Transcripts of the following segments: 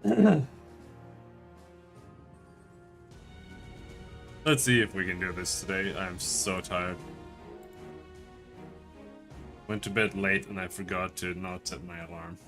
Let's see if we can do this today. I'm so tired. Went to bed late and I forgot to not set my alarm.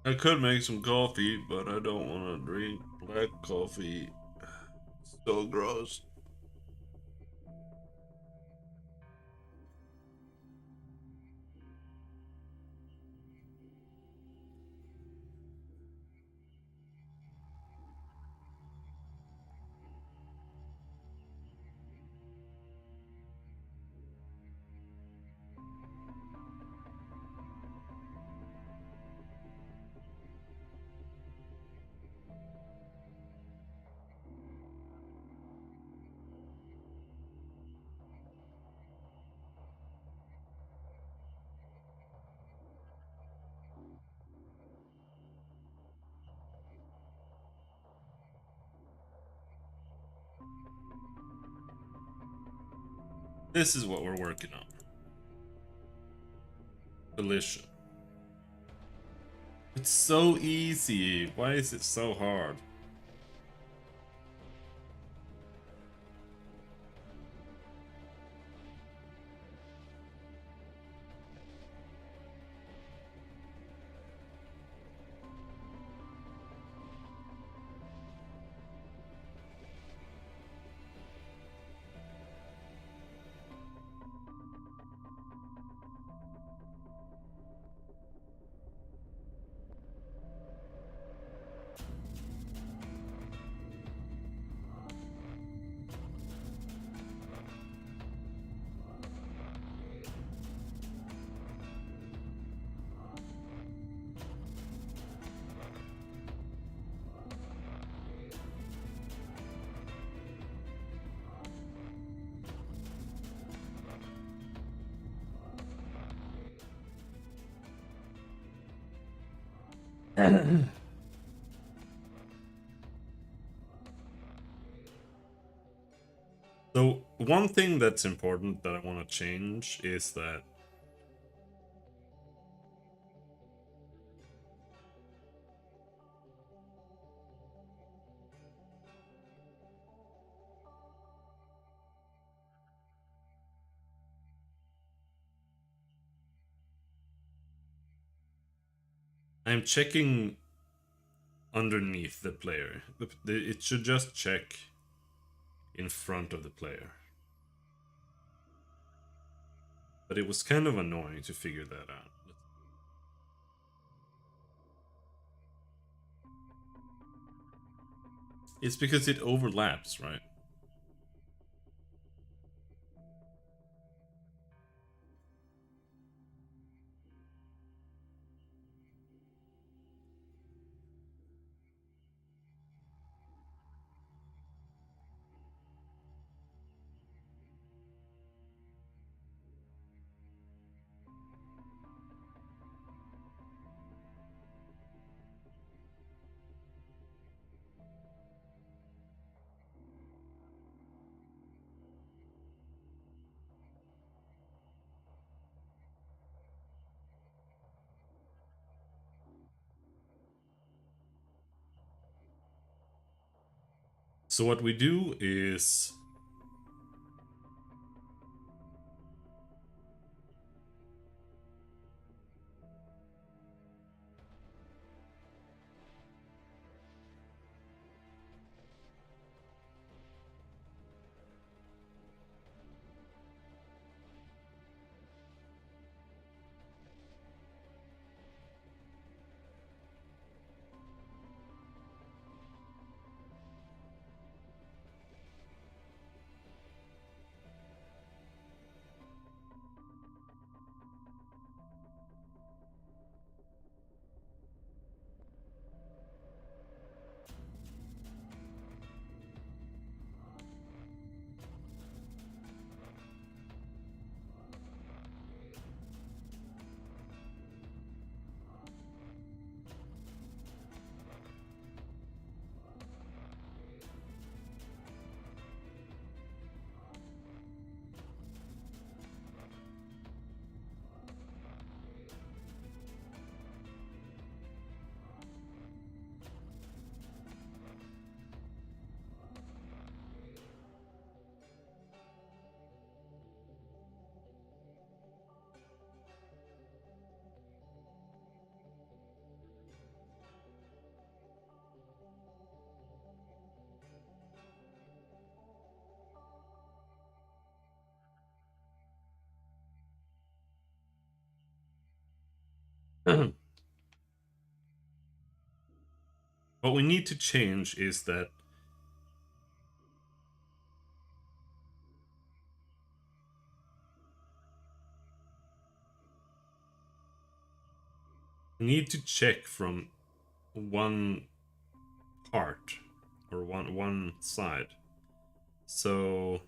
I could make some coffee, but I don't want to drink black coffee. So gross. This is what we're working on. Delicious. It's so easy. Why is it so hard? So one thing that's important that I want to change is that I'm checking underneath the player. It should just check in front of the player. But it was kind of annoying to figure that out. It's because it overlaps, right? So what we do is What we need to change is that we need to check from one part or one side. So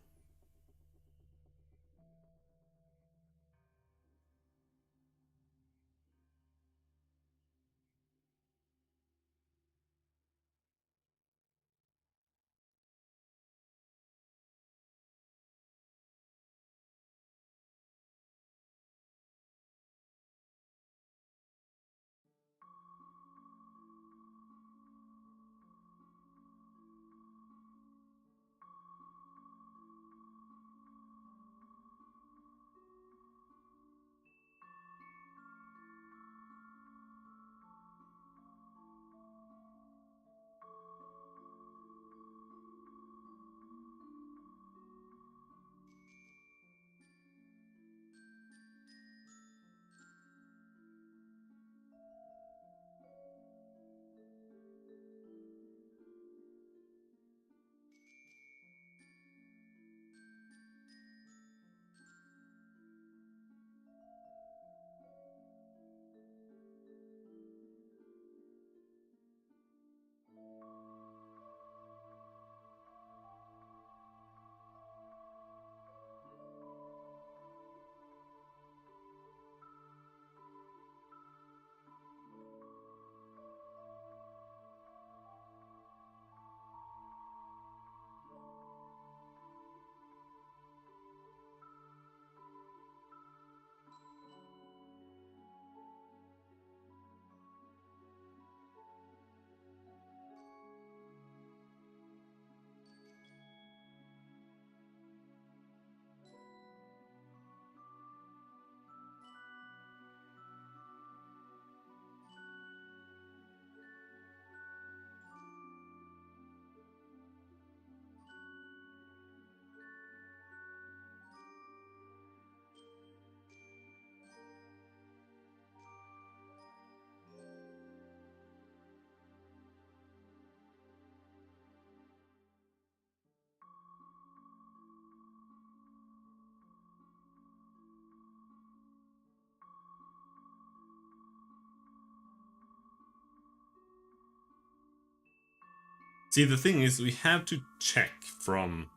see, the thing is, we have to check from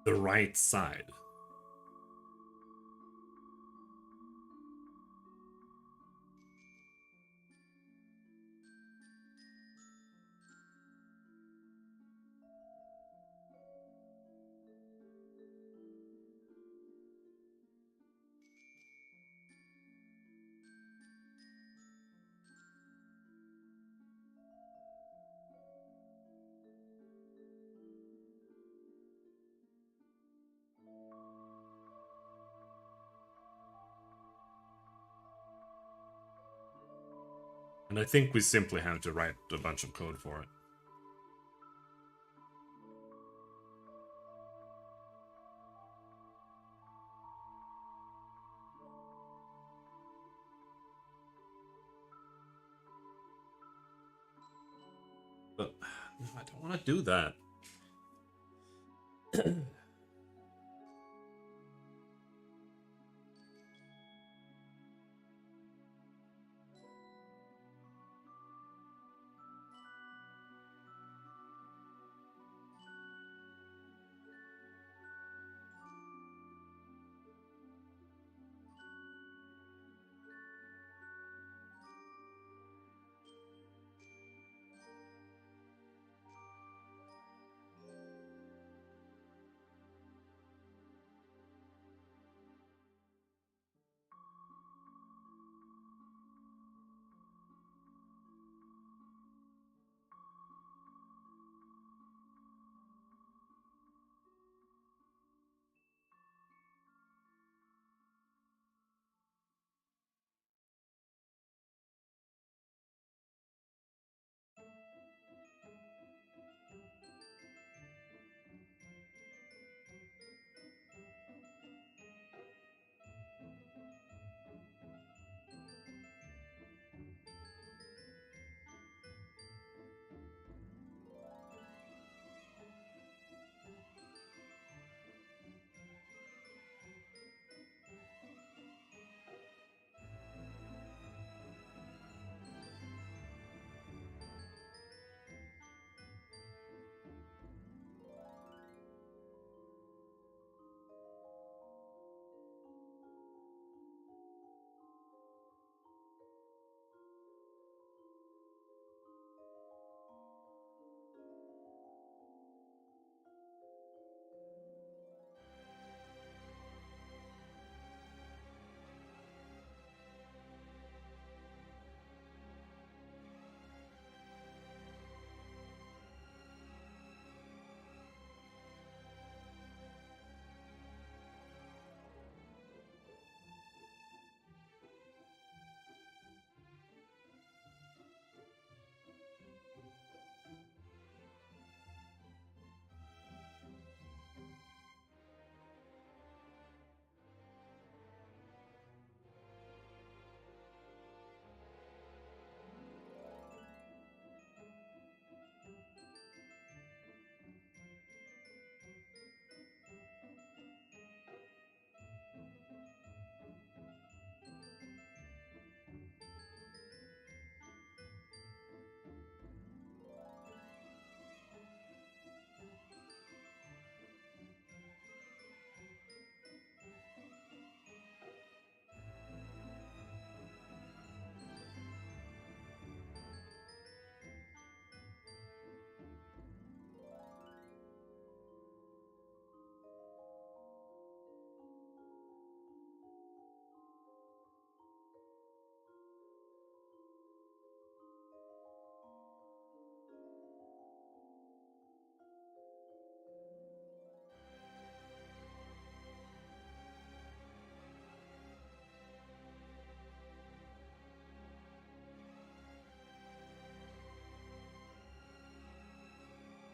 the right side. And I think we simply have to write a bunch of code for it. But no, I don't want to do that.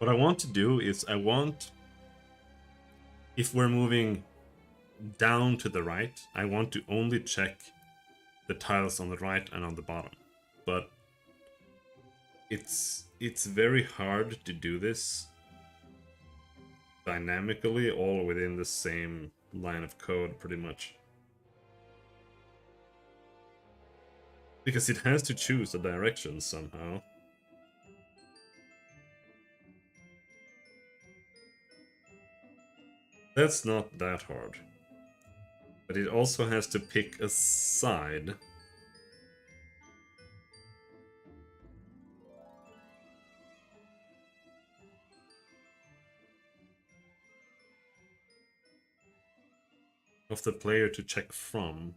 What I want to do is if we're moving down to the right, I want to only check the tiles on the right and on the bottom. But it's very hard to do this dynamically, all within the same line of code, pretty much. Because it has to choose a direction somehow. That's not that hard. But it also has to pick a side. Of the player to check from.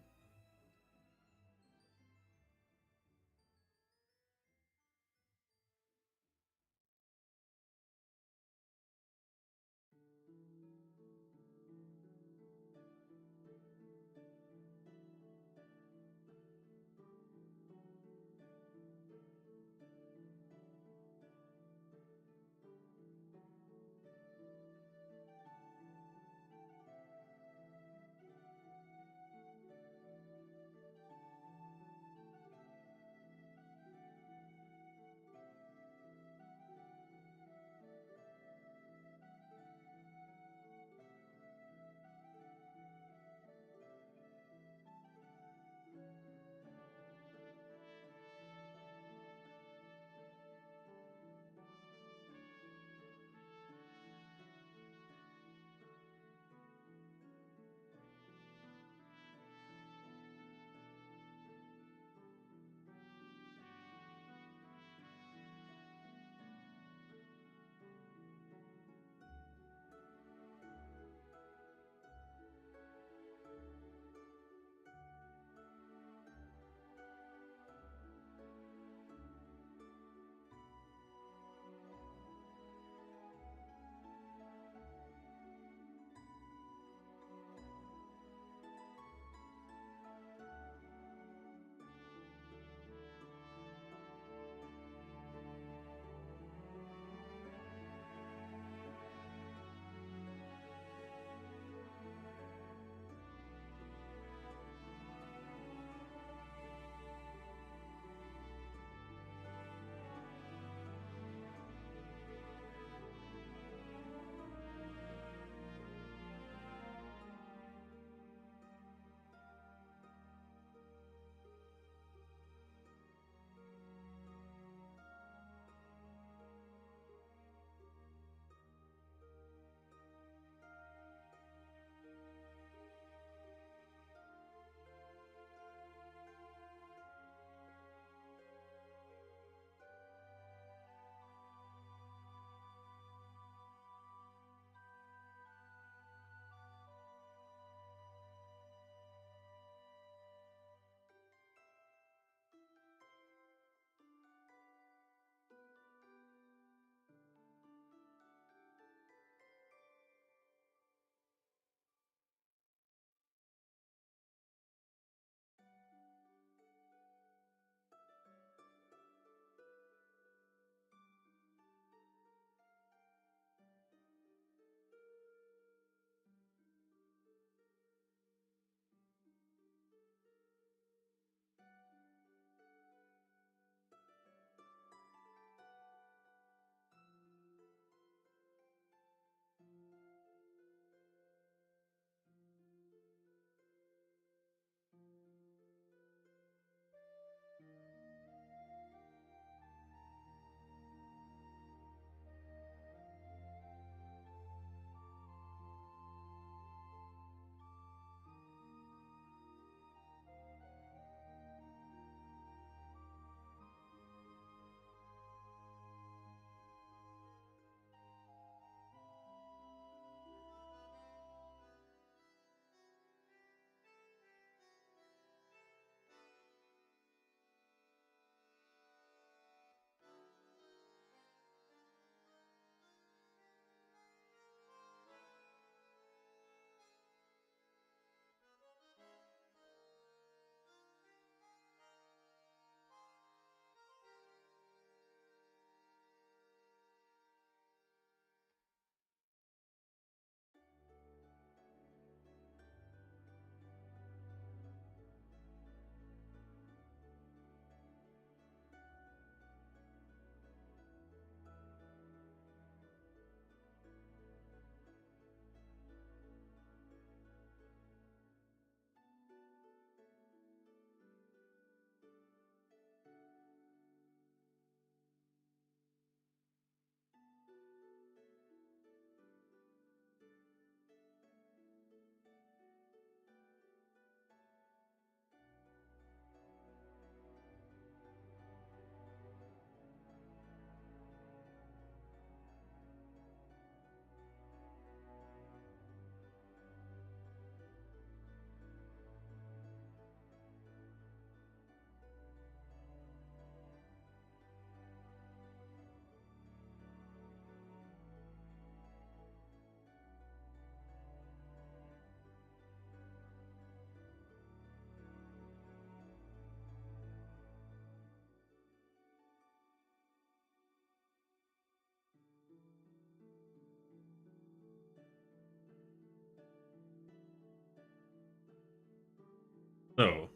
So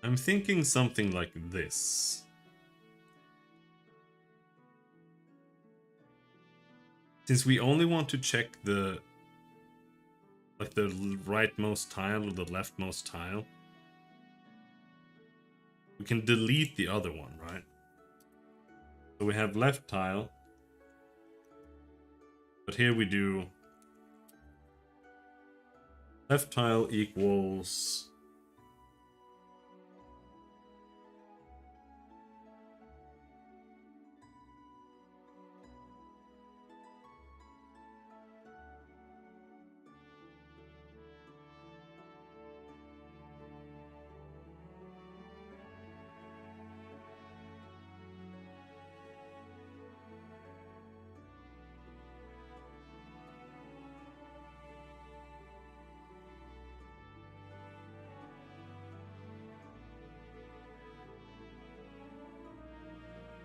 I'm thinking something like this. Since we only want to check the rightmost tile or the leftmost tile, we can delete the other one, right? So we have left tile, but here we do left tile equals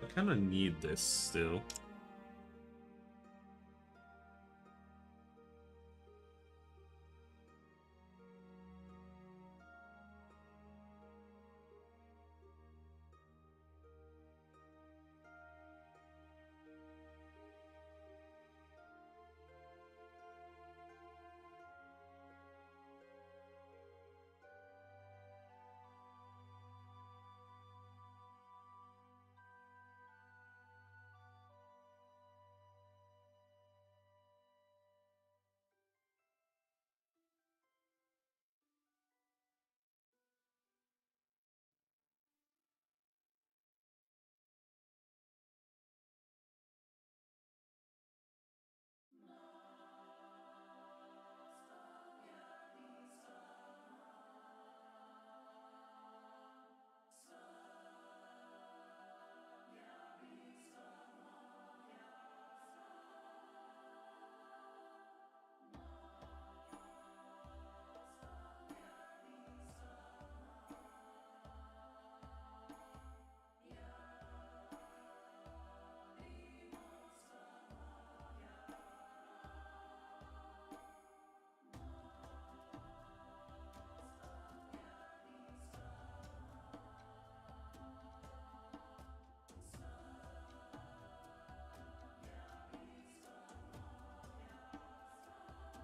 I kind of need this still.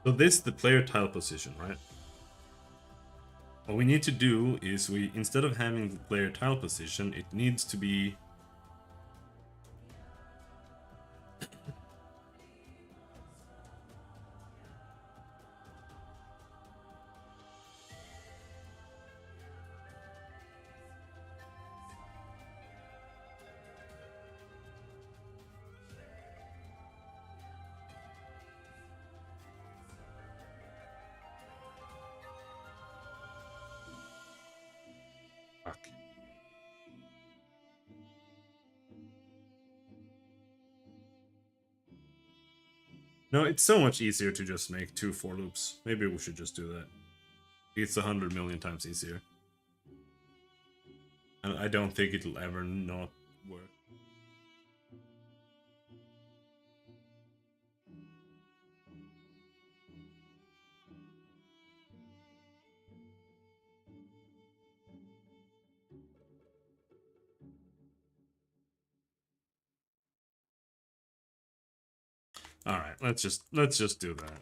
So this is the player tile position, right? What we need to do is instead of having the player tile position, it needs to be fuck. No, it's so much easier to just make 2 for loops. Maybe we should just do that. It's 100 million times easier. And I don't think it'll ever not work. All right, let's just do that.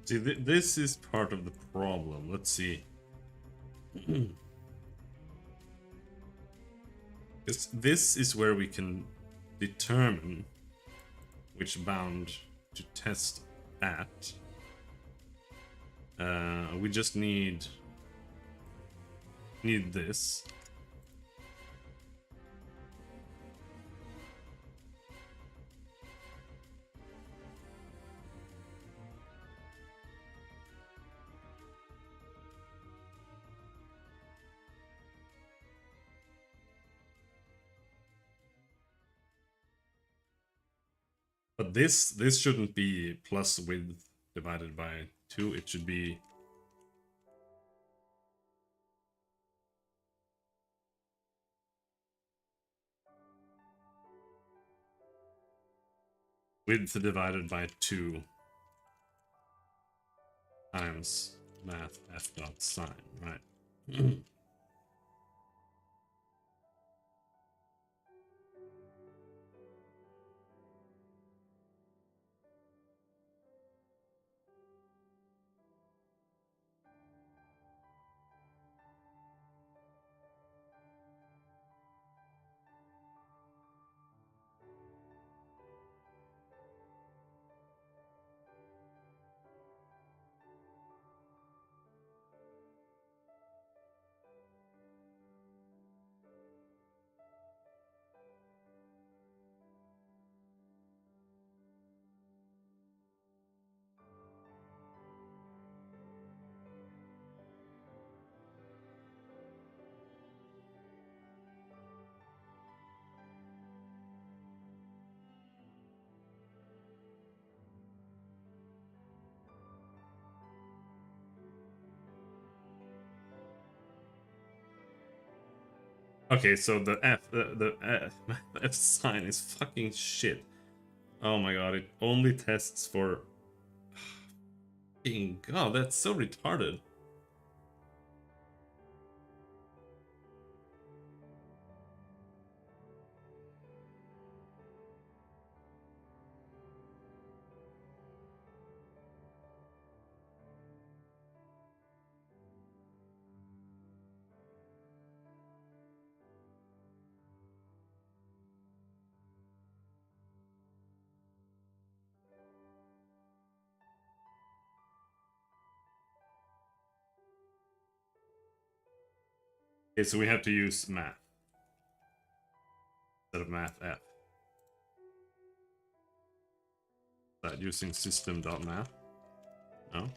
See, this is part of the problem. Let's see. This is where we can determine which bound to test at. We just need this. But this shouldn't be plus width divided by 2. It should be width divided by 2 times math f dot sine, right? Okay, so the F sign is fucking shit. Oh my god, it only tests for... God, that's so retarded. Okay, so we have to use math instead of math F. Is that using system.math? No?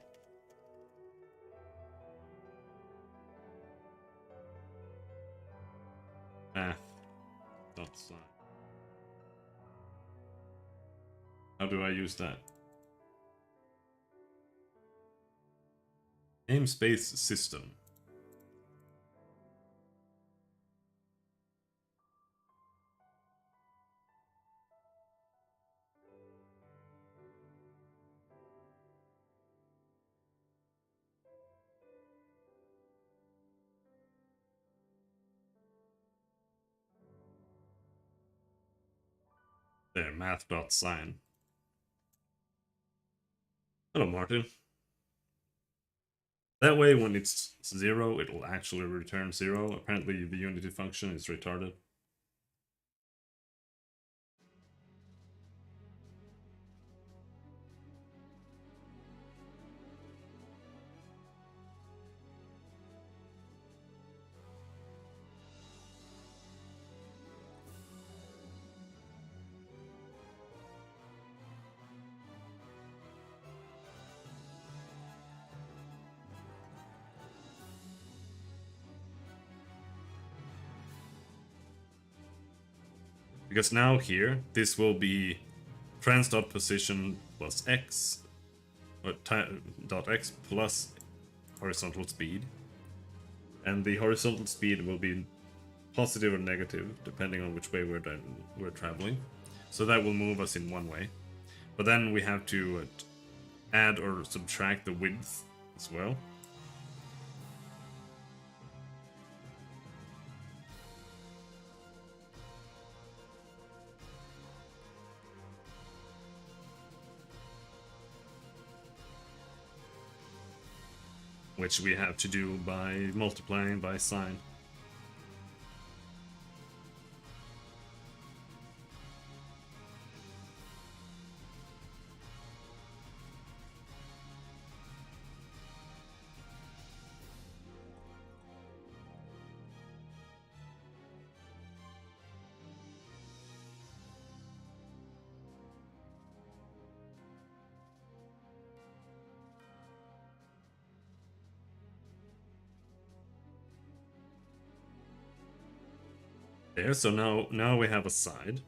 Math.sine. How do I use that? Namespace system. There, math.sine. Hello, Martin. That way, when it's 0, it will actually return 0. Apparently, the Unity function is retarded. Because now here, this will be trans.position plus x, or dot x plus horizontal speed. And the horizontal speed will be positive or negative, depending on which way we're traveling. So that will move us in one way. But then we have to add or subtract the width as well. which we have to do by multiplying by sine. There, so now we have a side.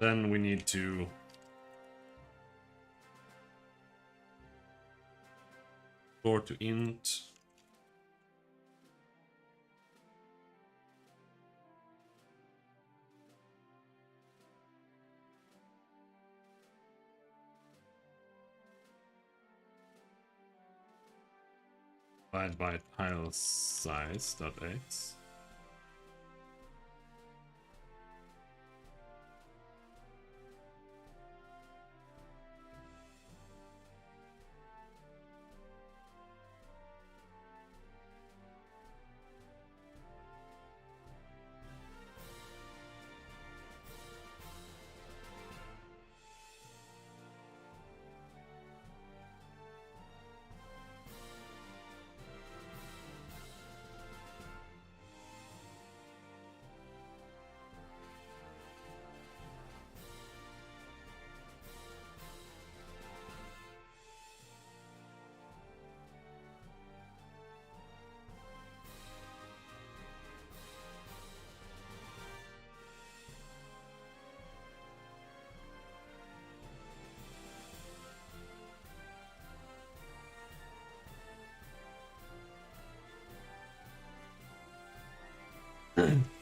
Then we need to store to int. Divide by tile size.x.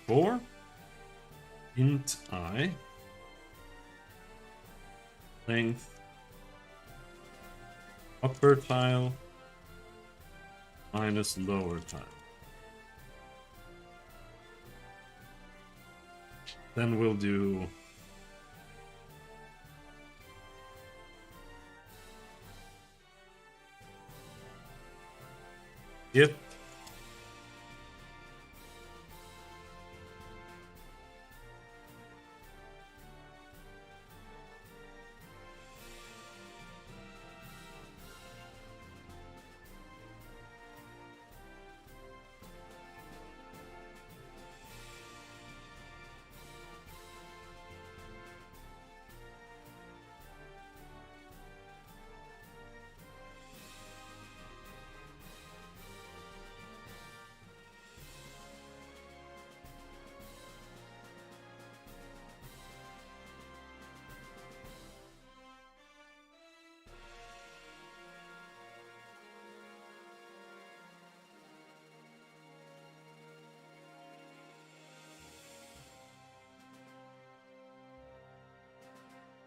For int I length upper tile minus lower tile. Then we'll do if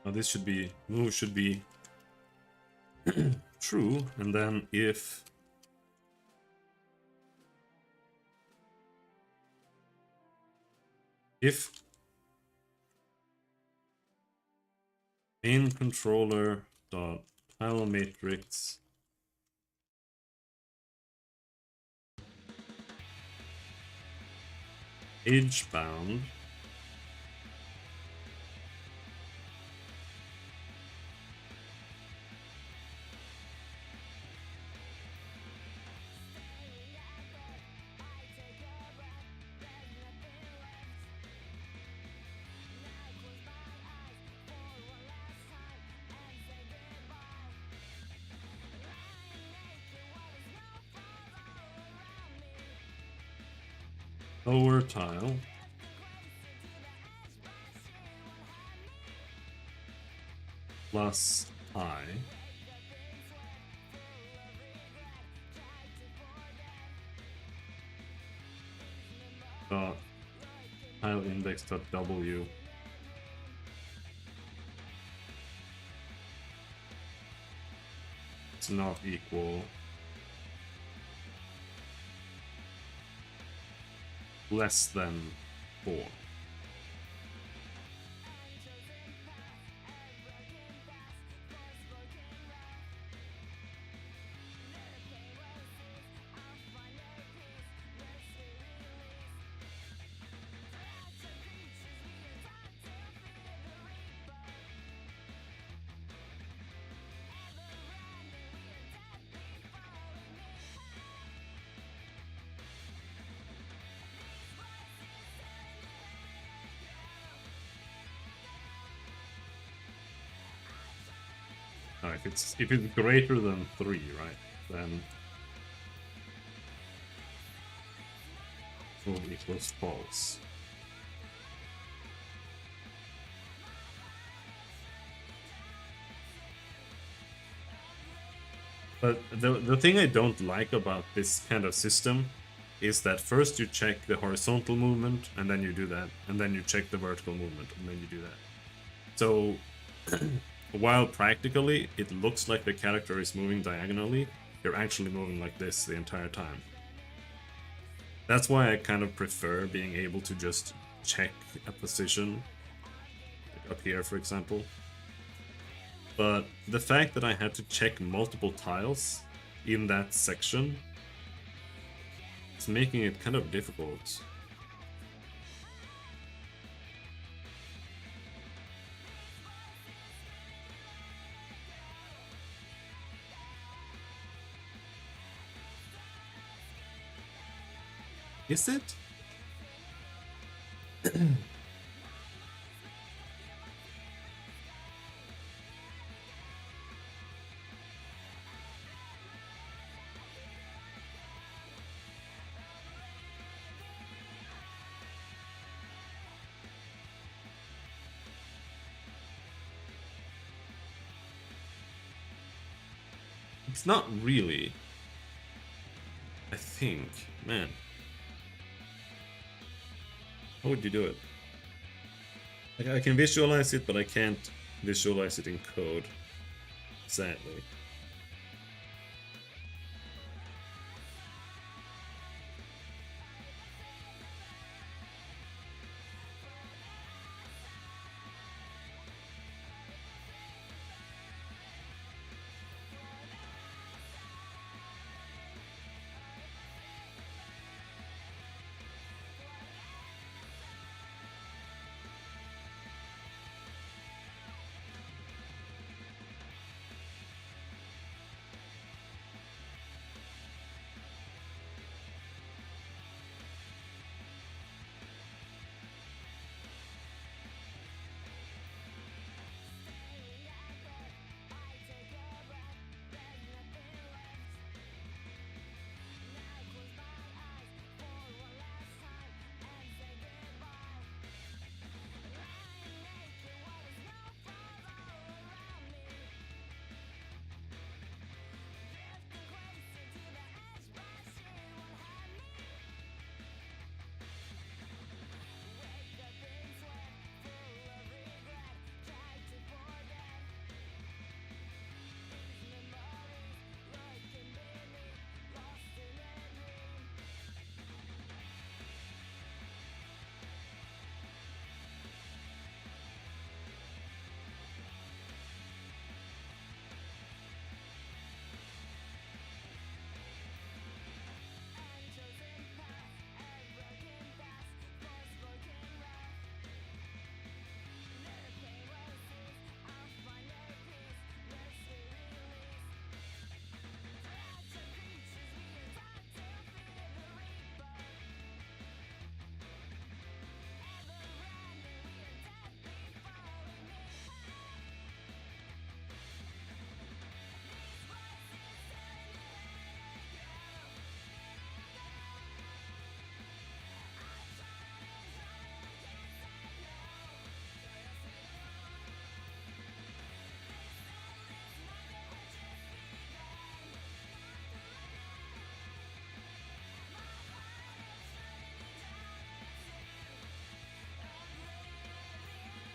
this should be move should be true, and then if main controller dot tile matrix age bound lower tile plus I dot tile index dot w is not equal less than 4. If it's greater than 3, right, then true equals false. But the thing I don't like about this kind of system is that first you check the horizontal movement and then you do that, and then you check the vertical movement and then you do that. So while practically it looks like the character is moving diagonally, you're actually moving like this the entire time. That's why I kind of prefer being able to just check a position, like up here for example. But the fact that I had to check multiple tiles in that section is making it kind of difficult. Is it? It's not really. I think. Man. How would you do it? Like, I can visualize it, but I can't visualize it in code. Sadly.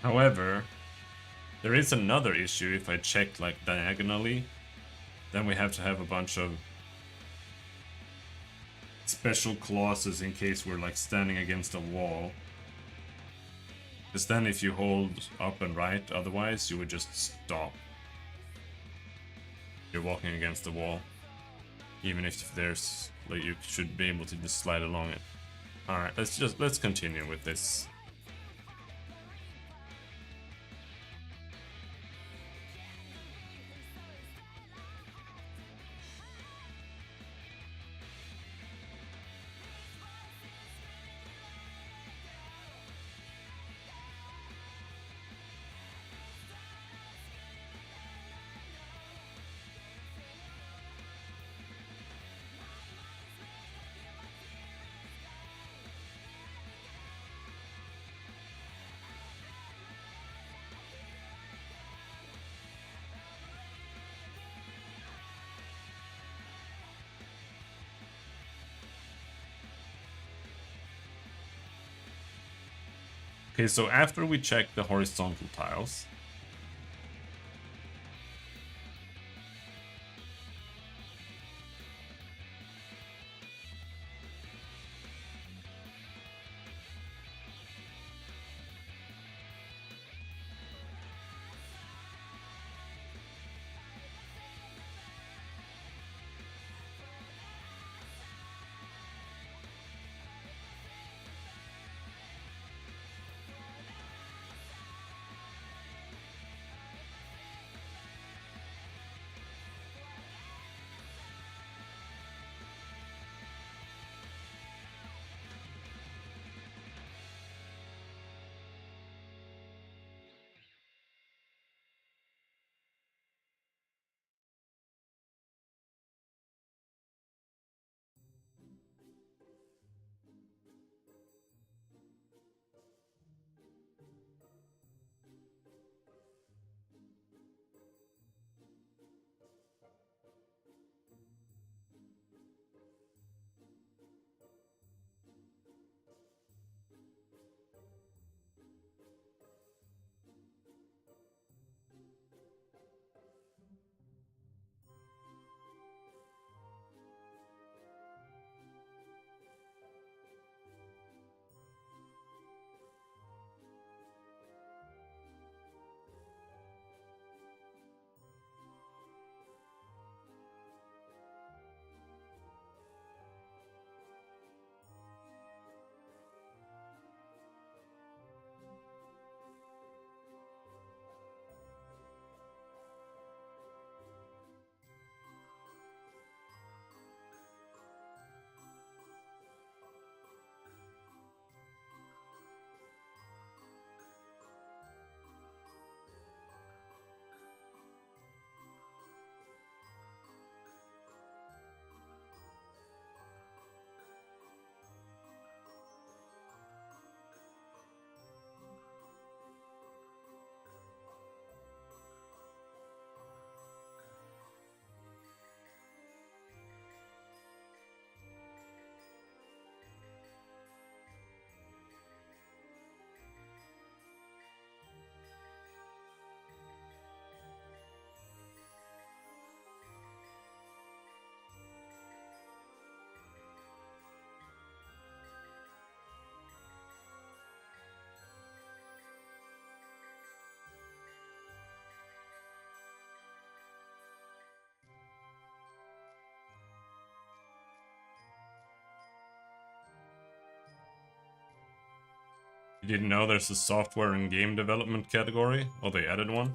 However, there is another issue if I check like diagonally. Then we have to have a bunch of special clauses in case we're like standing against a wall. Because then if you hold up and right, otherwise you would just stop. You're walking against the wall. Even if there's, like, you should be able to just slide along it. Alright, let's continue with this. Okay, so after we check the horizontal tiles, you didn't know there's a software and game development category? Oh, they added one?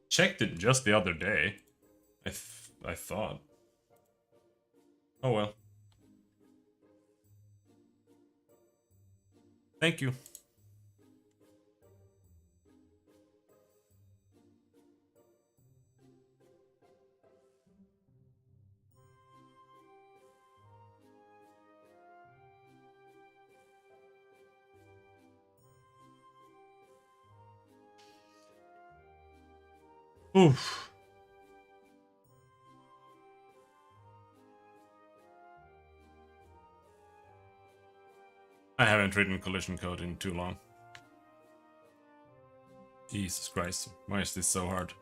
Checked it just the other day. I thought. Oh well. Thank you. Oof. I haven't written collision code in too long. Jesus Christ, why is this so hard?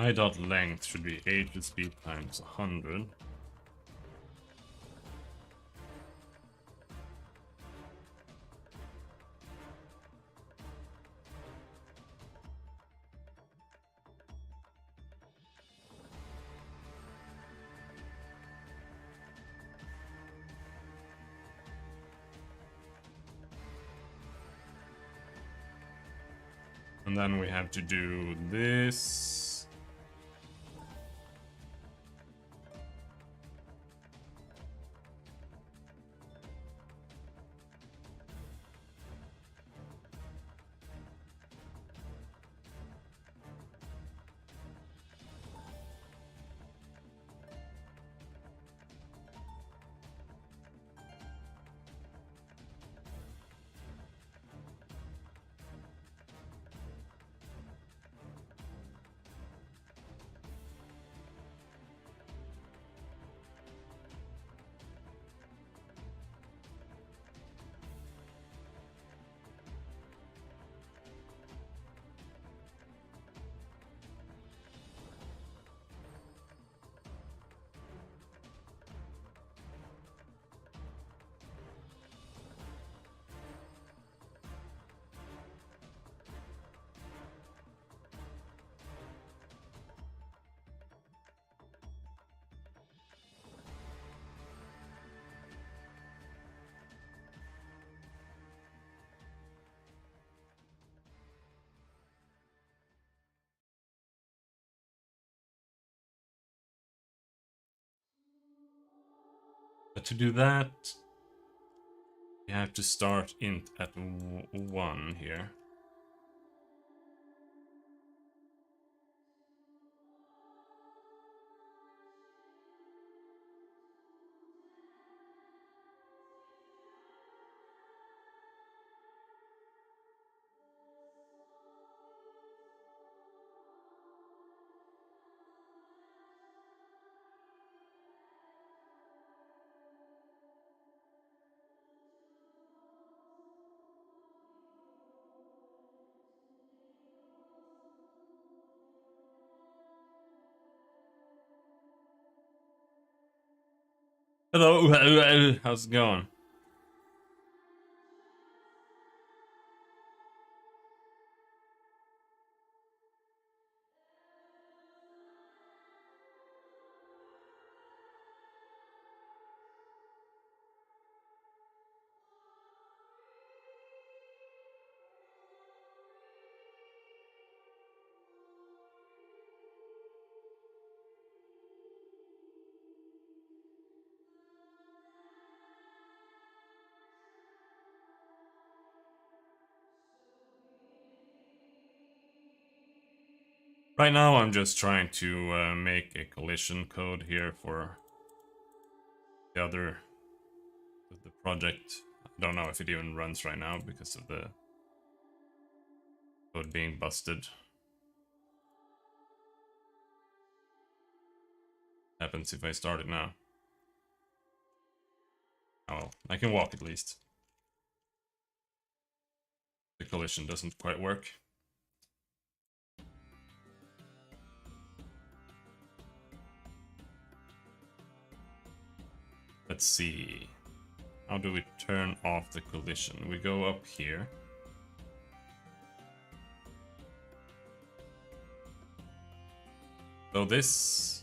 I dot length should be 8 with speed times 100. And then we have to do this. But to do that, you have to start int at 1 here. Hello, how's it going? Right now I'm just trying to make a collision code here for the other the project. I don't know if it even runs right now because of the code being busted. Happens if I start it now. Oh well, I can walk at least. The collision doesn't quite work. Let's see. How do we turn off the collision? We go up here. So this...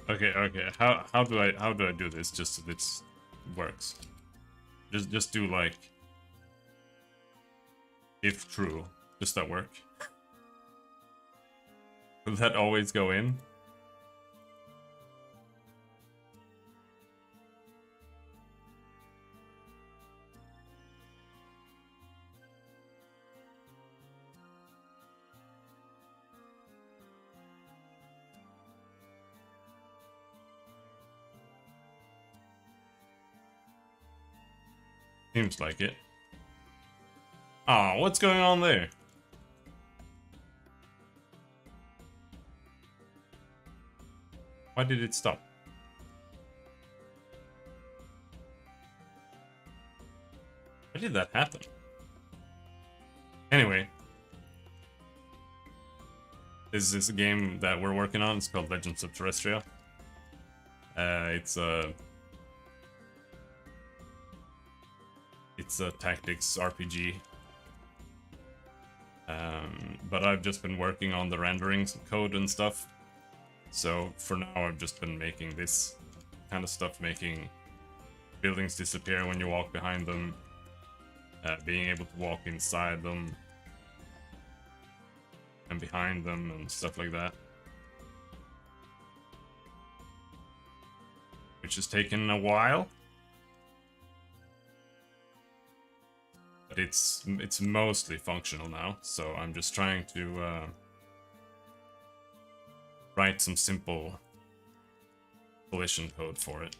Okay. How do I do this just so this works? Just do like if true. Does that work? Will that always go in? Seems like it. Ah, what's going on there? Why did it stop? Why did that happen? Anyway. This is a game that we're working on. It's called Legends of Terrestria. It's a tactics RPG. But I've just been working on the rendering code and stuff. So for now I've just been making this kind of stuff, making buildings disappear when you walk behind them, being able to walk inside them and behind them and stuff like that. Which has taken a while. But it's mostly functional now, so I'm just trying to write some simple collision code for it.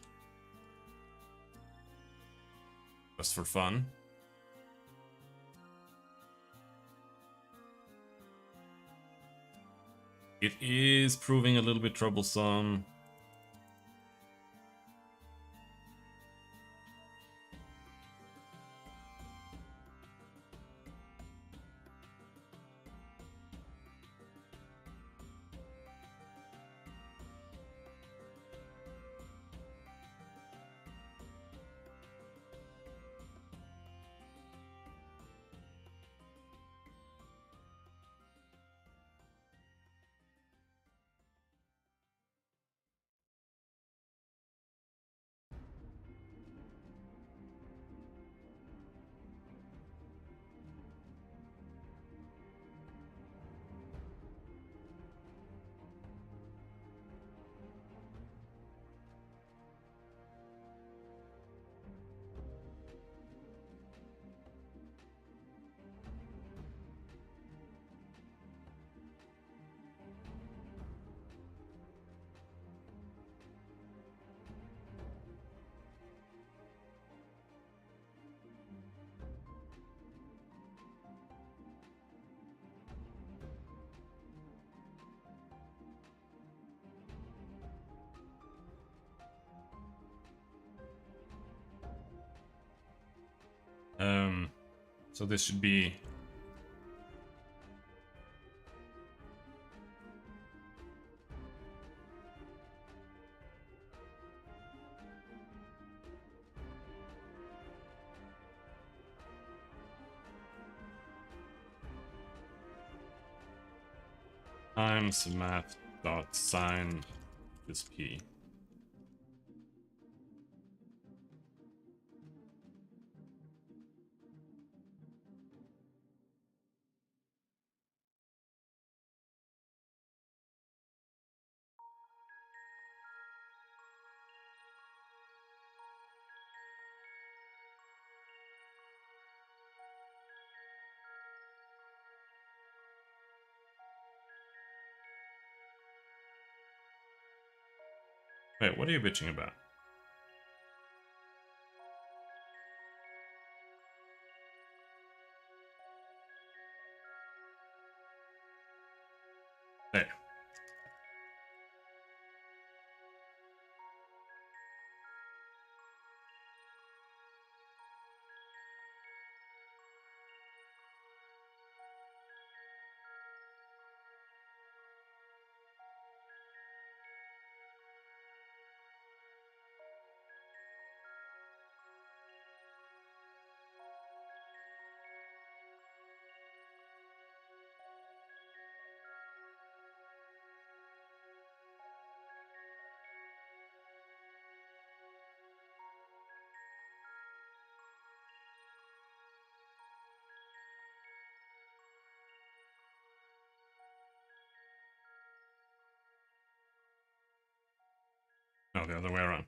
Just for fun. It is proving a little bit troublesome. So this should be times math dot sign is p. Wait, what are you bitching about? There. No, the other way around.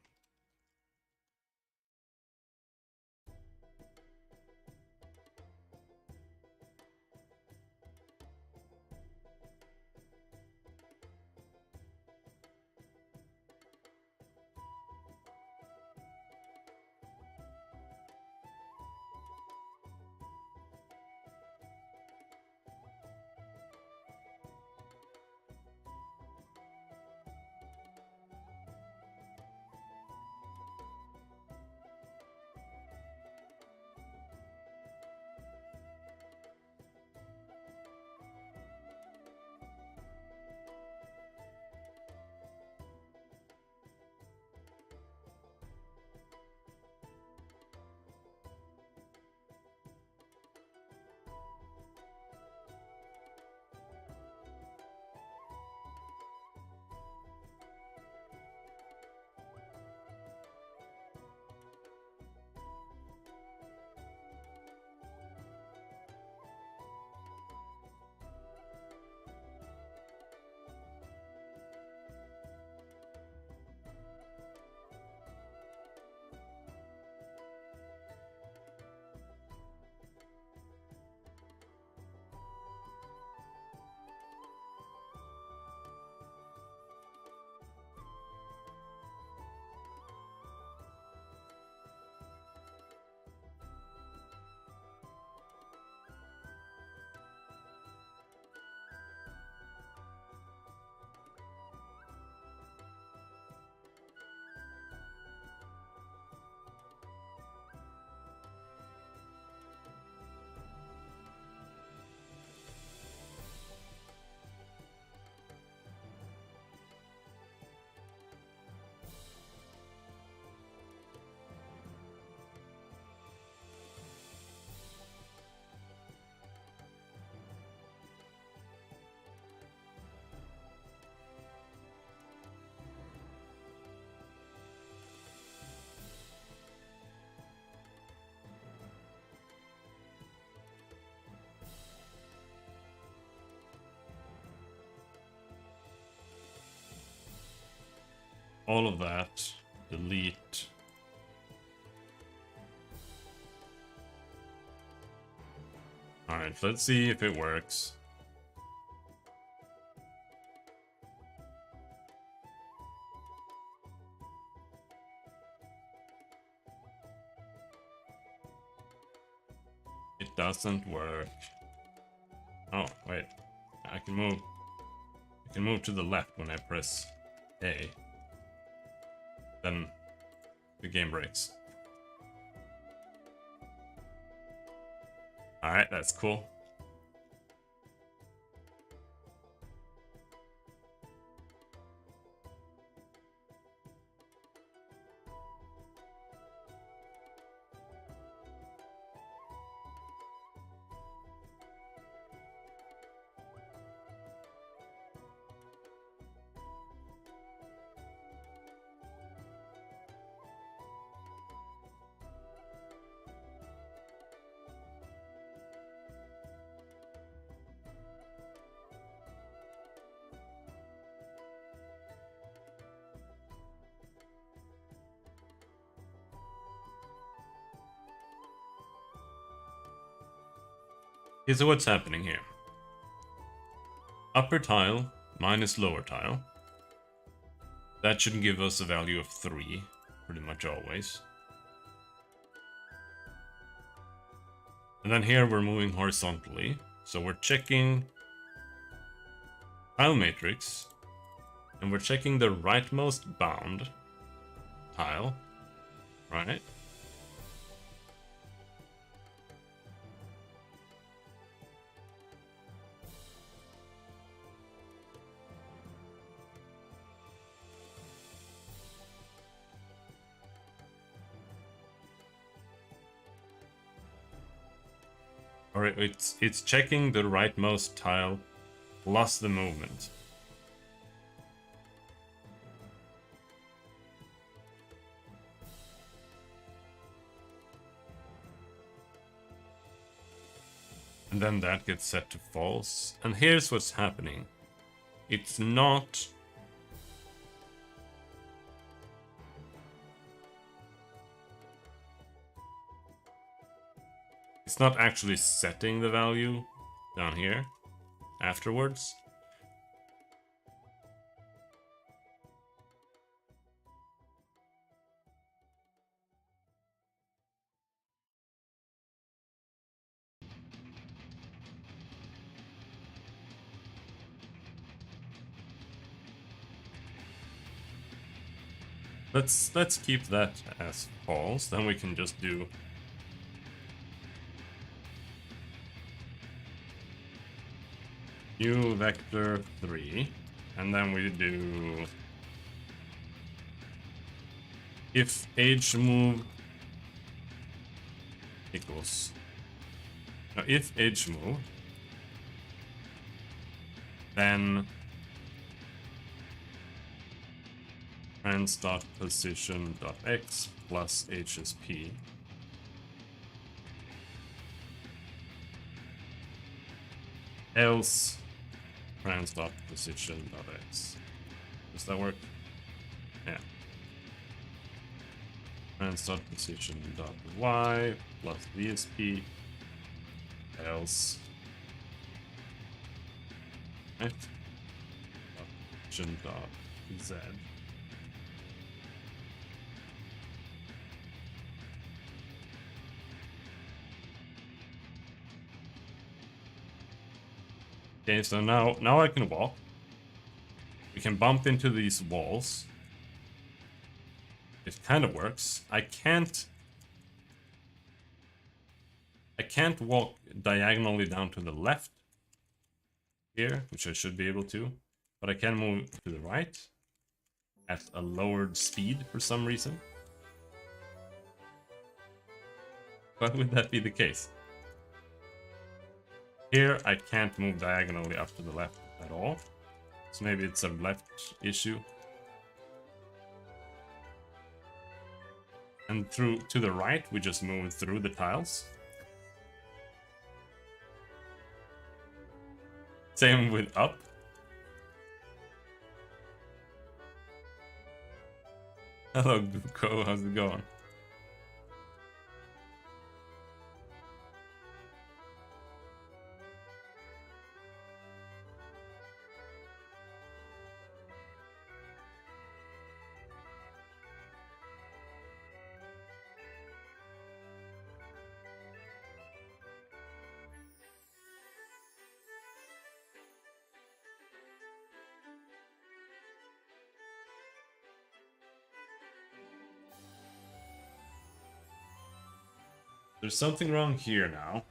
all of that, delete. Alright, let's see if it works. It doesn't work. Oh, wait. I can move to the left when I press A. Then the game breaks. Alright, that's cool. So what's happening here? Upper tile minus lower tile. That should give us a value of 3, pretty much always. And then here we're moving horizontally. So we're checking tile matrix. And we're checking the rightmost bound tile. Right? Or it's checking the rightmost tile plus the movement. And then that gets set to false. And here's what's happening. It's not... It's not actually setting the value down here afterwards. Let's keep that as false, then we can just do new vector 3, and then we do if age move equals, now if age move, then trans.position.x plus HSP. Else trans.position.x. Does that work? Yeah. Trans.position.y plus VSP. Else. Right? Position.z. Okay, so now I can walk. We can bump into these walls. It kind of works. I can't walk diagonally down to the left here, which I should be able to, but I can move to the right at a lowered speed for some reason. Why would that be the case? Here, I can't move diagonally up to the left at all. So maybe it's a left issue. And to the right, we just move through the tiles. Same with up. Hello, Duco. How's it going? There's something wrong here now.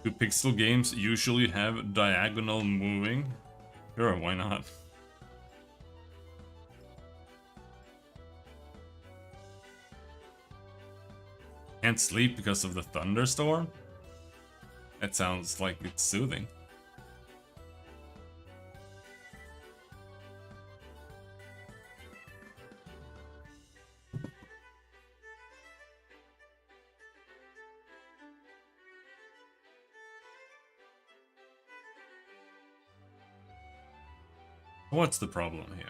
Do pixel games usually have diagonal moving? Sure, why not? Can't sleep because of the thunderstorm? That sounds like it's soothing. What's the problem here?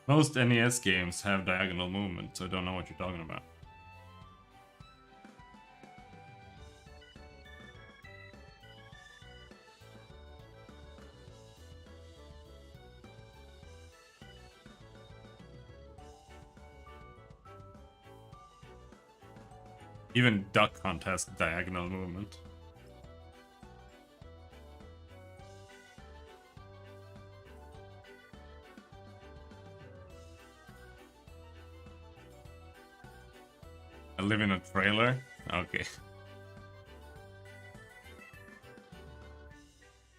Most NES games have diagonal movement, so I don't know what you're talking about. Even Duck Hunt has diagonal movement. I live in a trailer? Okay.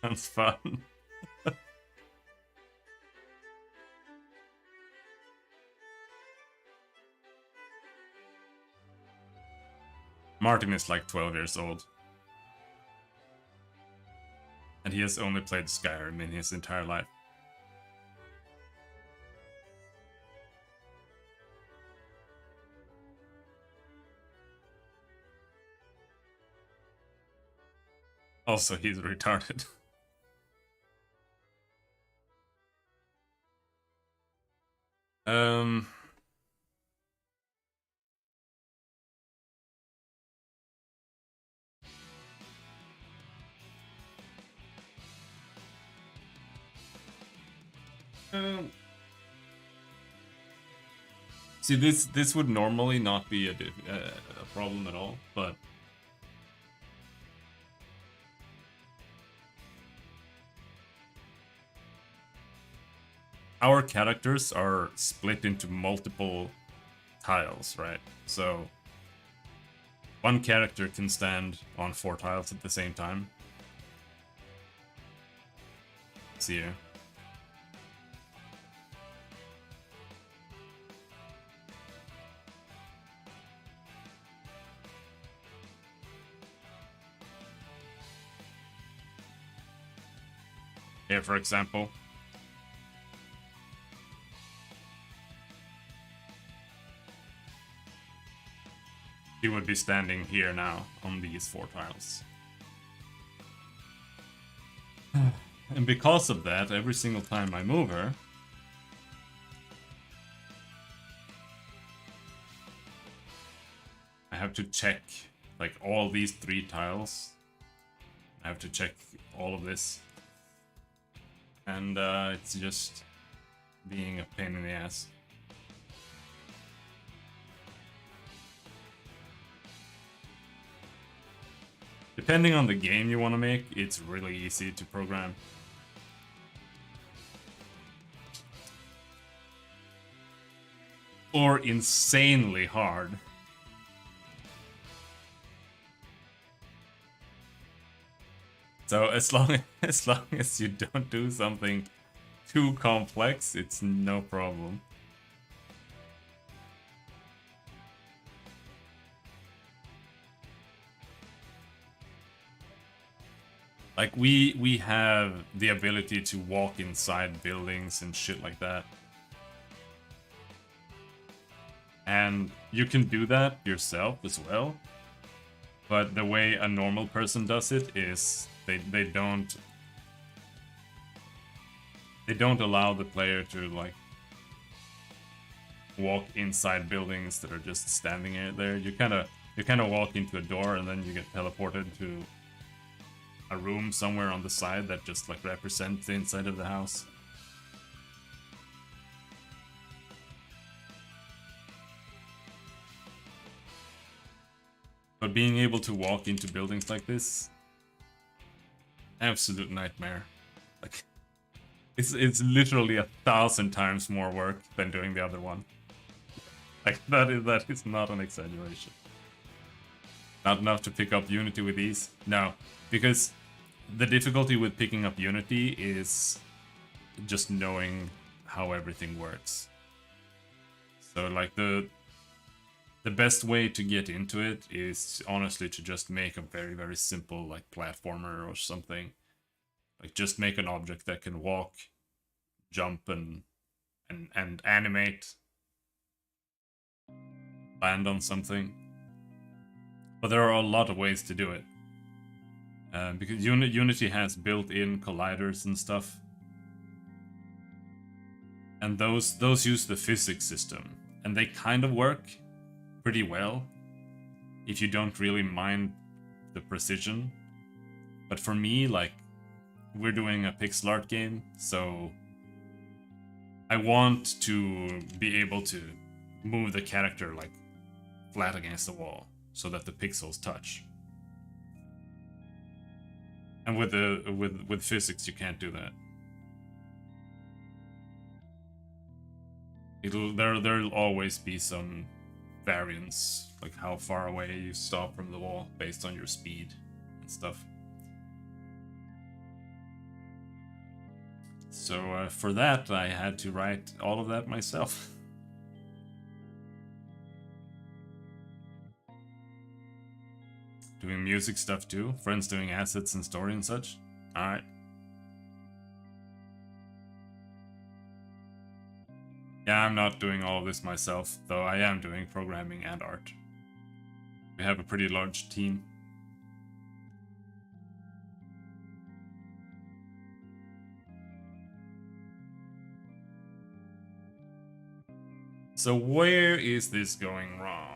Sounds fun. Martin is like 12 years old. And he has only played Skyrim in his entire life. Also, he's retarded. um... See, this would normally not be a problem at all, but our characters are split into multiple tiles, right? So one character can stand on 4 tiles at the same time. See here. Here, for example. He would be standing here now on these 4 tiles. And because of that, every single time I move her, I have to check like all these 3 tiles. I have to check all of this. and it's just being a pain in the ass. Depending on the game you want to make, it's really easy to program. Or insanely hard. So as long as you don't do something too complex, it's no problem. Like we have the ability to walk inside buildings and shit like that. And you can do that yourself as well. But the way a normal person does it is they don't allow the player to like walk inside buildings that are just standing there. You kind of walk into a door and then you get teleported to a room somewhere on the side that just like represents the inside of the house. But being able to walk into buildings like this, absolute nightmare. Like, it's literally 1,000 times more work than doing the other one. Like that is not an exaggeration. Not enough to pick up Unity with ease? No, because the difficulty with picking up Unity is just knowing how everything works. So like the best way to get into it is honestly to just make a very, very simple like platformer or something. Like just make an object that can walk, jump, and animate, land on something. But there are a lot of ways to do it. Because Unity has built-in colliders and stuff. And those use the physics system. And they kind of work pretty well if you don't really mind the precision. But for me, like, we're doing a pixel art game, so I want to be able to move the character like flat against the wall so that the pixels touch. And with physics you can't do that. There'll always be some variance, like how far away you stop from the wall based on your speed and stuff. So for that I had to write all of that myself. Doing music stuff too, friends doing assets and story and such. Alright. Yeah, I'm not doing all of this myself, though I am doing programming and art. We have a pretty large team. So where is this going wrong?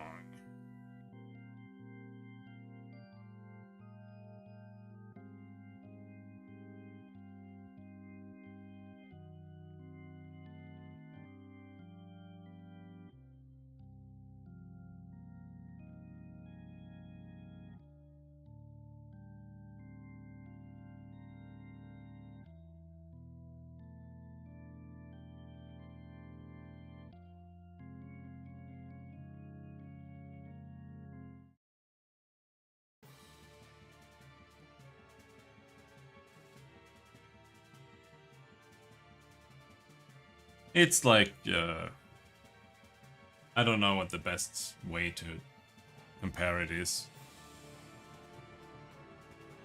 It's like, I don't know what the best way to compare it is.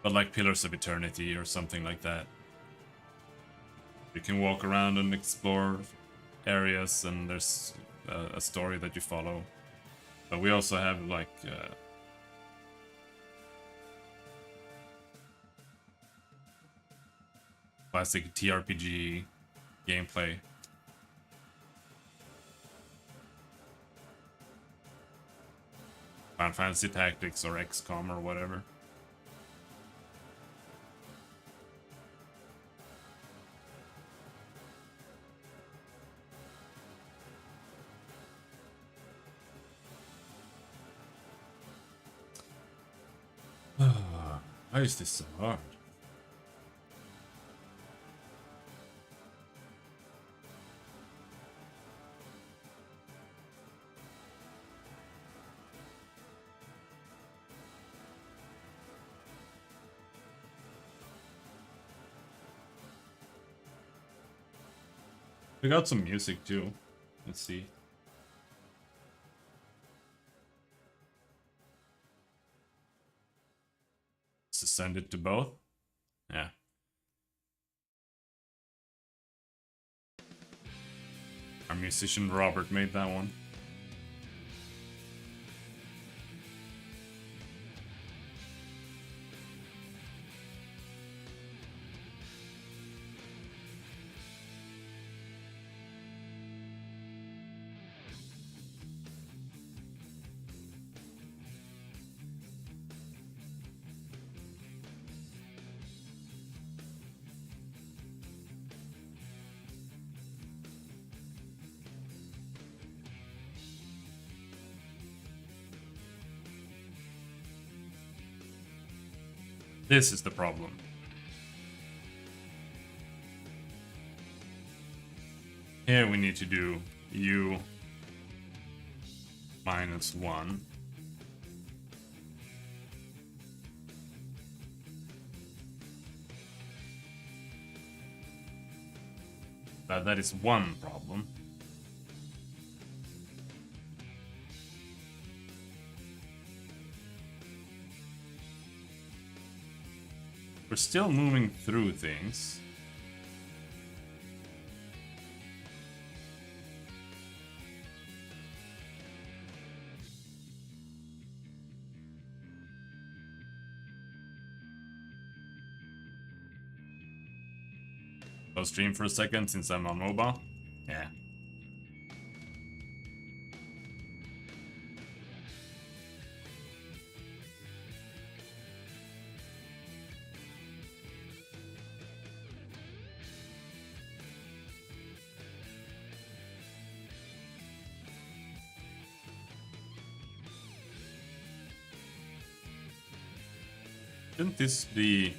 But like Pillars of Eternity or something like that. You can walk around and explore areas and there's a story that you follow. But we also have like classic TRPG gameplay. Final Fantasy Tactics or XCOM or whatever. Why is this so hard? We got some music too. Let's see. Let's send it to both. Yeah. Our musician Robert made that one. This is the problem. Here we need to do u minus 1. That is one problem. We're still moving through things. I'll stream for a second since I'm on mobile. Yeah. Shouldn't this be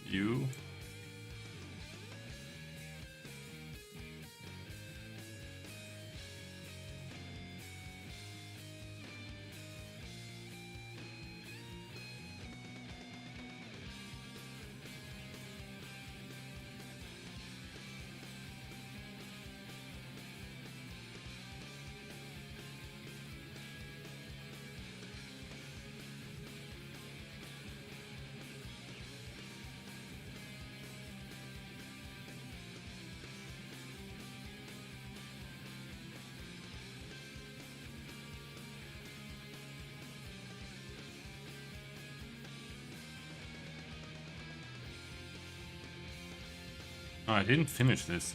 you? Oh, I didn't finish this.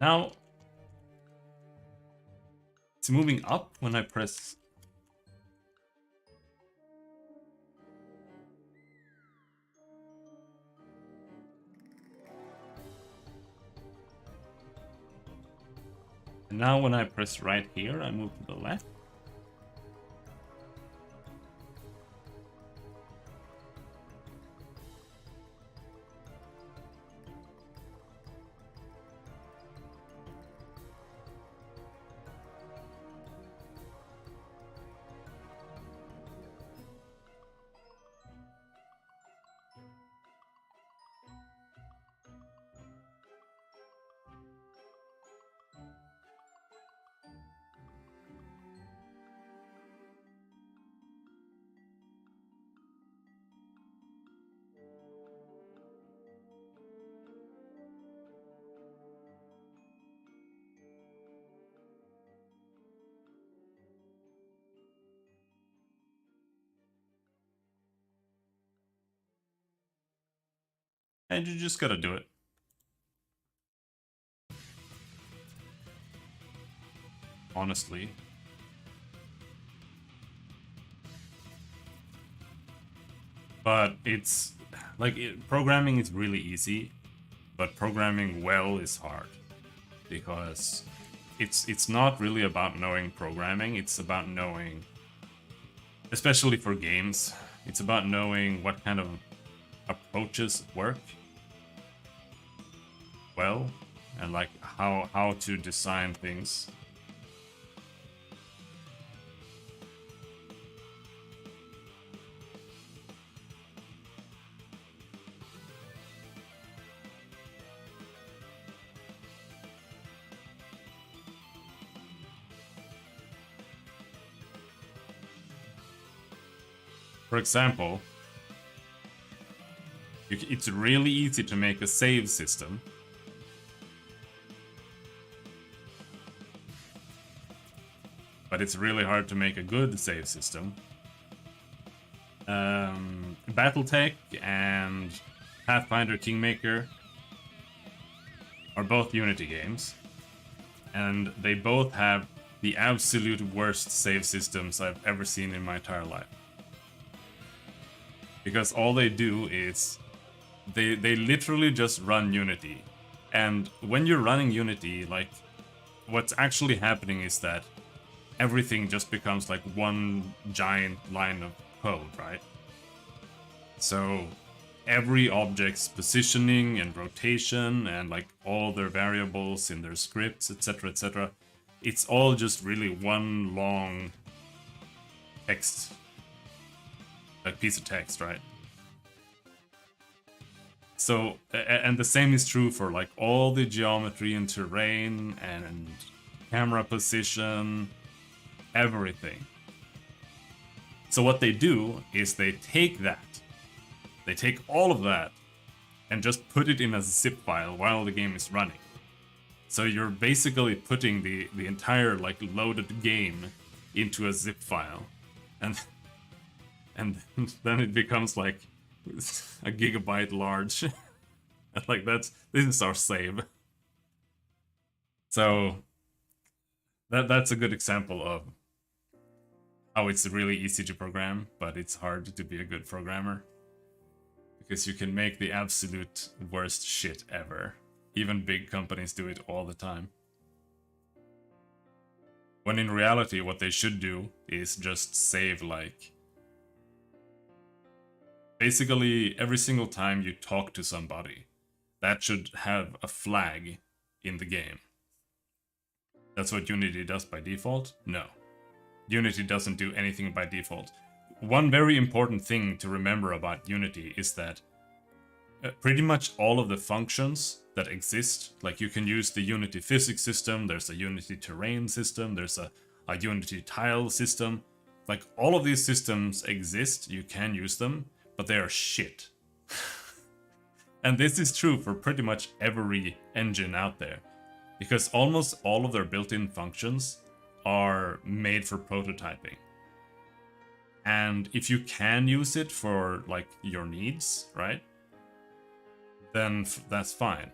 Now, it's moving up when I press. And now when I press right here, I move to the left. And you just gotta do it. Honestly. But it's like programming is really easy, but programming well is hard because it's not really about knowing programming, it's about knowing, especially for games, it's about knowing what kind of approaches work well and like how to design things. For example, it's really easy to make a save system. But it's really hard to make a good save system. Battletech and Pathfinder Kingmaker are both Unity games. And they both have the absolute worst save systems I've ever seen in my entire life. Because all they do is they literally just run Unity. And when you're running Unity, like what's actually happening is that everything just becomes like one giant line of code, right? So every object's positioning and rotation and like all their variables in their scripts, etc., it's all just really one long text, like piece of text, right? So, and the same is true for like all the geometry and terrain and camera position, everything. So what they do is they take all of that and just put it in a zip file while the game is running. So you're basically putting the entire like loaded game into a zip file, and then it becomes like a gigabyte large. Like this is our save. So that's a good example of how it's really easy to program, but it's hard to be a good programmer. Because you can make the absolute worst shit ever. Even big companies do it all the time. When in reality, what they should do is just save like... basically, every single time you talk to somebody, that should have a flag in the game. That's what Unity does by default? No. Unity doesn't do anything by default. One very important thing to remember about Unity is that pretty much all of the functions that exist, like you can use the Unity physics system, there's a Unity terrain system, there's a Unity tile system, like all of these systems exist, you can use them, but they are shit. And this is true for pretty much every engine out there, because almost all of their built-in functions are made for prototyping. And if you can use it for like your needs, right? Then that's fine.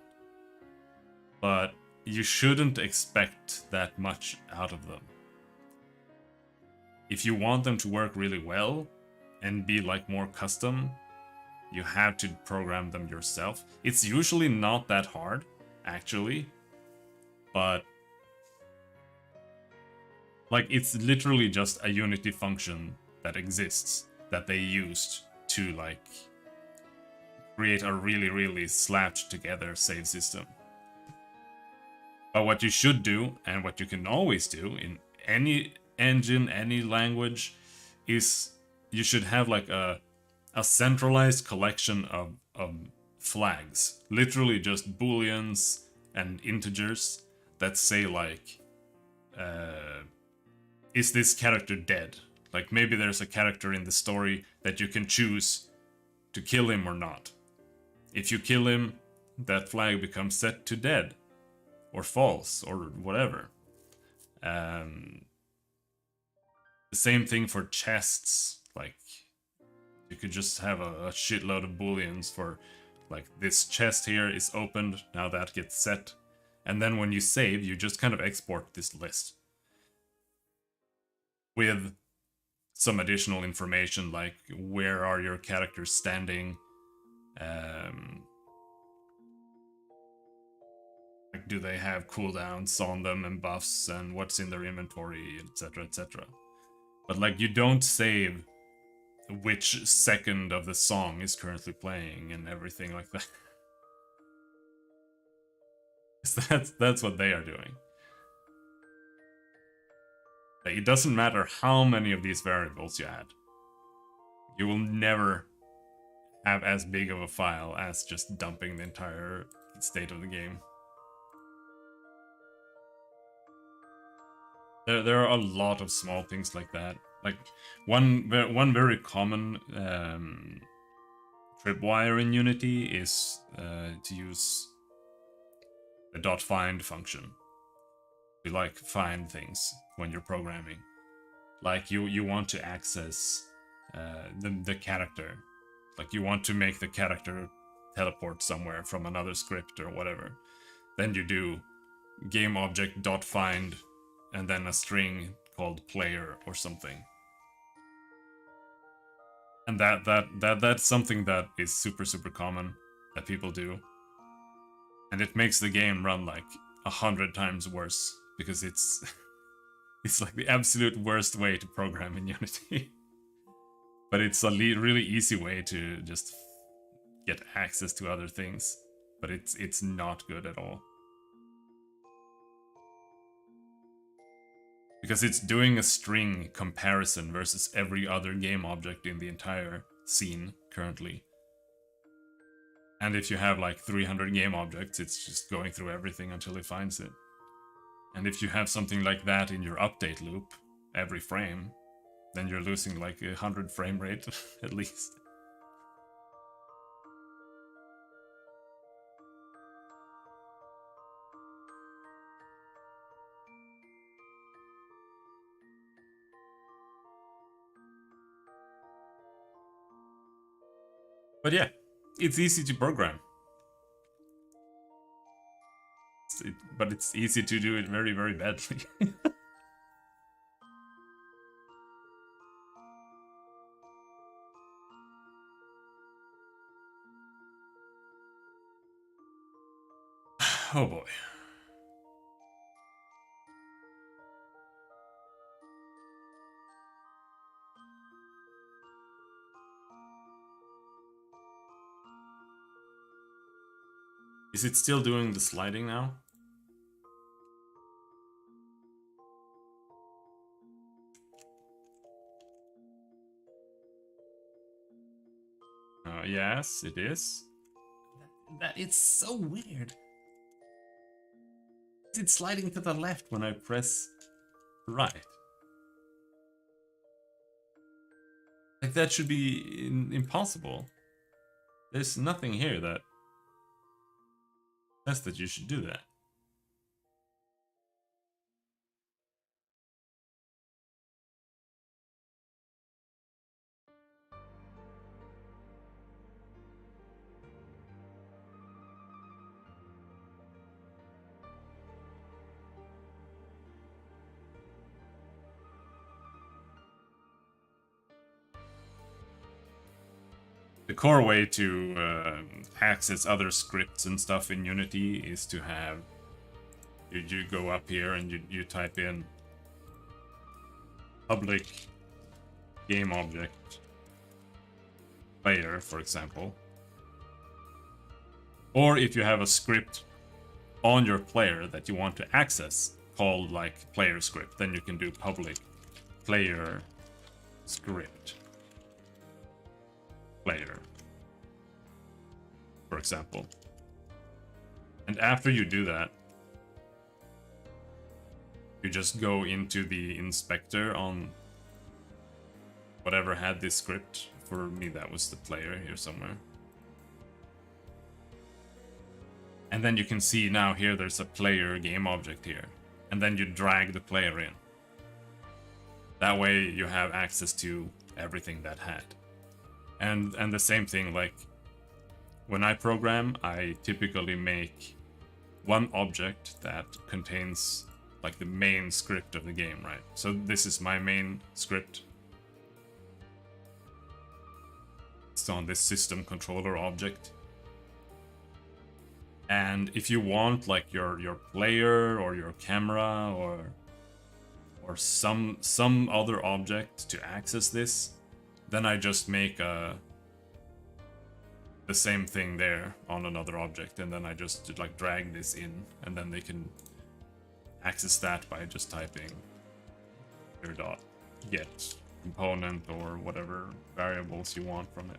But you shouldn't expect that much out of them. If you want them to work really well and be like more custom, you have to program them yourself. It's usually not that hard, actually, but like it's literally just a Unity function that exists that they used to like create a really slapped together save system. But what you should do, and what you can always do in any engine, any language, is you should have like a centralized collection of flags. Literally just booleans and integers that say like, is this character dead? Like maybe there's a character in the story that you can choose to kill him or not. If you kill him, that flag becomes set to dead or false or whatever. The same thing for chests. Like you could just have a shitload of booleans for Like this chest here is opened, now that gets set. And then when you save, you just kind of export this list with some additional information like where are your characters standing, like do they have cooldowns on them and buffs and what's in their inventory, etc, etc. But like you don't save which second of the song is currently playing and everything like that. That's what they are doing. Like, it doesn't matter how many of these variables you add. You will never have as big of a file as just dumping the entire state of the game. There are a lot of small things like that. Like one very common tripwire in Unity is to use the .find function to like find things when you're programming. Like you want to access the character, like you want to make the character teleport somewhere from another script or whatever. Then you do GameObject.find and then a string called player or something. And that's something that is super common that people do. And it makes the game run like 100 times worse because it's it's like the absolute worst way to program in Unity. But it's a really easy way to just get access to other things. But it's not good at all. Because it's doing a string comparison versus every other game object in the entire scene currently. And if you have like 300 game objects, it's just going through everything until it finds it. And if you have something like that in your update loop every frame, then you're losing like 100 frame rate at least. But yeah, it's easy to program. But it's easy to do it very badly. Oh boy. Is it still doing the sliding now? Yes, it is. That is so weird. It's sliding to the left when I press right. Like that should be impossible. There's nothing here that says that you should do that. The core way to access other scripts and stuff in Unity is to have you go up here and you type in public game object player, for example. Or if you have a script on your player that you want to access called like player script, then you can do public player script player, for example. And after you do that, you just go into the inspector on whatever had this script. For me, that was the player here somewhere. And then you can see now here there's a player game object here. And then you drag the player in. That way you have access to everything that had. And the same thing, like when I program, I typically make one object that contains like the main script of the game, right? So this is my main script. It's on this system controller object. And if you want like your player or your camera or some other object to access this, then I just make the same thing there on another object, and then I just like drag this in, and then they can access that by just typing your dot get component or whatever variables you want from it.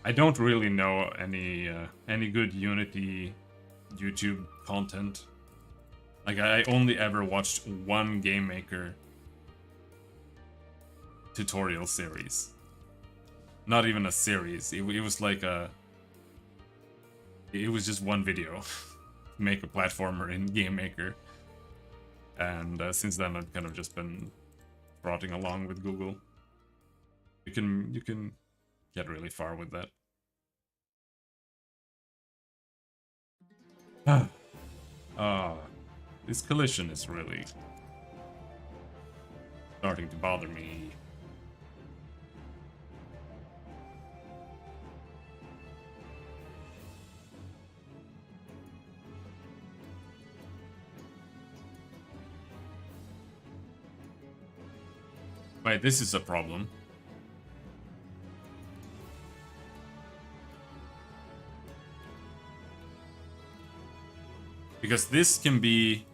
I don't really know any good Unity YouTube content. Like I only ever watched one Game Maker tutorial series. Not even a series. It was like it was just one video. Make a platformer in Game Maker. And since then I've kind of just been trotting along with Google. You can get really far with that. This collision is really starting to bother me. Wait, this is a problem. Because this can be...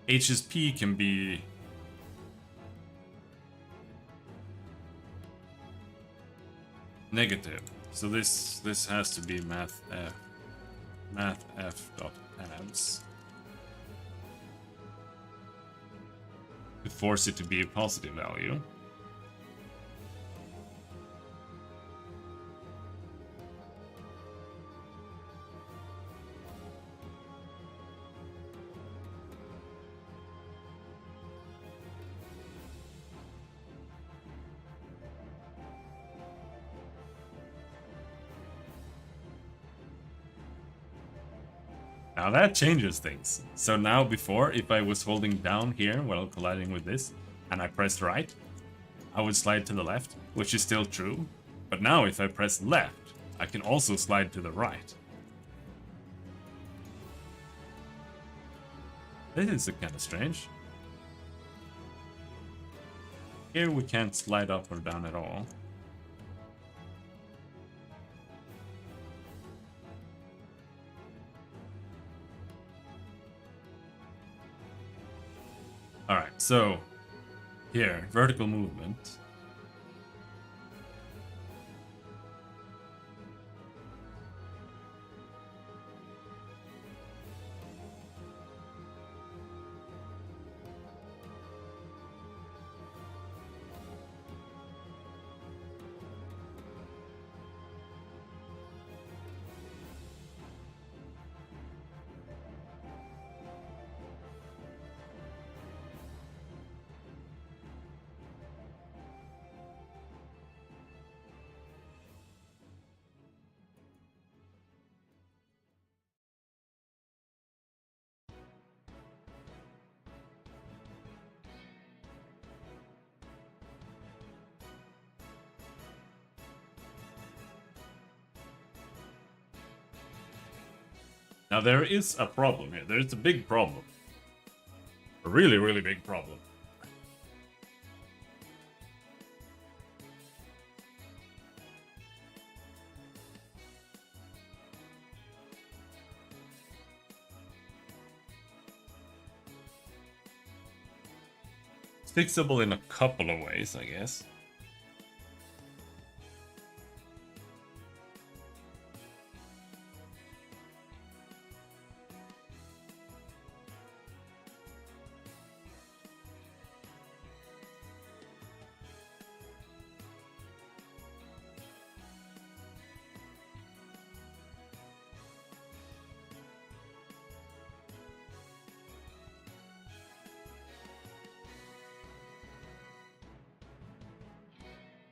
HSP can be... negative. So this has to be mathf.abs to force it to be a positive value. Now that changes things. So now before, if I was holding down here while colliding with this, and I pressed right, I would slide to the left, which is still true. But now if I press left, I can also slide to the right. This is kind of strange. Here we can't slide up or down at all. Alright, so here, vertical movement. Now there is a problem here. There's a big problem. A really, really big problem. It's fixable in a couple of ways, I guess.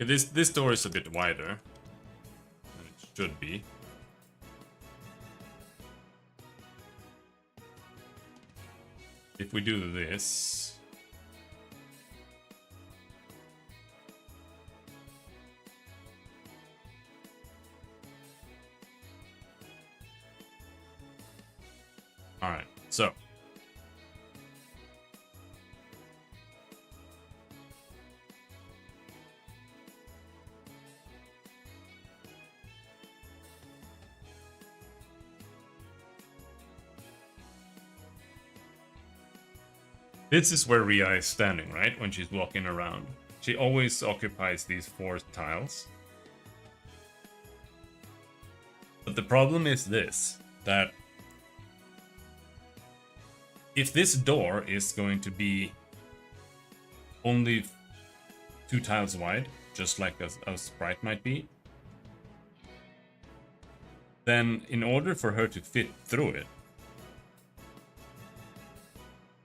This door is a bit wider than it should be. If we do this... Alright, so... This is where Ria is standing, right? When she's walking around. She always occupies these 4 tiles. But the problem is this, that if this door is going to be only 2 tiles wide, just like a sprite might be, then in order for her to fit through it,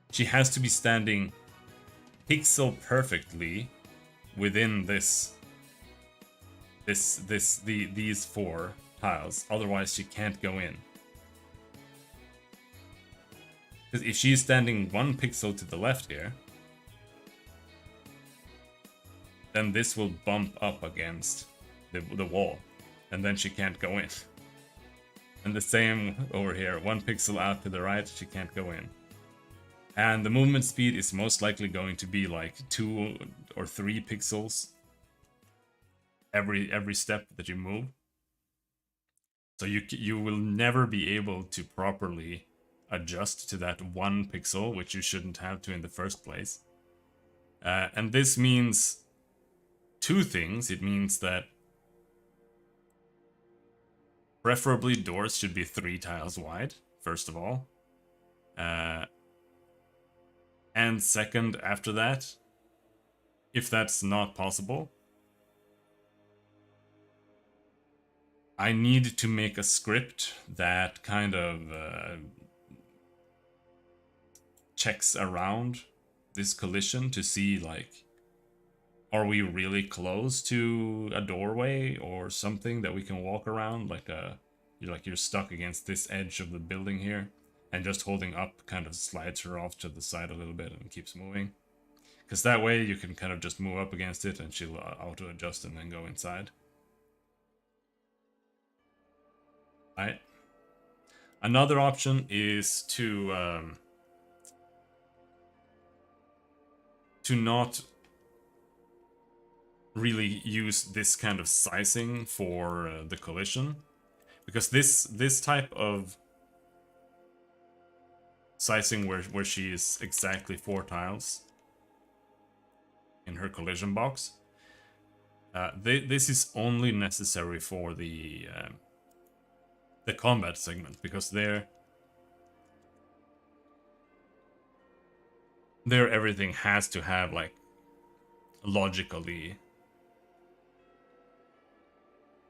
she has to be standing pixel perfectly within these 4 tiles. Otherwise, she can't go in. Because if she's standing 1 pixel to the left here, then this will bump up against the wall, and then she can't go in. And the same over here, 1 pixel out to the right, she can't go in. And the movement speed is most likely going to be like 2 or 3 pixels every step that you move. So you will never be able to properly adjust to that 1 pixel, which you shouldn't have to in the first place. And this means 2 things. It means that preferably doors should be 3 tiles wide, first of all. And second, after that, if that's not possible, I need to make a script that kind of checks around this collision to see, like, are we really close to a doorway or something that we can walk around? Like you're stuck against this edge of the building here, and just holding up kind of slides her off to the side a little bit and keeps moving. Because that way you can kind of just move up against it and she'll auto-adjust and then go inside. Right. Another option is to not really use this kind of sizing for the collision, because this type of sizing where she is exactly 4 tiles in her collision box, this is only necessary for the combat segment, because there everything has to have, like, logically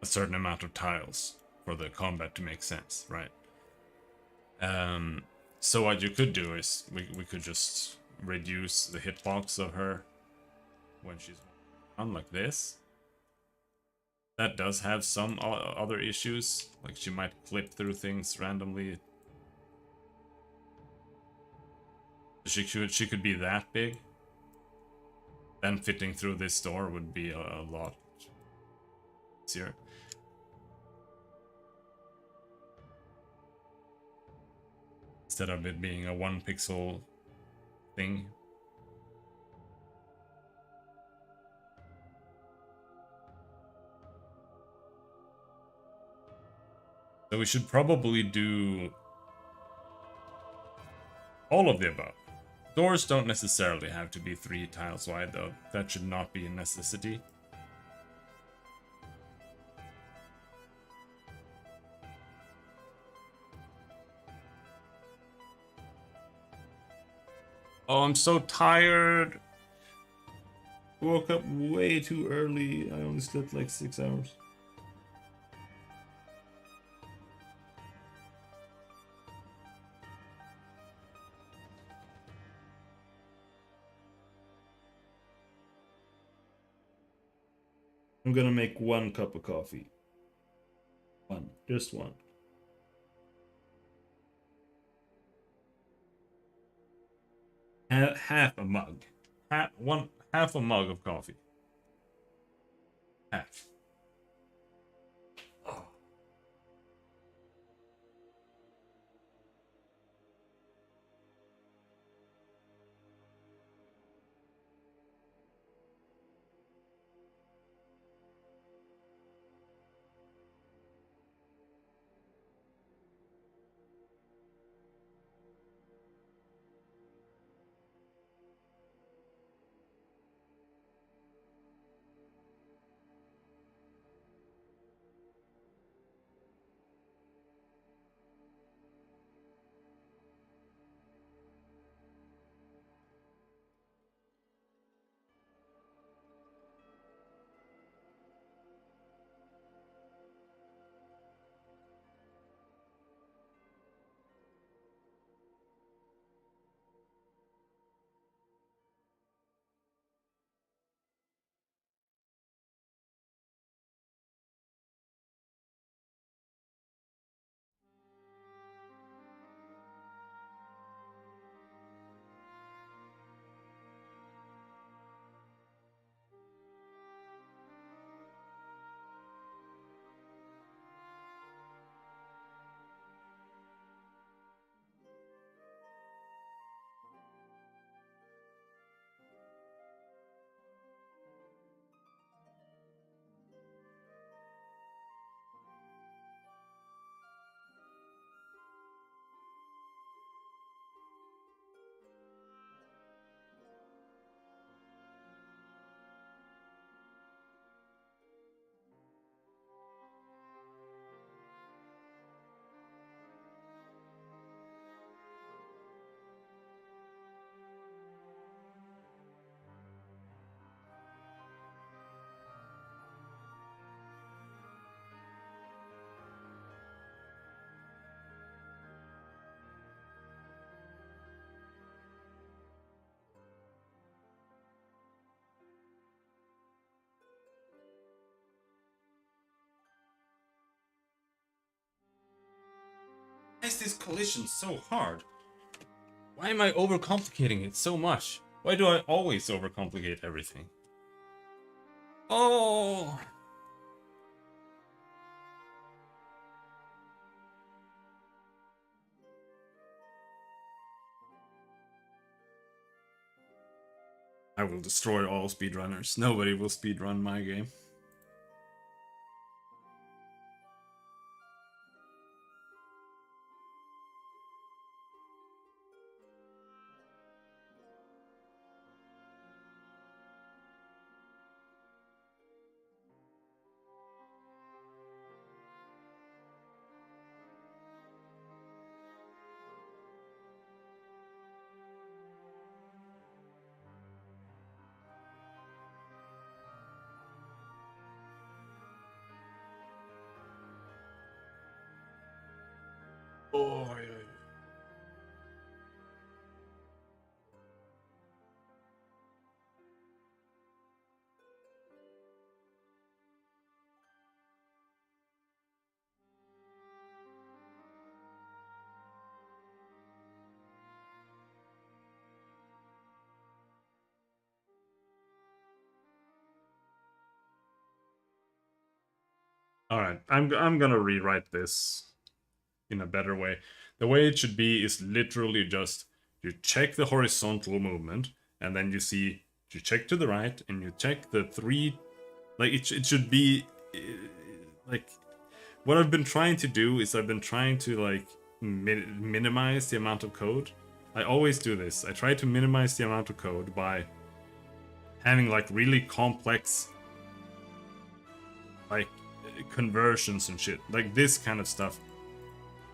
a certain amount of tiles for the combat to make sense, right? So what you could do is we could just reduce the hitbox of her when she's on like this. That does have some other issues, like she might clip through things randomly. She could be that big. Then fitting through this door would be a lot easier. Instead of it being a 1 pixel thing. So we should probably do all of the above. Doors don't necessarily have to be 3 tiles wide, though. That should not be a necessity. Oh, I'm so tired. Woke up way too early. I only slept like 6 hours. I'm gonna make 1 cup of coffee. One. Just one. Half a mug. Half a mug of coffee. Half. Oh. Why is this collision so hard? Why am I overcomplicating it so much? Why do I always overcomplicate everything? Oh! I will destroy all speedrunners. Nobody will speedrun my game. Oh, yeah. All right, I'm gonna rewrite this in a better way. The way it should be is literally just you check the horizontal movement, and then you check to the right, and you check the three. Like it should be like what I've been trying to do is I've been trying to like minimize the amount of code. I always do this. I try to minimize the amount of code by having like really complex like conversions and shit, like this kind of stuff,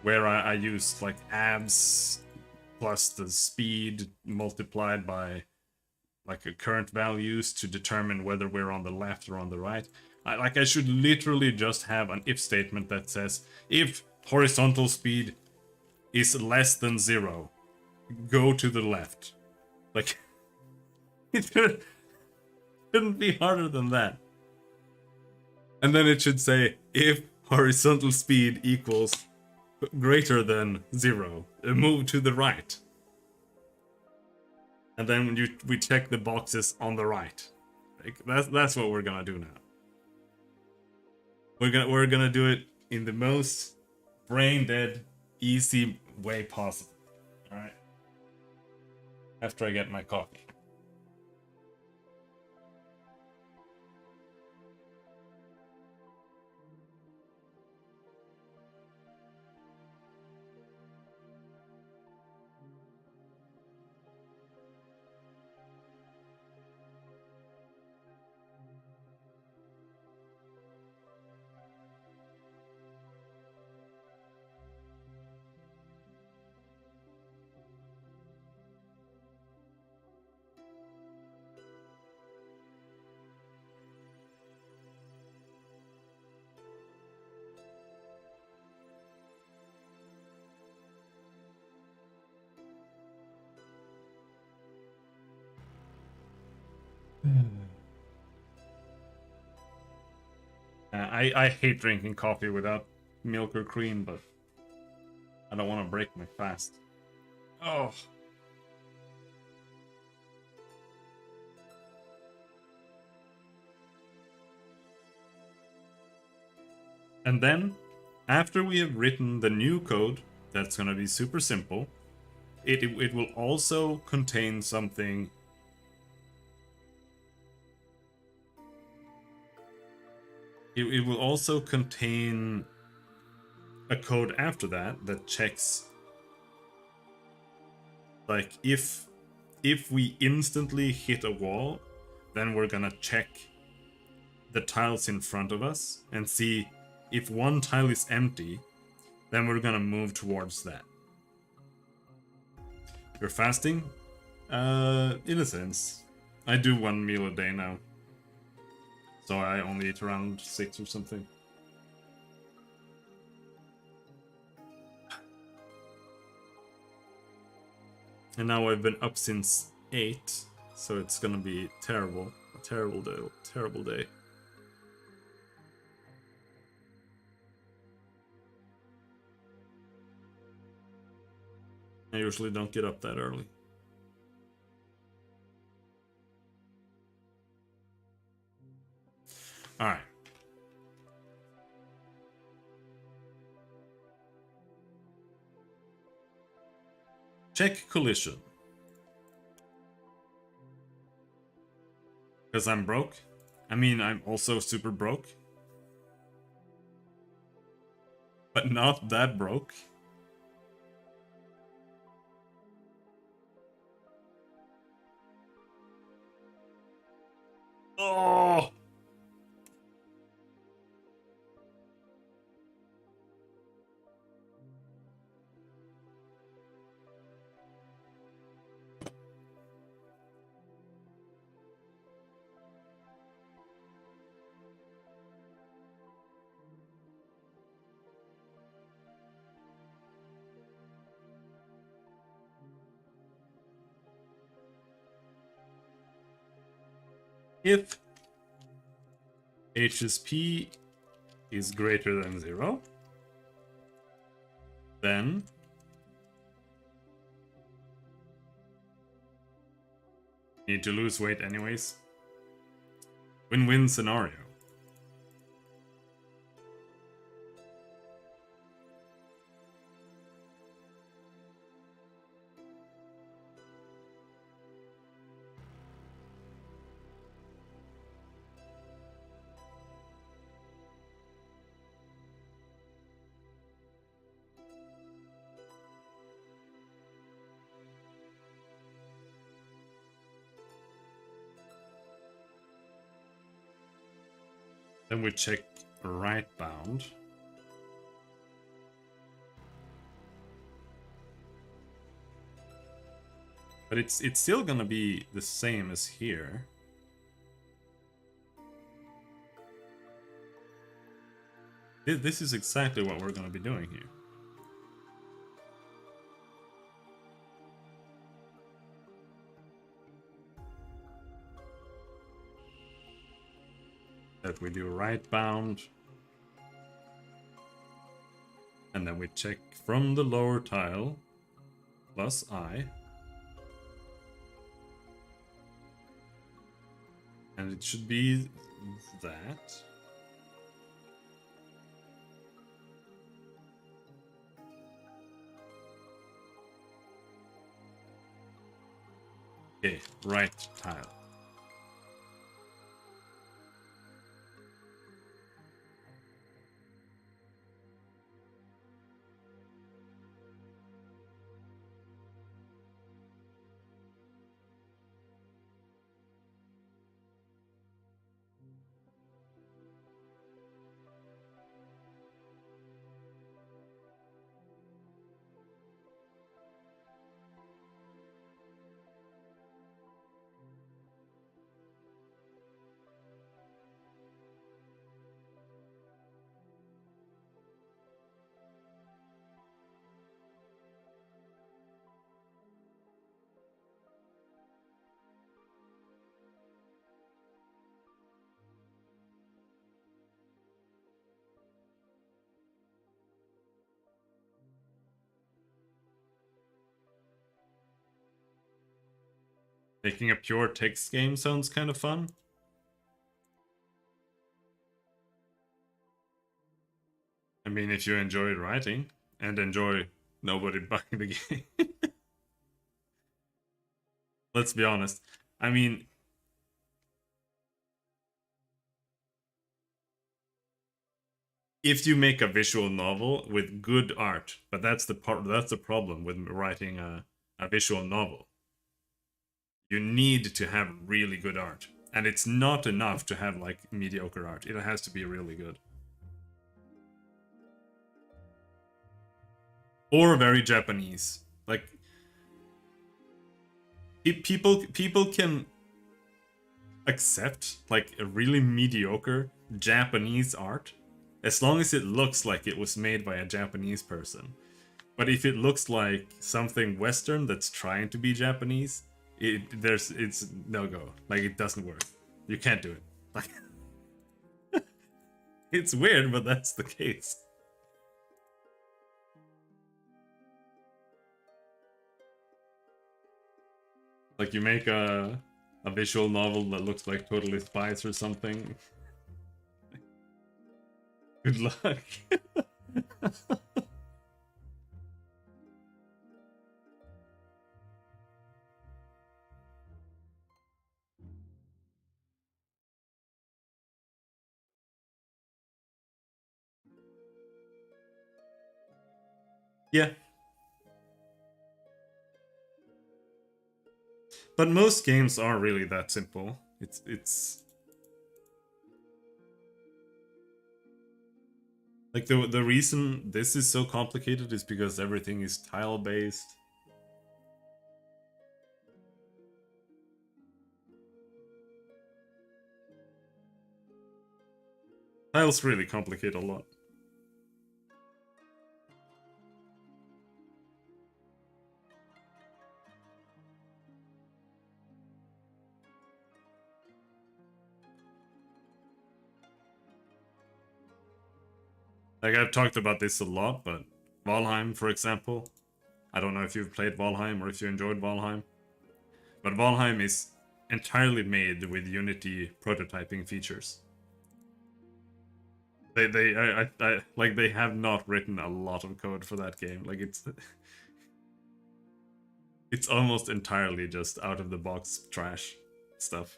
where I use like abs plus the speed multiplied by like a current values to determine whether we're on the left or on the right. I should literally just have an if statement that says if horizontal speed is less than 0, go to the left. Like it shouldn't be harder than that. And then it should say if horizontal speed equals greater than 0, move to the right. And then we check the boxes on the right. Like, that's what we're gonna do now. We're gonna do it in the most brain dead, easy way possible. All right. After I get my coffee. I hate drinking coffee without milk or cream, but I don't want to break my fast. Oh. And then, after we have written the new code, that's gonna be super simple, it will also contain something. It will also contain a code after that checks, like, if we instantly hit a wall, then we're gonna check the tiles in front of us and see if one tile is empty, then we're gonna move towards that. You're fasting? In a sense. I do 1 meal a day now. So I only eat around 6 or something. And now I've been up since 8, so it's gonna be terrible. A terrible day. Terrible day. I usually don't get up that early. Alright. Check collision. Because I'm broke. I mean, I'm also super broke. But not that broke. Oh! If HSP is greater than 0, then need to lose weight anyways. Win-win scenario. Then we check right bound. But it's still gonna be the same as here. This is exactly what we're gonna be doing here. that we do right bound. And then we check from the lower tile plus I. And it should be that. Okay, right tile. Making a pure text game sounds kind of fun. I mean, if you enjoy writing and enjoy nobody buying the game. Let's be honest. I mean, if you make a visual novel with good art, but that's the problem with writing a visual novel. You need to have really good art. And it's not enough to have like mediocre art. It has to be really good. Or very Japanese. Like people can accept like a really mediocre Japanese art as long as it looks like it was made by a Japanese person. But if it looks like something Western that's trying to be Japanese, it's no go. Like it doesn't work. You can't do it. Like it's weird, but that's the case. Like you make a visual novel that looks like Totally Spies or something. Good luck. Yeah. But most games are really that simple. It's like the reason this is so complicated is because everything is tile based. Tiles really complicate a lot. Like I've talked about this a lot, but Valheim, for example, I don't know if you've played Valheim or if you enjoyed Valheim, but Valheim is entirely made with Unity prototyping features. Like they have not written a lot of code for that game. Like it's almost entirely just out of the box trash stuff.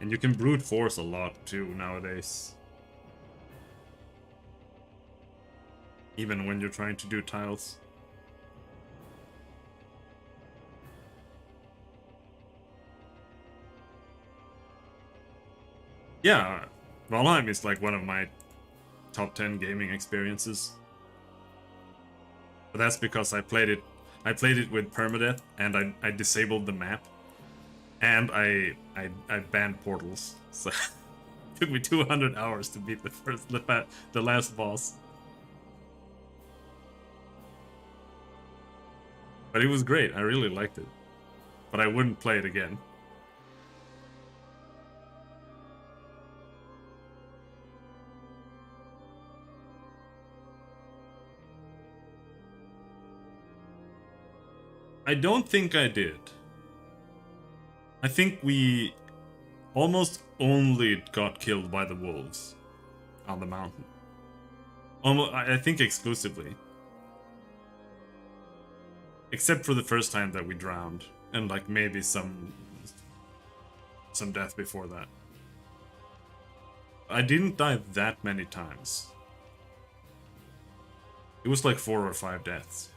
And you can brute force a lot too nowadays. Even when you're trying to do tiles. Yeah, Valheim is like one of my top 10 gaming experiences. But that's because I played it with permadeath, and I disabled the map, and I banned portals. So it took me 200 hours to beat the last boss. But it was great. I really liked it. But I wouldn't play it again. I don't think I did. I think we almost only got killed by the wolves on the mountain. Almost, I think exclusively. Except for the first time that we drowned, and like maybe some death before that. I didn't die that many times. It was like 4 or 5 deaths.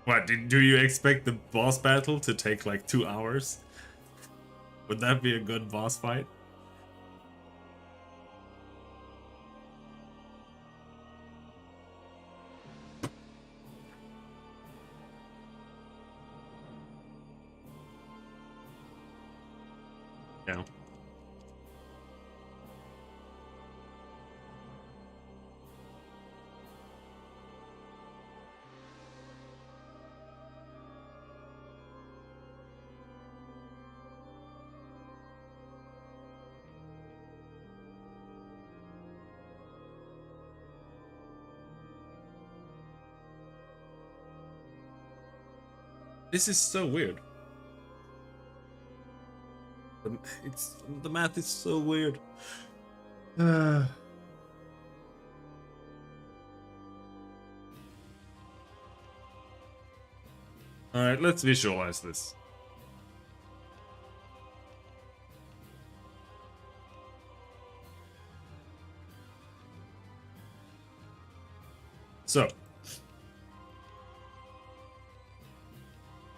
What, do you expect the boss battle to take like 2 hours? Would that be a good boss fight? Yeah. This is so weird. The math is so weird. Alright, let's visualize this. So,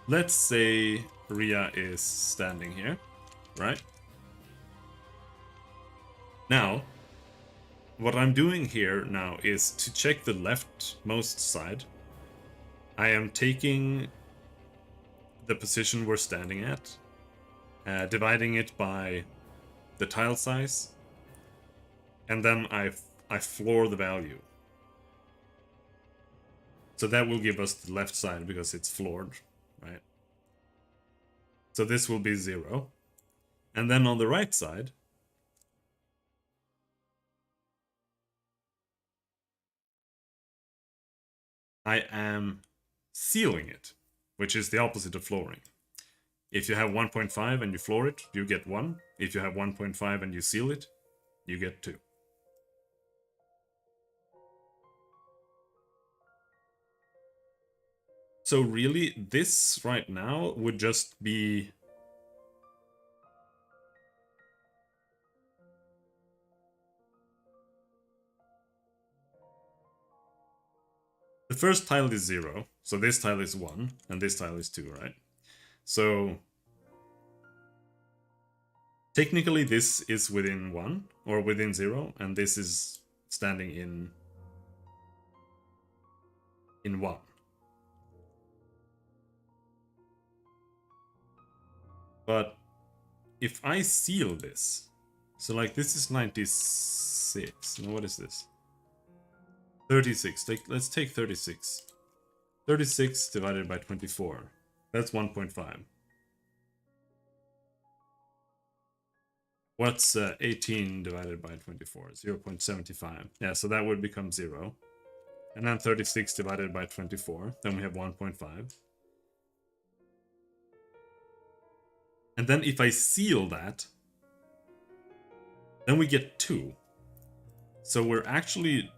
let's say Ria is standing here, right? Now, what I'm doing here now is to check the leftmost side. I am taking the position we're standing at, dividing it by the tile size, and then I floor the value. So that will give us the left side because it's floored, right? So this will be 0. And then on the right side, I am sealing it, which is the opposite of flooring. If you have 1.5 and you floor it, you get 1. If you have 1.5 and you seal it, you get 2. So really, this right now would just be... The first tile is 0, so this tile is 1, and this tile is 2, right? So... technically this is within 1, or within 0, and this is standing in 1. But if I seal this, so like this is 96, now what is this? 36, let's take 36. 36 divided by 24, that's 1.5. What's 18 divided by 24? 0.75. Yeah, so that would become 0. And then 36 divided by 24. Then we have 1.5. And then if I seal that, then we get 2. So we're actually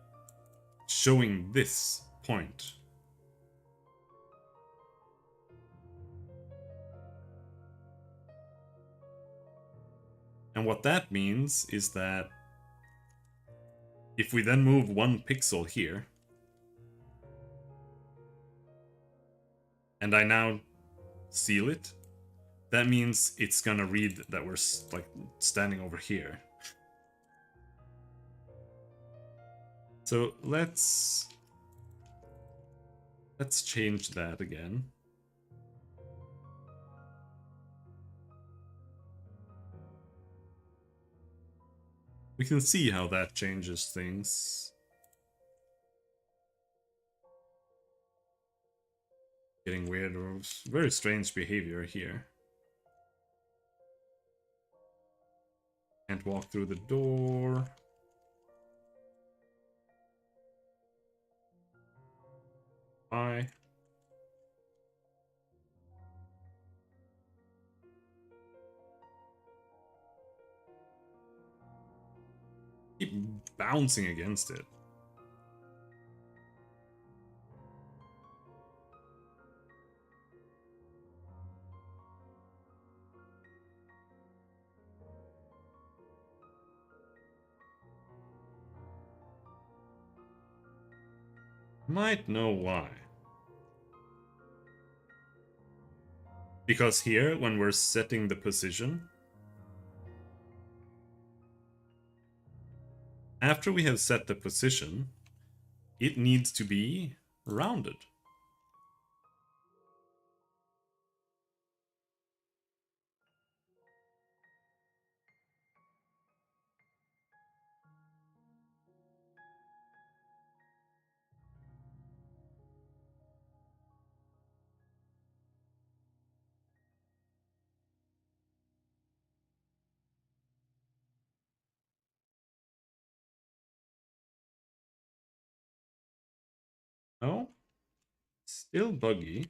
showing this point. And what that means is that if we then move 1 pixel here, and I now seal it, that means it's gonna read that we're like standing over here. So let's change that again. We can see how that changes things. Getting weird, or very strange behavior here. Can't walk through the door. Why? Keep bouncing against it. Might know why. Because here, when we're setting the position, after we have set the position, it needs to be rounded. No? Still buggy.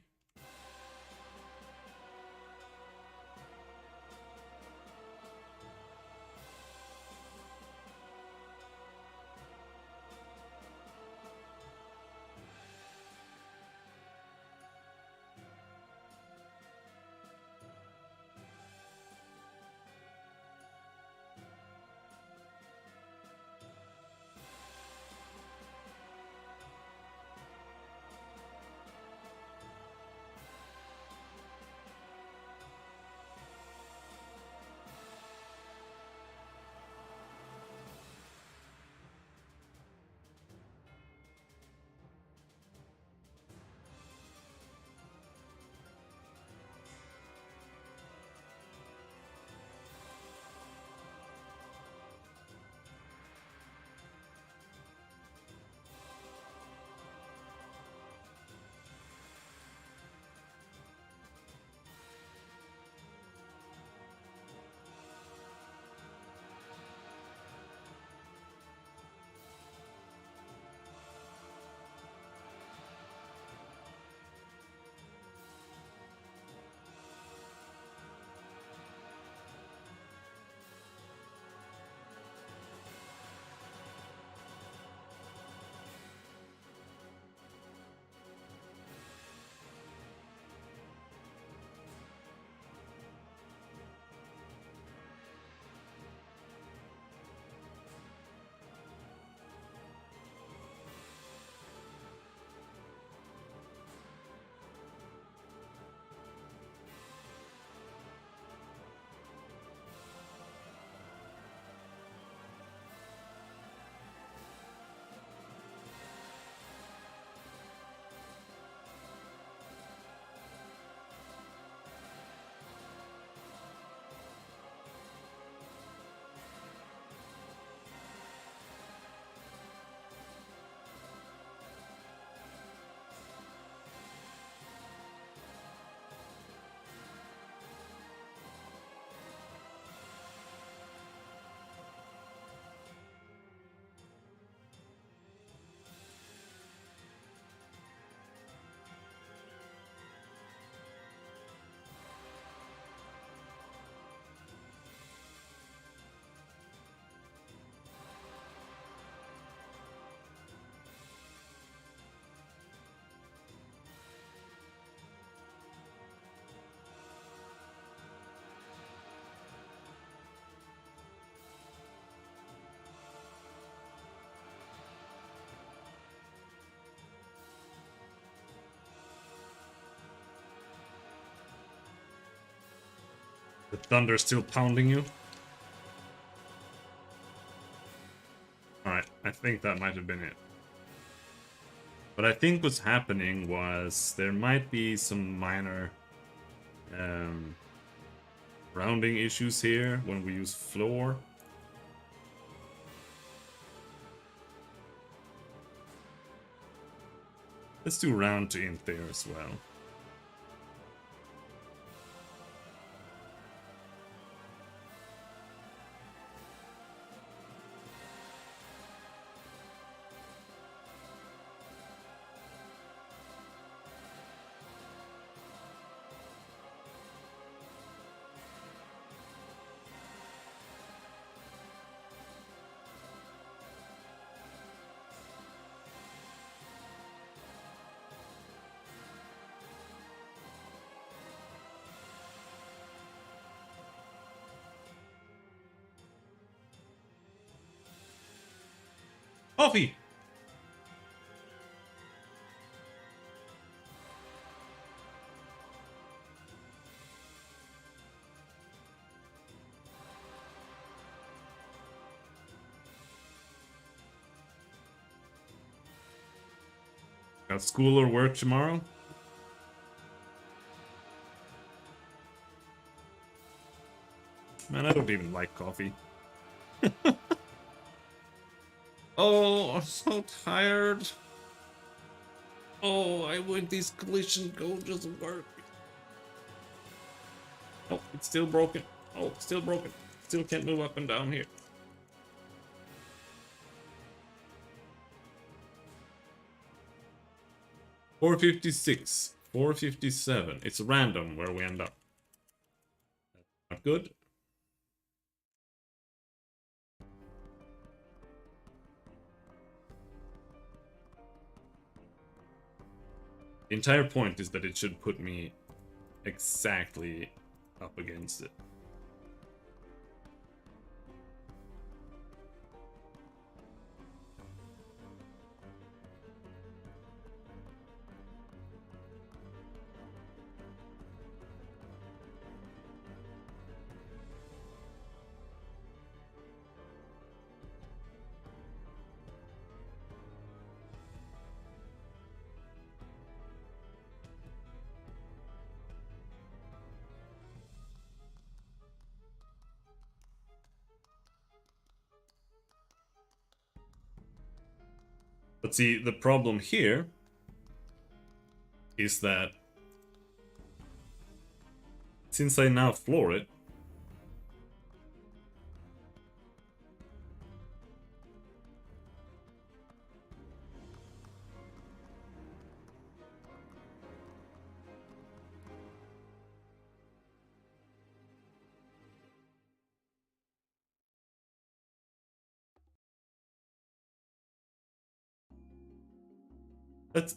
The thunder still pounding you? Alright, I think that might have been it. But I think what's happening was there might be some minor rounding issues here when we use floor. Let's do round to int there as well. Coffee! Got school or work tomorrow? Man, I don't even like coffee. Oh, I'm so tired. Oh, I want this collision code doesn't work. Oh, it's still broken. Oh, it's still broken. Still can't move up and down here. $456, $457. It's random where we end up. Not good. The entire point is that it should put me exactly up against it. But see, the problem here is that since I now floor it,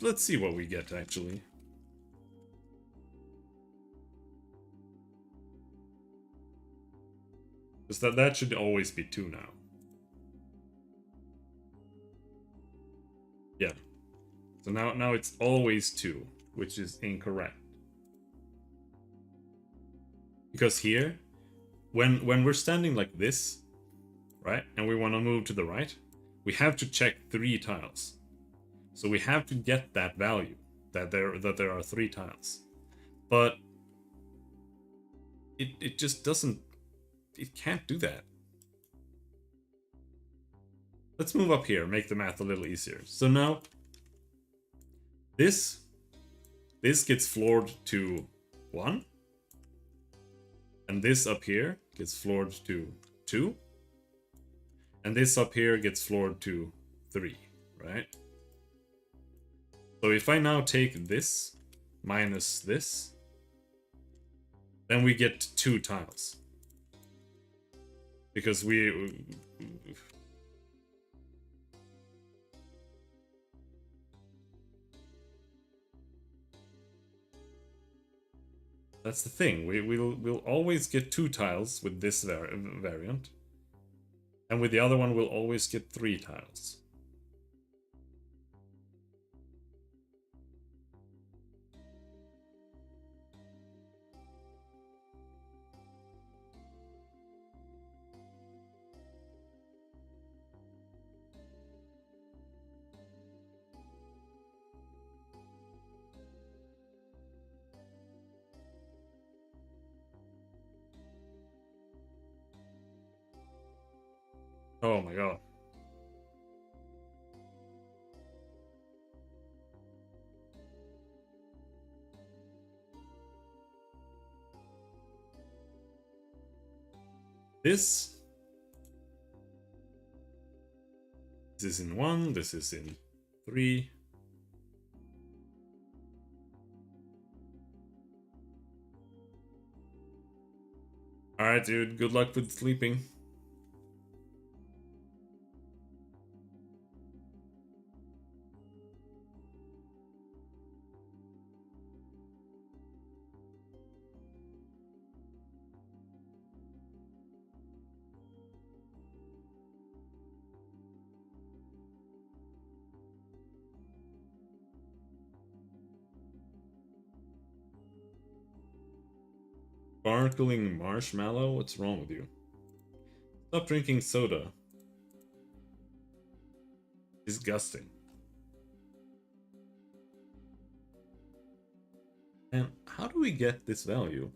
let's see what we get actually. Because that should always be 2 now. Yeah. So now it's always 2, which is incorrect. Because here, when we're standing like this, right, and we want to move to the right, we have to check 3 tiles. So we have to get that value, that there are 3 tiles. But it just doesn't, it can't do that. Let's move up here, make the math a little easier. So now, this gets floored to 1. And this up here gets floored to 2. And this up here gets floored to 3, right? So if I now take this minus this, then we get 2 tiles. Because we... That's the thing, we'll always get 2 tiles with this variant. And with the other one, we'll always get 3 tiles. Oh my god. This is in 1, this is in 3. Alright, dude, good luck with sleeping. Sparkling marshmallow? What's wrong with you? Stop drinking soda. Disgusting. And how do we get this value?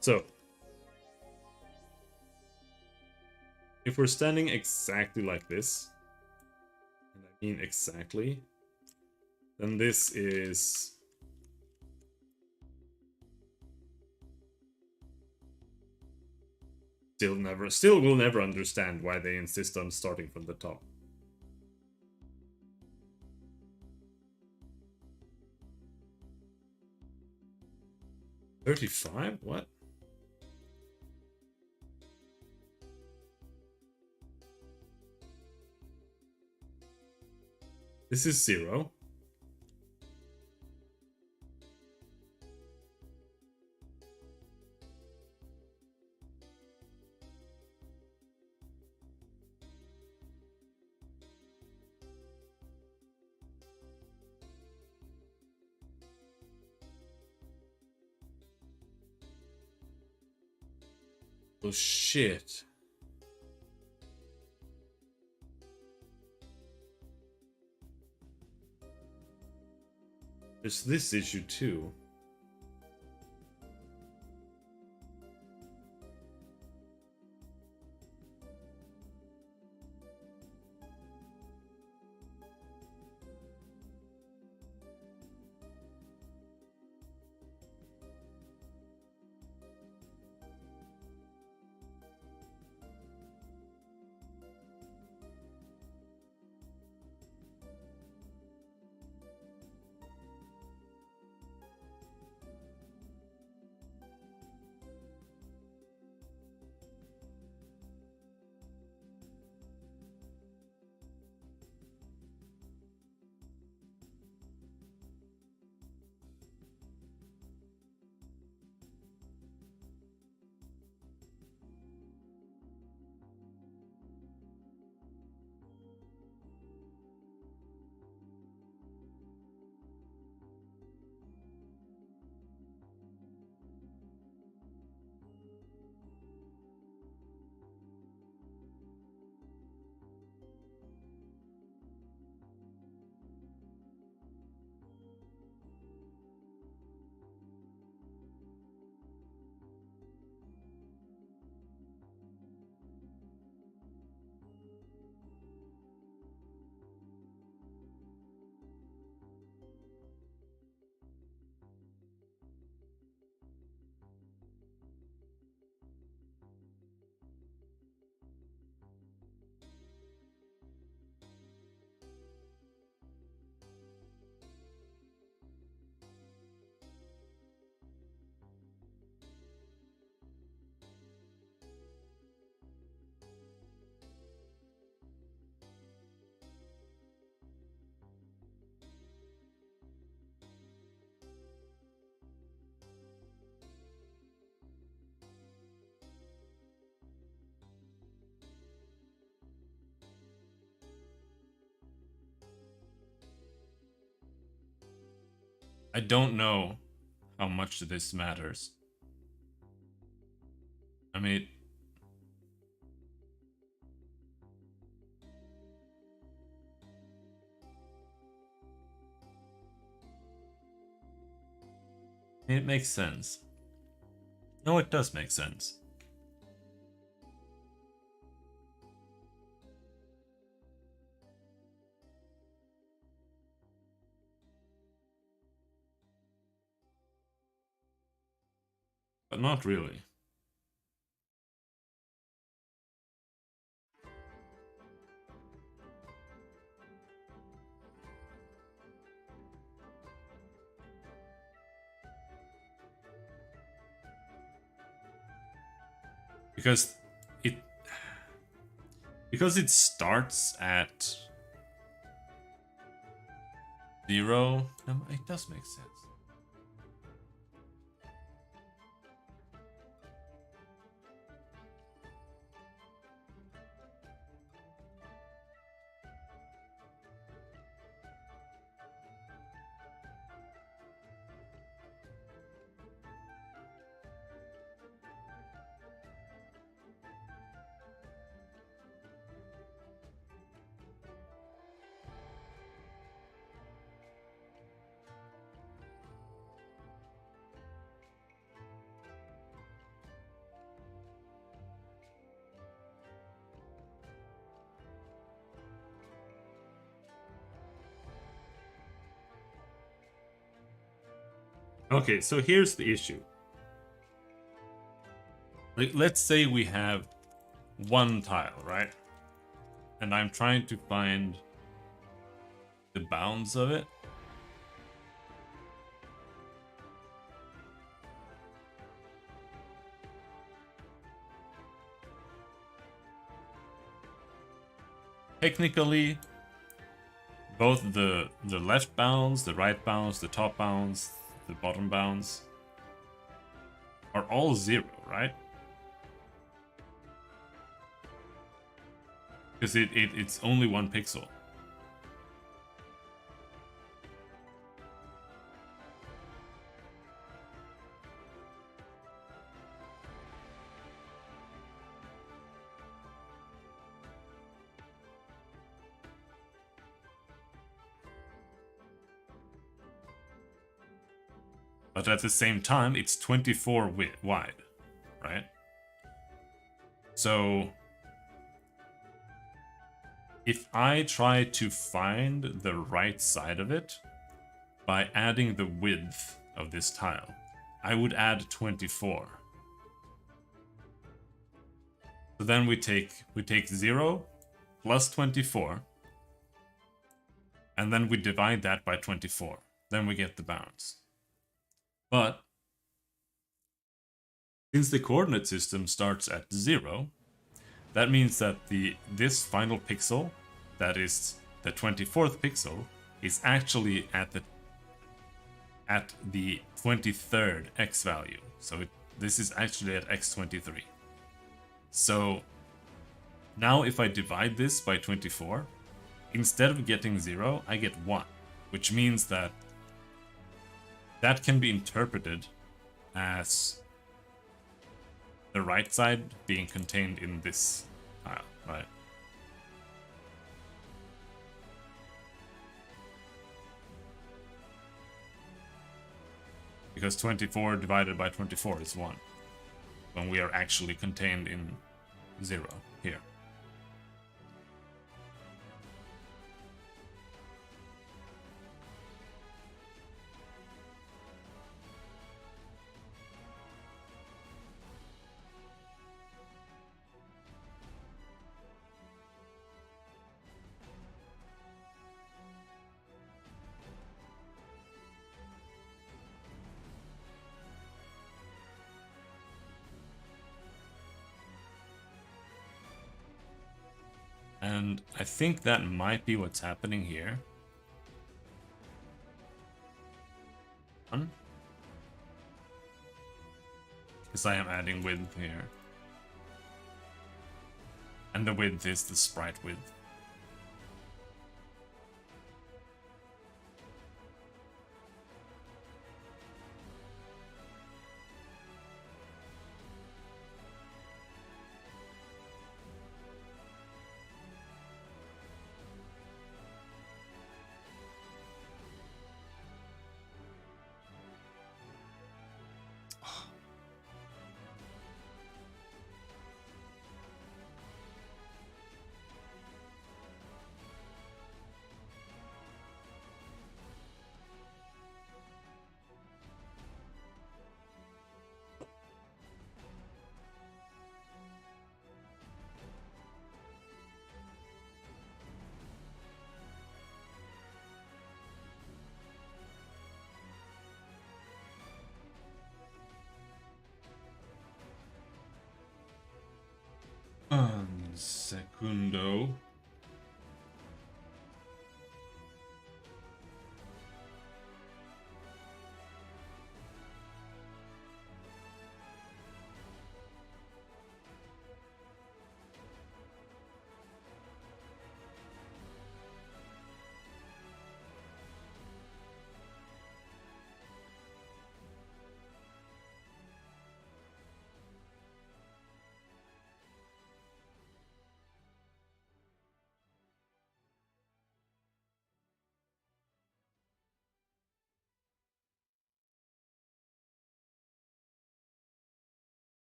So, if we're standing exactly like this, and I mean exactly, then this is... Still will never understand why they insist on starting from the top. $35? What? This is 0. Oh shit. There's this issue too. I don't know how much this matters. I mean, it makes sense. No, it does make sense. But not really. Because it starts at 0. No, it does make sense. Okay, so here's the issue. Like, let's say we have one tile, right? And I'm trying to find the bounds of it. Technically, both the left bounds, the right bounds, the top bounds, the bottom bounds are all 0, right? Because it's only 1 pixel. But at the same time, it's 24 wide, right? So if I try to find the right side of it by adding the width of this tile, I would add 24. So then we take 0 plus 24, and then we divide that by 24. Then we get the bounds. But since the coordinate system starts at 0, that means that this final pixel, that is the 24th pixel, is actually at the 23rd x value. So this is actually at x23. So now if I divide this by 24, instead of getting 0, I get 1, which means that can be interpreted as the right side being contained in this tile, right? Because 24 divided by 24 is 1, when we are actually contained in 0 here. And I think that might be what's happening here. Because I am adding width here. And the width is the sprite width. Un secundo.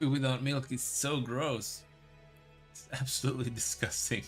Food without milk is so gross. It's absolutely disgusting.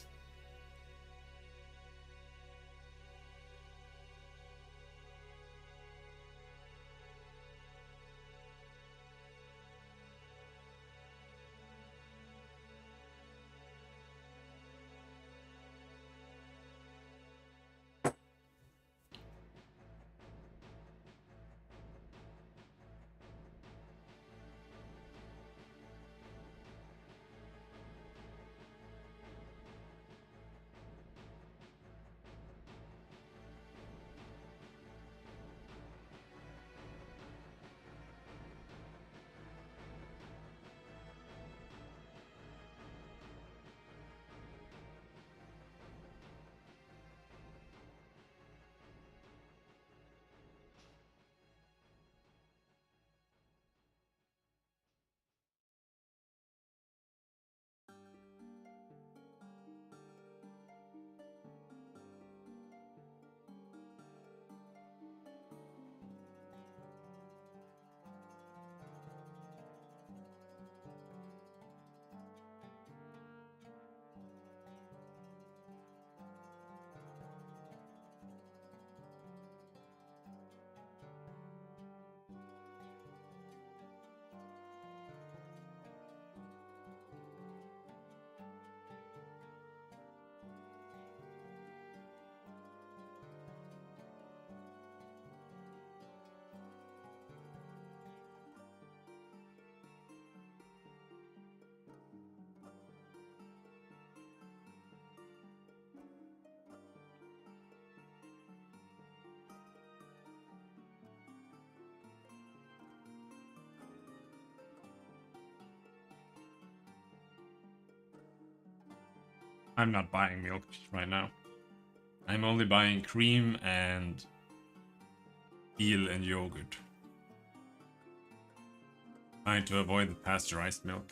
I'm not buying milk right now. I'm only buying cream and eel and yogurt. Trying to avoid the pasteurized milk.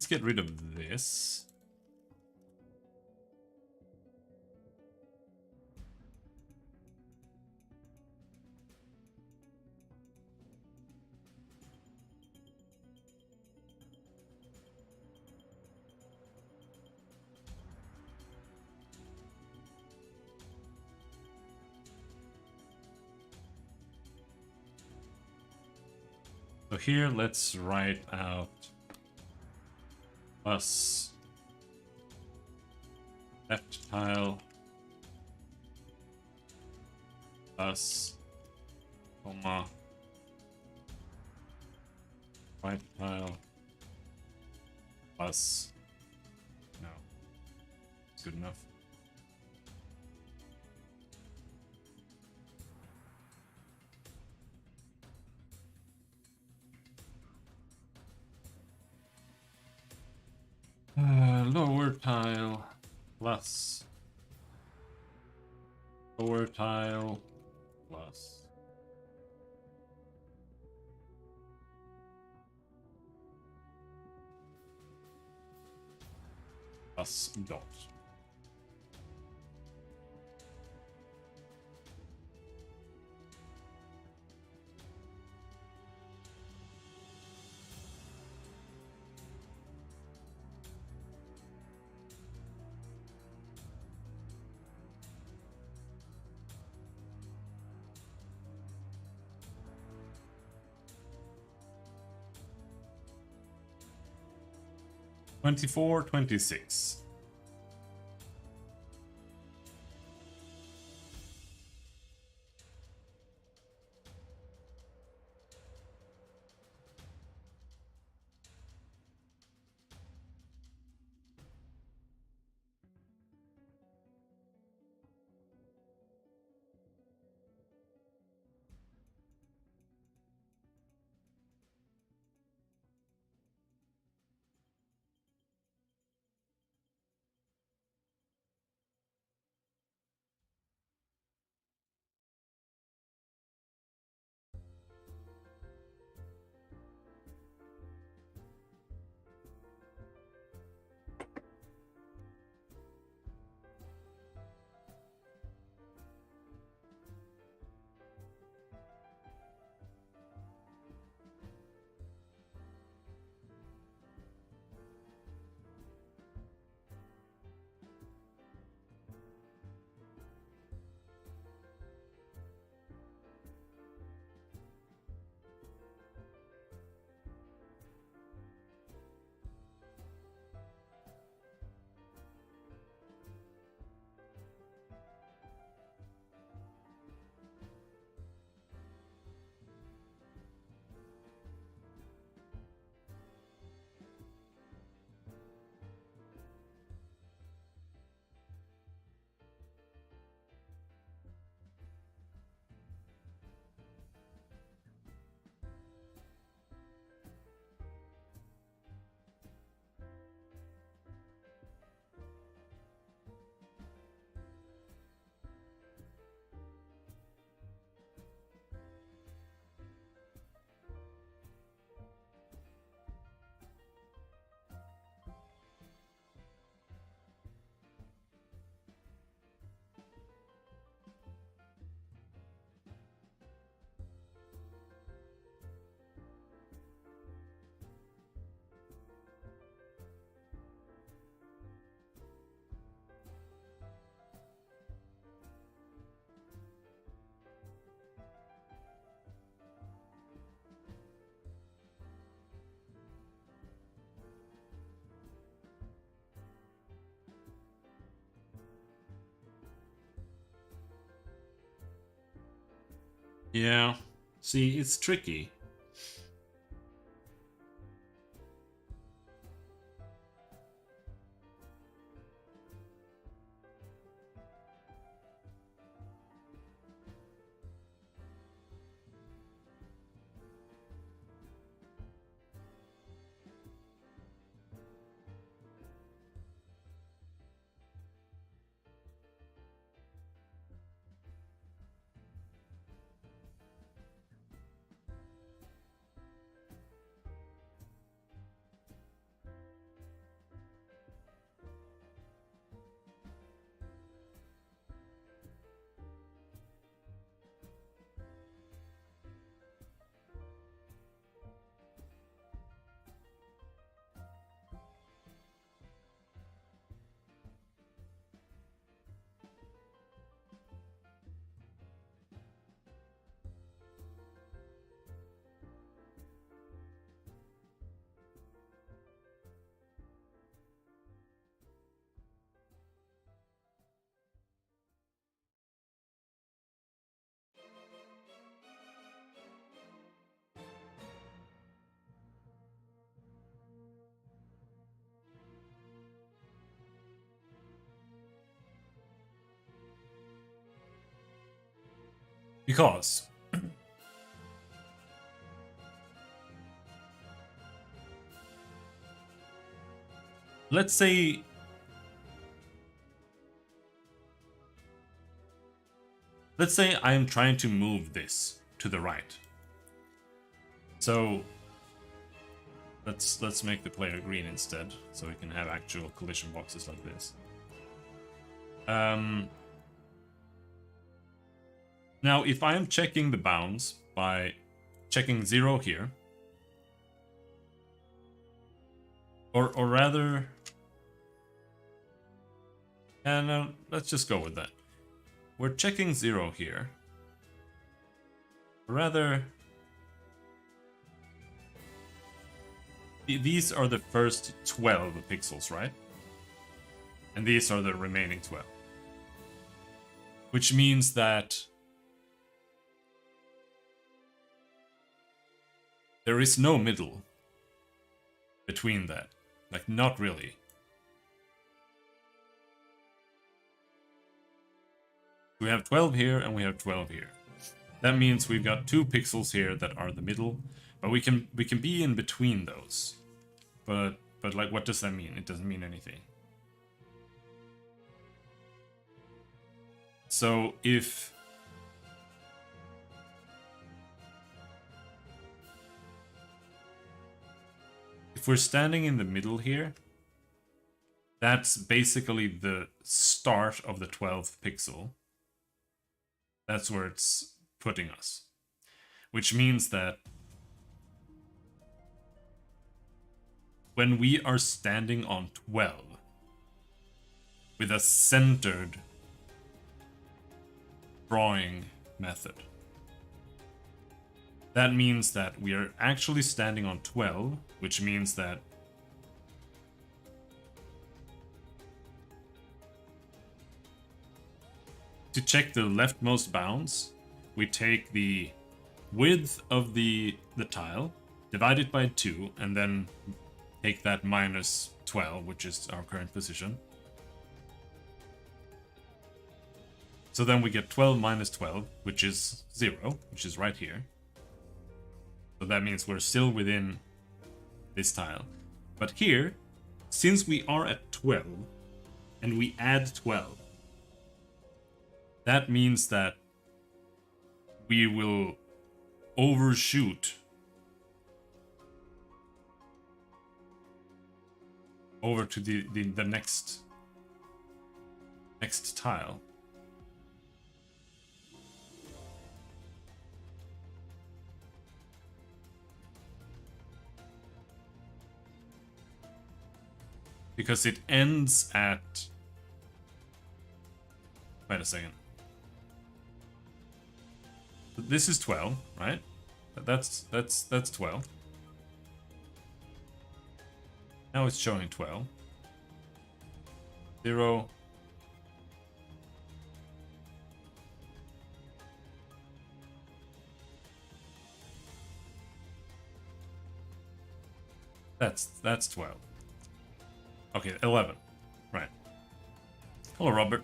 get rid of this. So here, let's write out plus left tile plus comma right tile plus no. It's good enough. Lower tile plus lower tile plus plus dot. $24, $26. Yeah, see, it's tricky. Because let's say I am trying to move this to the right. So let's make the player green instead, so we can have actual collision boxes like this. Now, if I am checking the bounds by checking 0 here, or rather, and let's just go with that. We're checking 0 here. Rather, these are the first 12 pixels, right? And these are the remaining 12. Which means that there is no middle between that. Like, not really. We have 12 here and we have 12 here. That means we've got 2 pixels here that are the middle, but we can be in between those. But like, what does that mean? It doesn't mean anything. So if we're standing in the middle here, that's basically the start of the 12th pixel. That's where it's putting us. Which means that when we are standing on 12 with a centered drawing method, that means that we are actually standing on 12, which means that to check the leftmost bounds, we take the width of the tile, divide it by 2, and then take that minus 12, which is our current position. So then we get 12 minus 12, which is 0, which is right here. So that means we're still within this tile. But here, since we are at 12, and we add 12, that means that we will overshoot over to the next tile. Because it ends at... Wait a second. This is 12, right? That's 12. Now it's showing 12. 0. That's 12. Okay, 11. Right. Hello, Robert.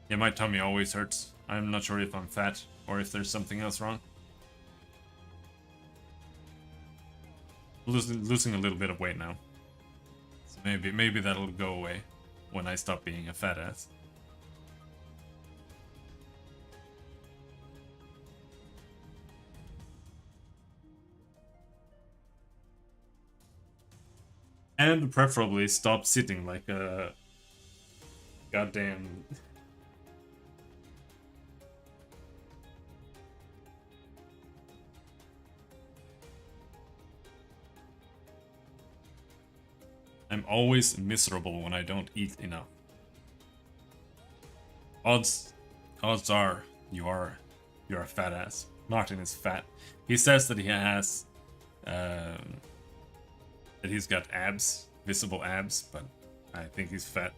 Yeah, my tummy always hurts. I'm not sure if I'm fat or if there's something else wrong. Losing a little bit of weight now. So maybe that'll go away when I stop being a fat ass. And preferably stop sitting like a goddamn... I'm always miserable when I don't eat enough. Odds are you're a fat ass. Martin is fat. He says that he has that he's got abs, visible abs, but I think he's fat.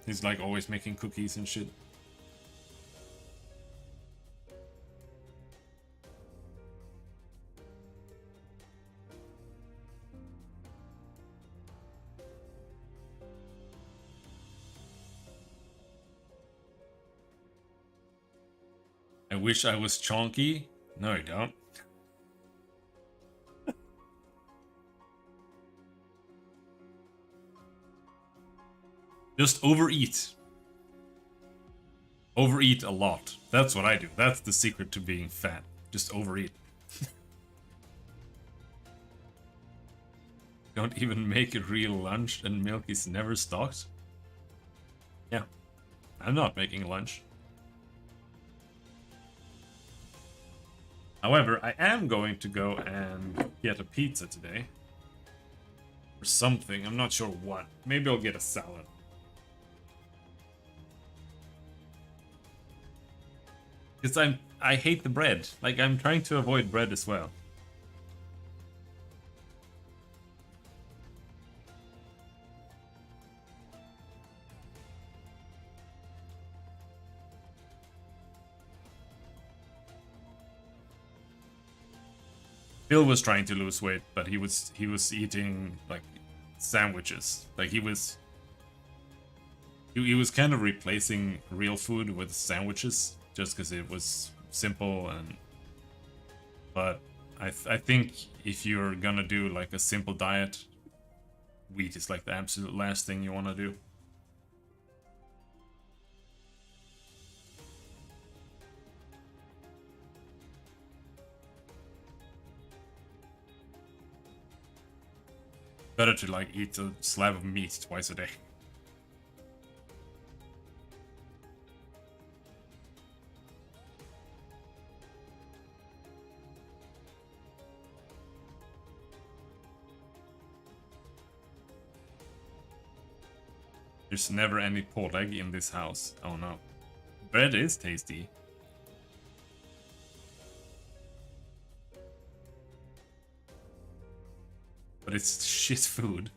He's like always making cookies and shit. wish I was chonky. No, you don't. Just overeat. Overeat a lot. That's what I do. That's the secret to being fat. Just overeat. Don't even make a real lunch and milk is never stocked? Yeah. I'm not making lunch. However, I am going to go and get a pizza today. Or something. I'm not sure what. Maybe I'll get a salad. Because I hate the bread. Like, I'm trying to avoid bread as well. Bill was trying to lose weight, but he was eating like sandwiches. Like he was kind of replacing real food with sandwiches just because it was simple and. But I think if you're gonna do like a simple diet, wheat is like the absolute last thing you want to do. Better to like eat a slab of meat twice a day. There's never any pork egg in this house. Oh no. Bread is tasty. But it's shit food.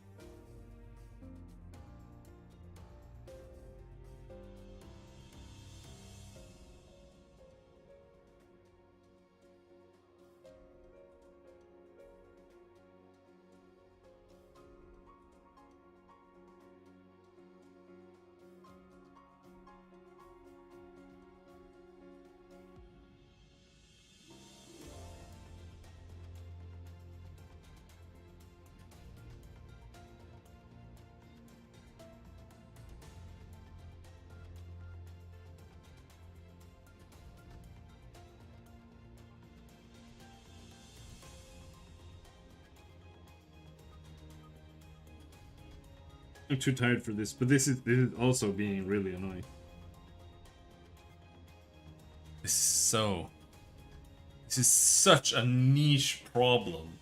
I'm too tired for this, but this is also being really annoying. This is such a niche problem.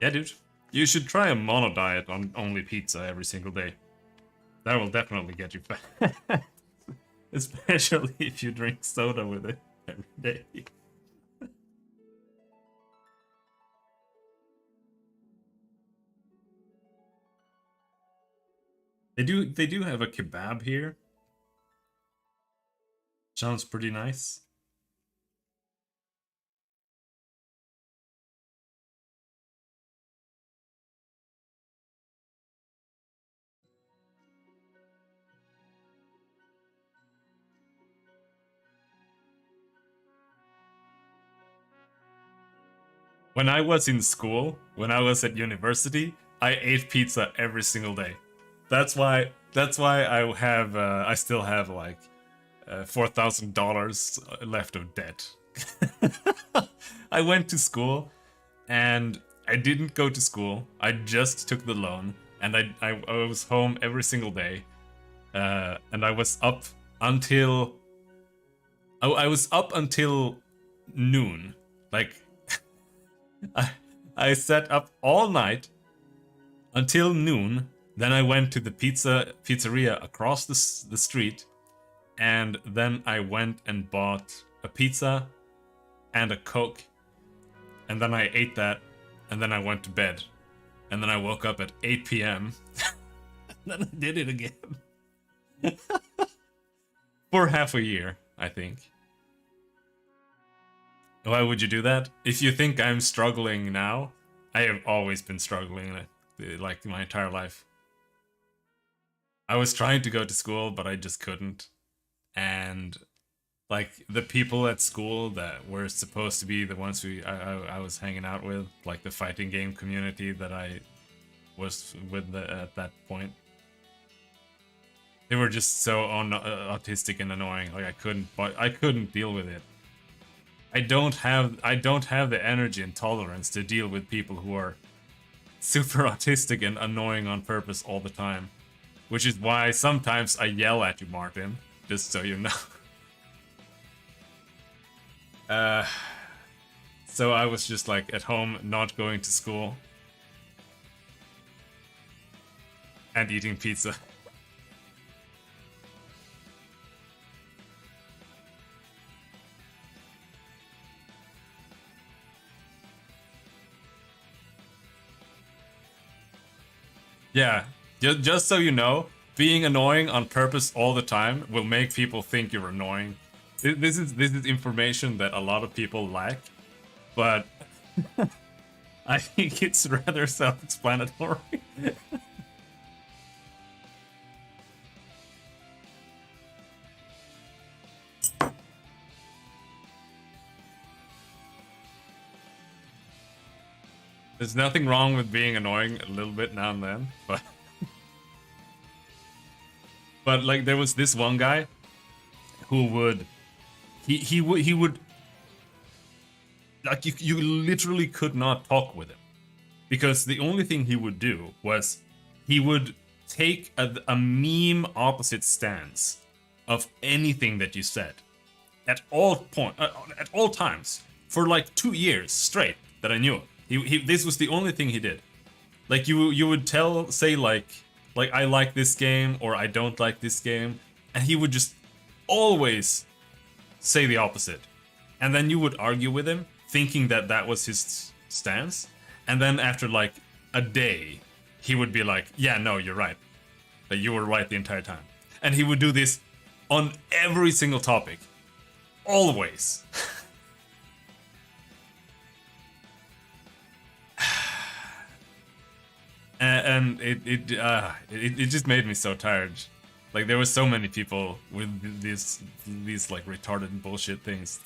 Yeah, dude. You should try a mono diet on only pizza every single day. That will definitely get you fat. Especially if you drink soda with it every day. They do have a kebab here. Sounds pretty nice. When I was in school, when I was at university, I ate pizza every single day. That's why I still have like $4,000 left of debt. I went to school and I didn't go to school. I just took the loan and I was home every single day. And I was up until I was up until noon. Like I, I sat up all night until noon. Then I went to the pizzeria across the street, and then I went and bought a pizza and a Coke, and then I ate that, and then I went to bed, and then I woke up at 8 p.m. and then I did it again for half a year, I think. Why would you do that? If you think I'm struggling now, I have always been struggling like my entire life. I was trying to go to school, but I just couldn't. And like the people at school that were supposed to be the ones I was hanging out with, like the fighting game community that I was with at that point, they were just so autistic and annoying. Like I couldn't deal with it. I don't have the energy and tolerance to deal with people who are super autistic and annoying on purpose all the time. Which is why sometimes I yell at you, Martin, just so you know. So I was just like at home, not going to school, and eating pizza. Yeah, just so you know, being annoying on purpose all the time will make people think you're annoying. This is information that a lot of people lack, but I think it's rather self-explanatory. There's nothing wrong with being annoying a little bit now and then, but like there was this one guy who would he would like you literally could not talk with him because the only thing he would do was he would take a meme opposite stance of anything that you said at at all times for like 2 years straight that I knew him. This was the only thing he did. Like you would say like I like this game or I don't like this game, and he would just always say the opposite. And then you would argue with him, thinking that that was his stance. And then after like a day, he would be like, "Yeah, no, you're right. That you were right the entire time." And he would do this on every single topic, always. And it just made me so tired. Like there were so many people with these like retarded bullshit things.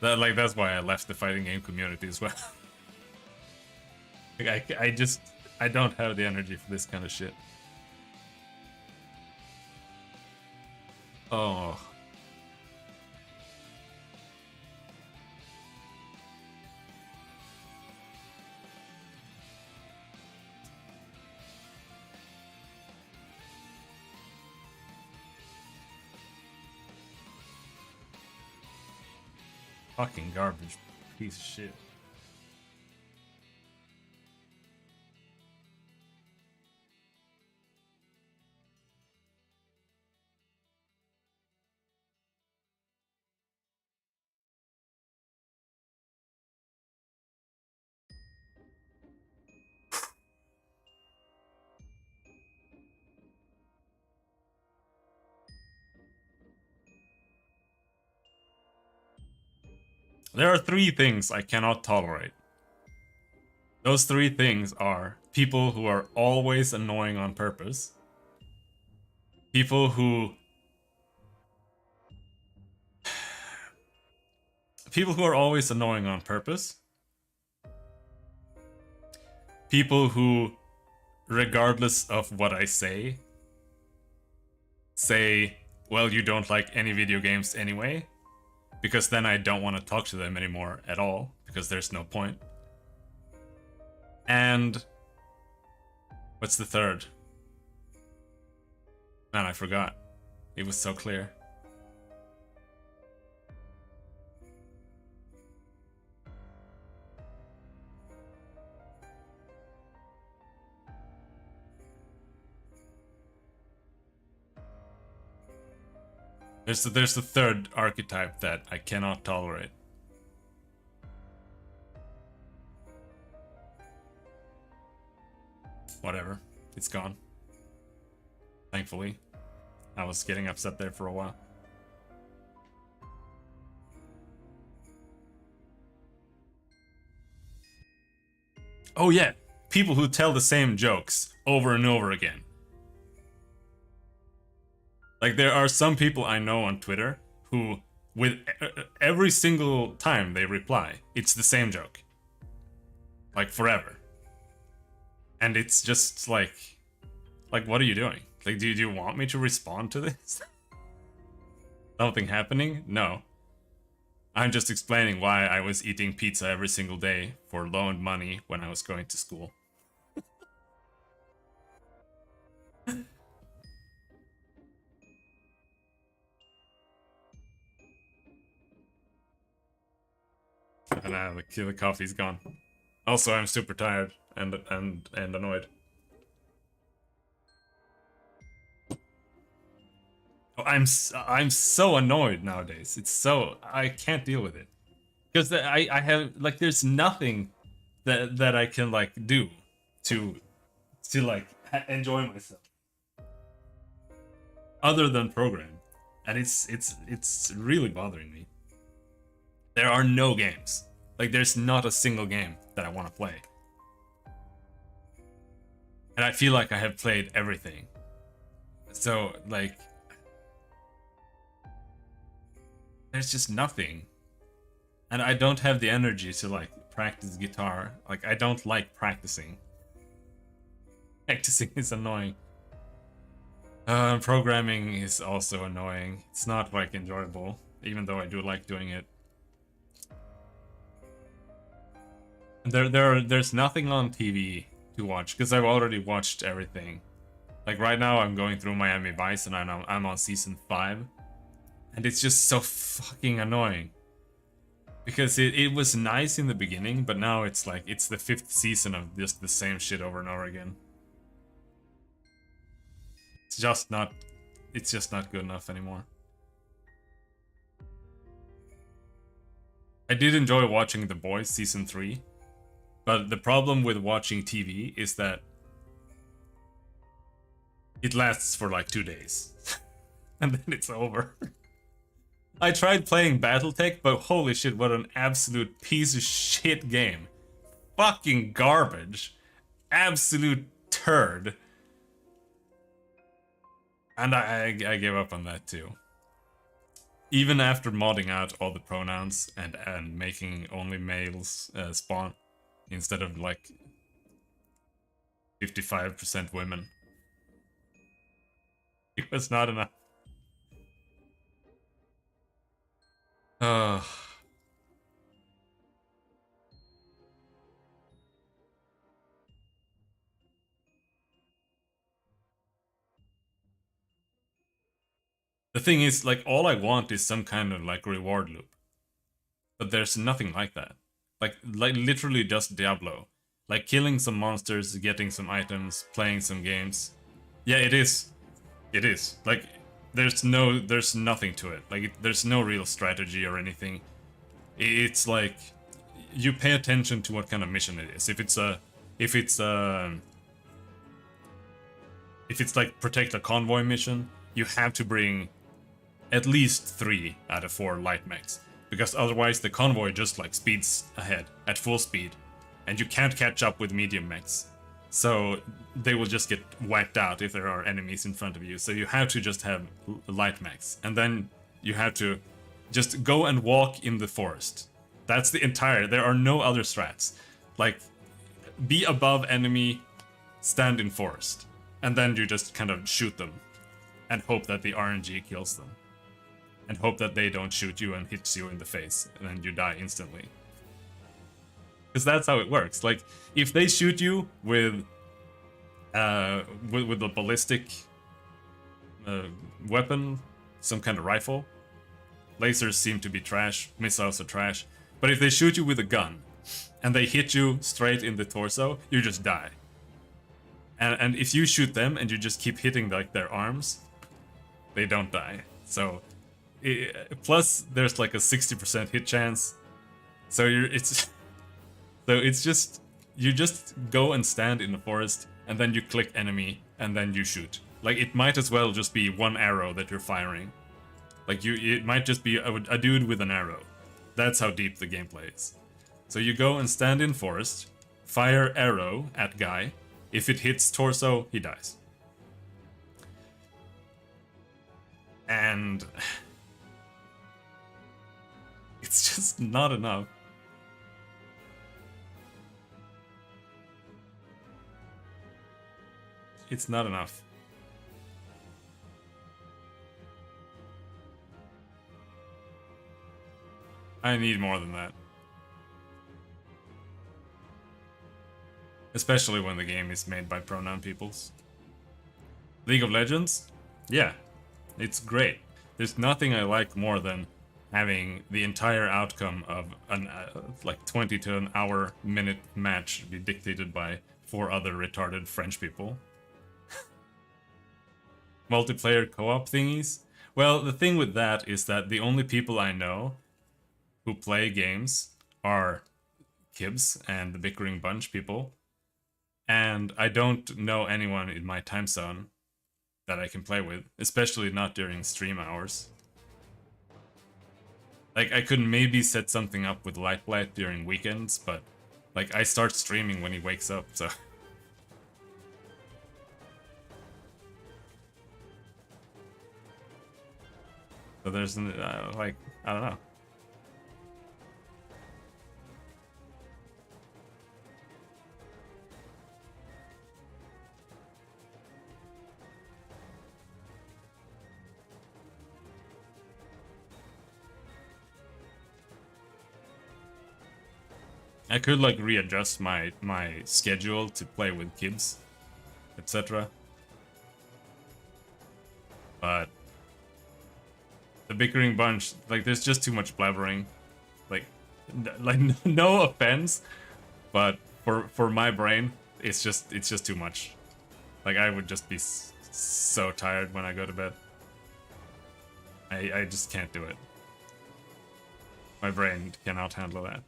That's why I left the fighting game community as well. Like, I don't have the energy for this kind of shit. Oh. Fucking garbage piece of shit. There are three things I cannot tolerate. Those three things are people who are always annoying on purpose, people who are always annoying on purpose, people who, regardless of what I say, well, you don't like any video games anyway, because then I don't want to talk to them anymore at all, because there's no point. And what's the third? Man, I forgot. It was so clear. There's the third archetype that I cannot tolerate. Whatever. It's gone. Thankfully. I was getting upset there for a while. Oh yeah, people who tell the same jokes over and over again. Like, there are some people I know on Twitter who, with every single time they reply, it's the same joke. Like, forever. And it's just like, what are you doing? Like, do you want me to respond to this? Something happening? No. I'm just explaining why I was eating pizza every single day for loaned money when I was going to school. And the coffee's gone. Also, I'm super tired and annoyed. Oh, I'm so annoyed nowadays. It's so, I can't deal with it, because I have, like, there's nothing that I can, like, do to like enjoy myself other than program, and it's really bothering me. There are no games. Like, there's not a single game that I want to play. And I feel like I have played everything. So, like, there's just nothing. And I don't have the energy to, like, practice guitar. Like, I don't like practicing. Practicing is annoying. Programming is also annoying. It's not, like, enjoyable, even though I do like doing it. There's nothing on TV to watch, because I've already watched everything. Like, right now I'm going through Miami Vice and I'm on season 5. And it's just so fucking annoying. Because it was nice in the beginning, but now it's like, it's the 5th season of just the same shit over and over again. It's just not good enough anymore. I did enjoy watching The Boys season 3. But the problem with watching TV is that it lasts for like 2 days. And then it's over. I tried playing Battletech, but holy shit, what an absolute piece of shit game. Fucking garbage. Absolute turd. And I gave up on that too. Even after modding out all the pronouns and making only males spawn, instead of like 55% women. It was not enough. The thing is, like, all I want is some kind of like reward loop. But there's nothing like that. Like literally just Diablo. Like killing some monsters, getting some items, playing some games. Yeah, it is. It is. Like, there's nothing to it. Like, there's no real strategy or anything. It's like, you pay attention to what kind of mission it is. If it's like protect a convoy mission, you have to bring at least 3 out of 4 light mechs. because otherwise the convoy just like speeds ahead at full speed, and you can't catch up with medium mechs. So they will just get wiped out if there are enemies in front of you. So you have to just have light mechs, and then you have to just go and walk in the forest. That's the entire. There are no other strats. Like, be above enemy, stand in forest, and then you just kind of shoot them, and hope that the RNG kills them, and hope that they don't shoot you and hits you in the face, and then you die instantly. Because that's how it works. Like, if they shoot you with a ballistic weapon, some kind of rifle, lasers seem to be trash, missiles are trash. But if they shoot you with a gun, and they hit you straight in the torso, you just die. And if you shoot them and you just keep hitting like their arms, they don't die. So, plus there's like a 60% hit chance. So it's just, you just go and stand in the forest, and then you click enemy, and then you shoot. Like, it might as well just be one arrow that you're firing. Like, it might just be a dude with an arrow. That's how deep the gameplay is. So you go and stand in forest, fire arrow at guy. If it hits torso, he dies. And it's just not enough. It's not enough. I need more than that. Especially when the game is made by pronoun peoples. League of Legends? Yeah, it's great. There's nothing I like more than having the entire outcome of an like 20 to an hour minute match be dictated by 4 other retarded French people. Multiplayer co-op thingies? Well, the thing with that is that the only people I know who play games are Kibs and the Bickering Bunch people. And I don't know anyone in my time zone that I can play with, especially not during stream hours. Like, I could maybe set something up with Lightblight during weekends, but like, I start streaming when he wakes up, so... So there's, like, I don't know. I could like readjust my schedule to play with kids, etc. But the Bickering Bunch, like, there's just too much blabbering. Like no offense, but for my brain, it's just too much. Like, I would just be so tired when I go to bed. I just can't do it. My brain cannot handle that.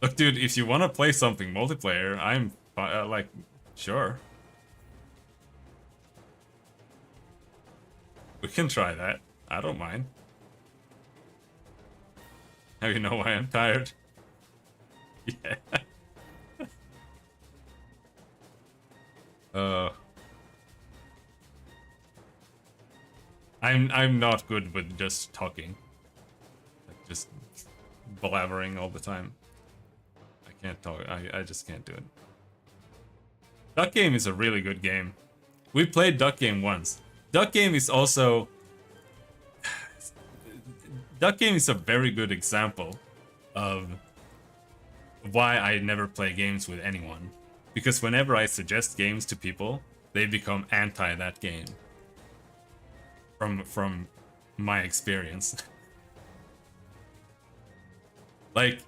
Look, dude, if you want to play something multiplayer, I'm, like, sure. We can try that. I don't mind. Now you know why I'm tired. Yeah. I'm not good with just talking. Like, just blabbering all the time. I can't talk. I just can't do it. Duck Game is a really good game. We played Duck Game once. Duck Game is also... Duck Game is a very good example of why I never play games with anyone. Because whenever I suggest games to people, they become anti that game. From my experience. Like,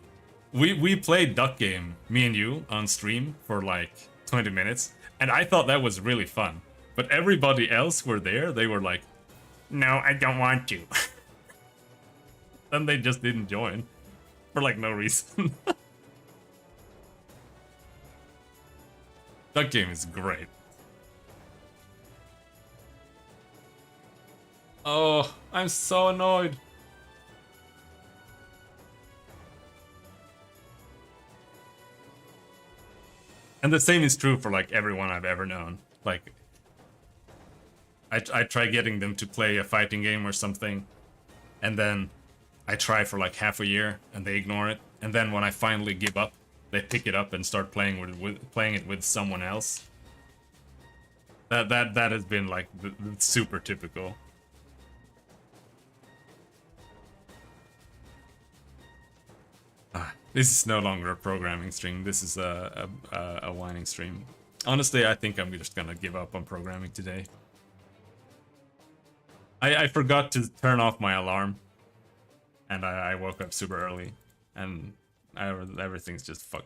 we played Duck Game, me and you, on stream for like 20 minutes, and I thought that was really fun. But everybody else were there, they were like, no, I don't want to. Then they just didn't join. For like no reason. Duck Game is great. Oh, I'm so annoyed. And the same is true for like everyone I've ever known. Like, I try getting them to play a fighting game or something, and then I try for like half a year, and they ignore it. And then when I finally give up, they pick it up and start playing playing it with someone else. That has been like the super typical. This is no longer a programming stream. This is a whining stream. Honestly, I think I'm just gonna give up on programming today. I forgot to turn off my alarm, and I woke up super early, and everything's just fucked.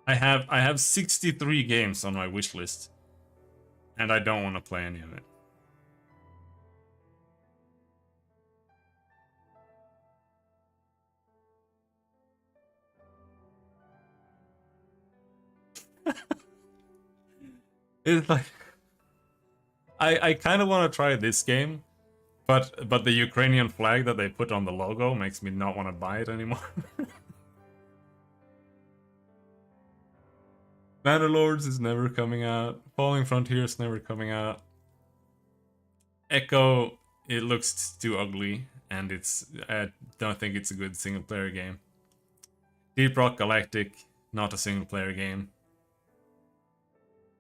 I have 63 games on my wish list, and I don't want to play any of it. It's like I kind of want to try this game, but the Ukrainian flag that they put on the logo makes me not want to buy it anymore. Bannerlords is never coming out. Falling Frontier is never coming out. Echo, it looks too ugly, and I don't think it's a good single player game. Deep Rock Galactic, not a single player game.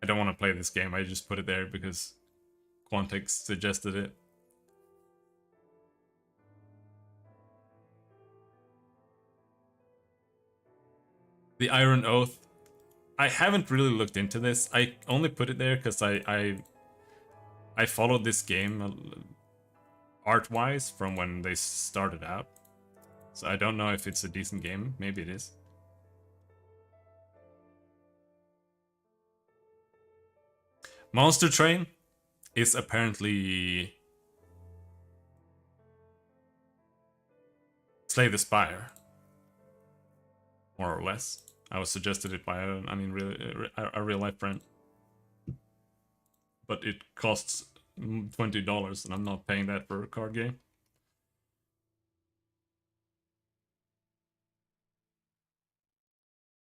I don't want to play this game, I just put it there because Quantic suggested it. The Iron Oath, I haven't really looked into this. I only put it there because I followed this game art-wise from when they started out. So I don't know if it's a decent game. Maybe it is. Monster Train is apparently Slay the Spire, more or less. I was suggested it by a real life friend, but it costs $20, and I'm not paying that for a card game.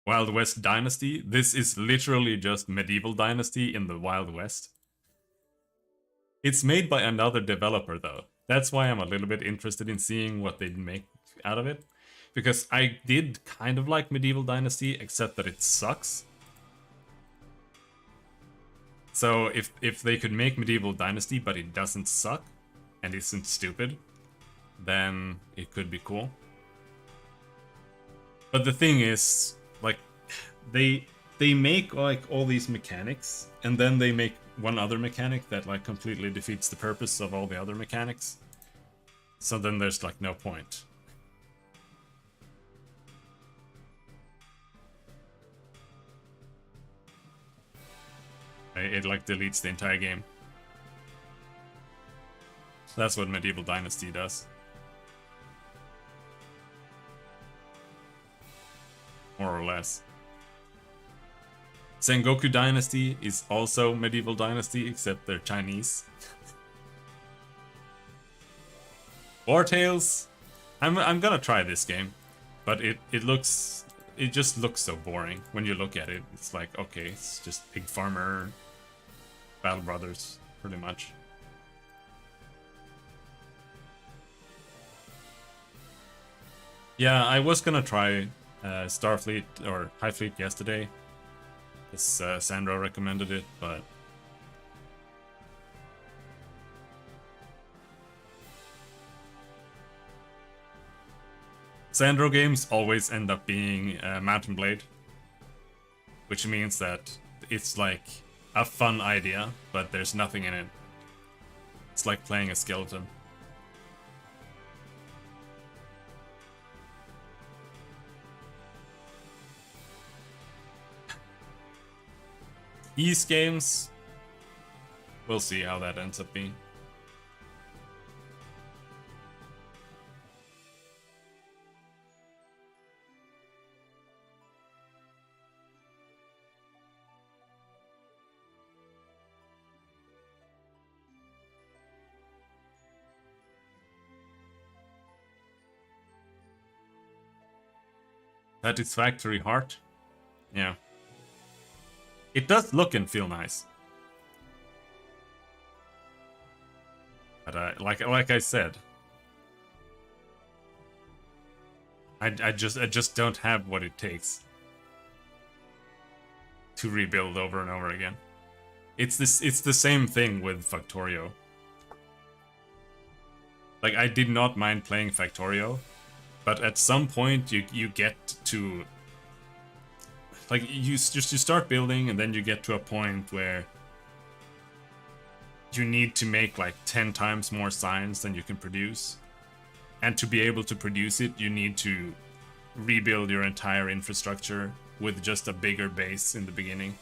Wild West Dynasty. This is literally just Medieval Dynasty in the Wild West. It's made by another developer though. That's why I'm a little bit interested in seeing what they make out of it. Because I did kind of like Medieval Dynasty, except that it sucks. So if they could make Medieval Dynasty but it doesn't suck and isn't stupid, then it could be cool. But the thing is, like, they make like all these mechanics, and then they make one other mechanic that like completely defeats the purpose of all the other mechanics. So then there's like no point. It like deletes the entire game. That's what Medieval Dynasty does. More or less. Sengoku Dynasty is also Medieval Dynasty, except they're Chinese. War Tales, I'm gonna try this game, but it just looks so boring when you look at it. It's like, okay, it's just Pig Farmer, Battle Brothers, pretty much. Yeah, I was gonna try Starfleet or High Fleet yesterday, because Sandro recommended it, but Sandro games always end up being Mountain Blade, which means that it's like a fun idea, but there's nothing in it. It's like playing a skeleton. East games, we'll see how that ends up being. Satisfactory heart? Yeah. It does look and feel nice. But like I said, I just don't have what it takes to rebuild over and over again. It's the same thing with Factorio. Like, I did not mind playing Factorio, but at some point you get to, like, you start building and then you get to a point where you need to make like 10 times more signs than you can produce. And to be able to produce it, you need to rebuild your entire infrastructure with just a bigger base in the beginning.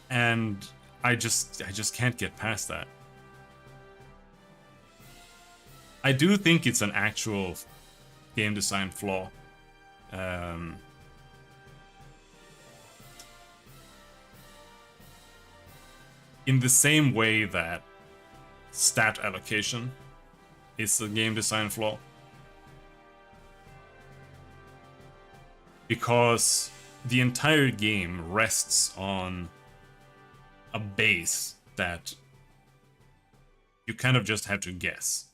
And I just can't get past that. I do think it's an actual game design flaw. In the same way that stat allocation is a game design flaw. Because the entire game rests on a base that you kind of just have to guess.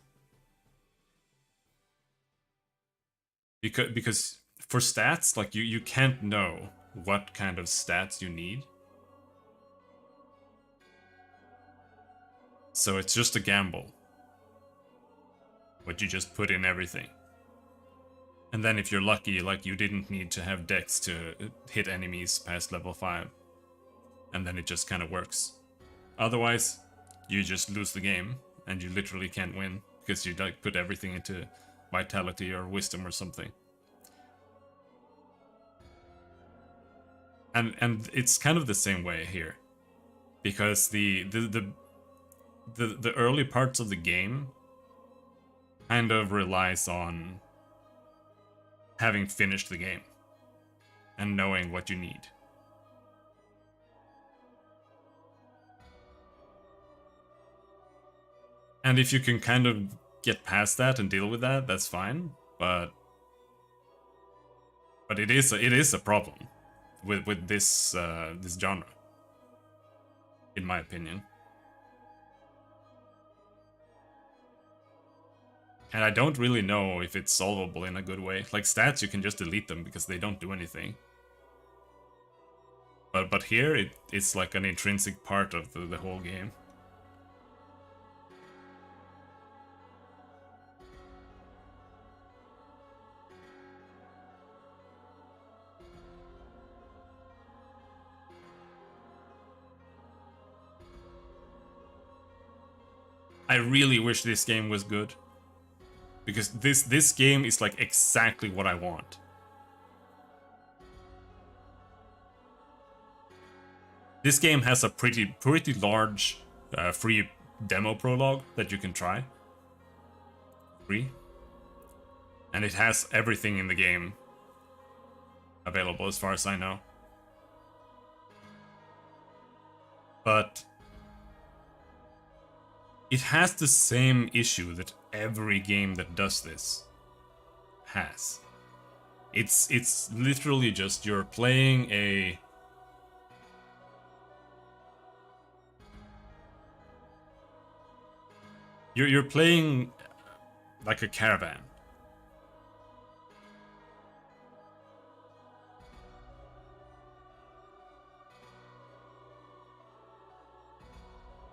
Because for stats, like, you can't know what kind of stats you need. So it's just a gamble. But you just put in everything. And then if you're lucky, like, you didn't need to have dex to hit enemies past level 5. And then it just kind of works. Otherwise, you just lose the game, and you literally can't win, because you like put everything into vitality or wisdom or something. And it's kind of the same way here. Because the early parts of the game kind of relies on having finished the game and knowing what you need. And if you can kind of get past that and deal with that, that's fine. But it is a problem with this this genre, in my opinion. And I don't really know if it's solvable in a good way. Like, stats, you can just delete them because they don't do anything. But here, it's like an intrinsic part of the whole game. I really wish this game was good. Because this game is like exactly what I want. This game has a pretty large free demo prologue that you can try. Free. And it has everything in the game available as far as I know. But it has the same issue that every game that does this has. It's literally just you're playing a you're playing like a caravan.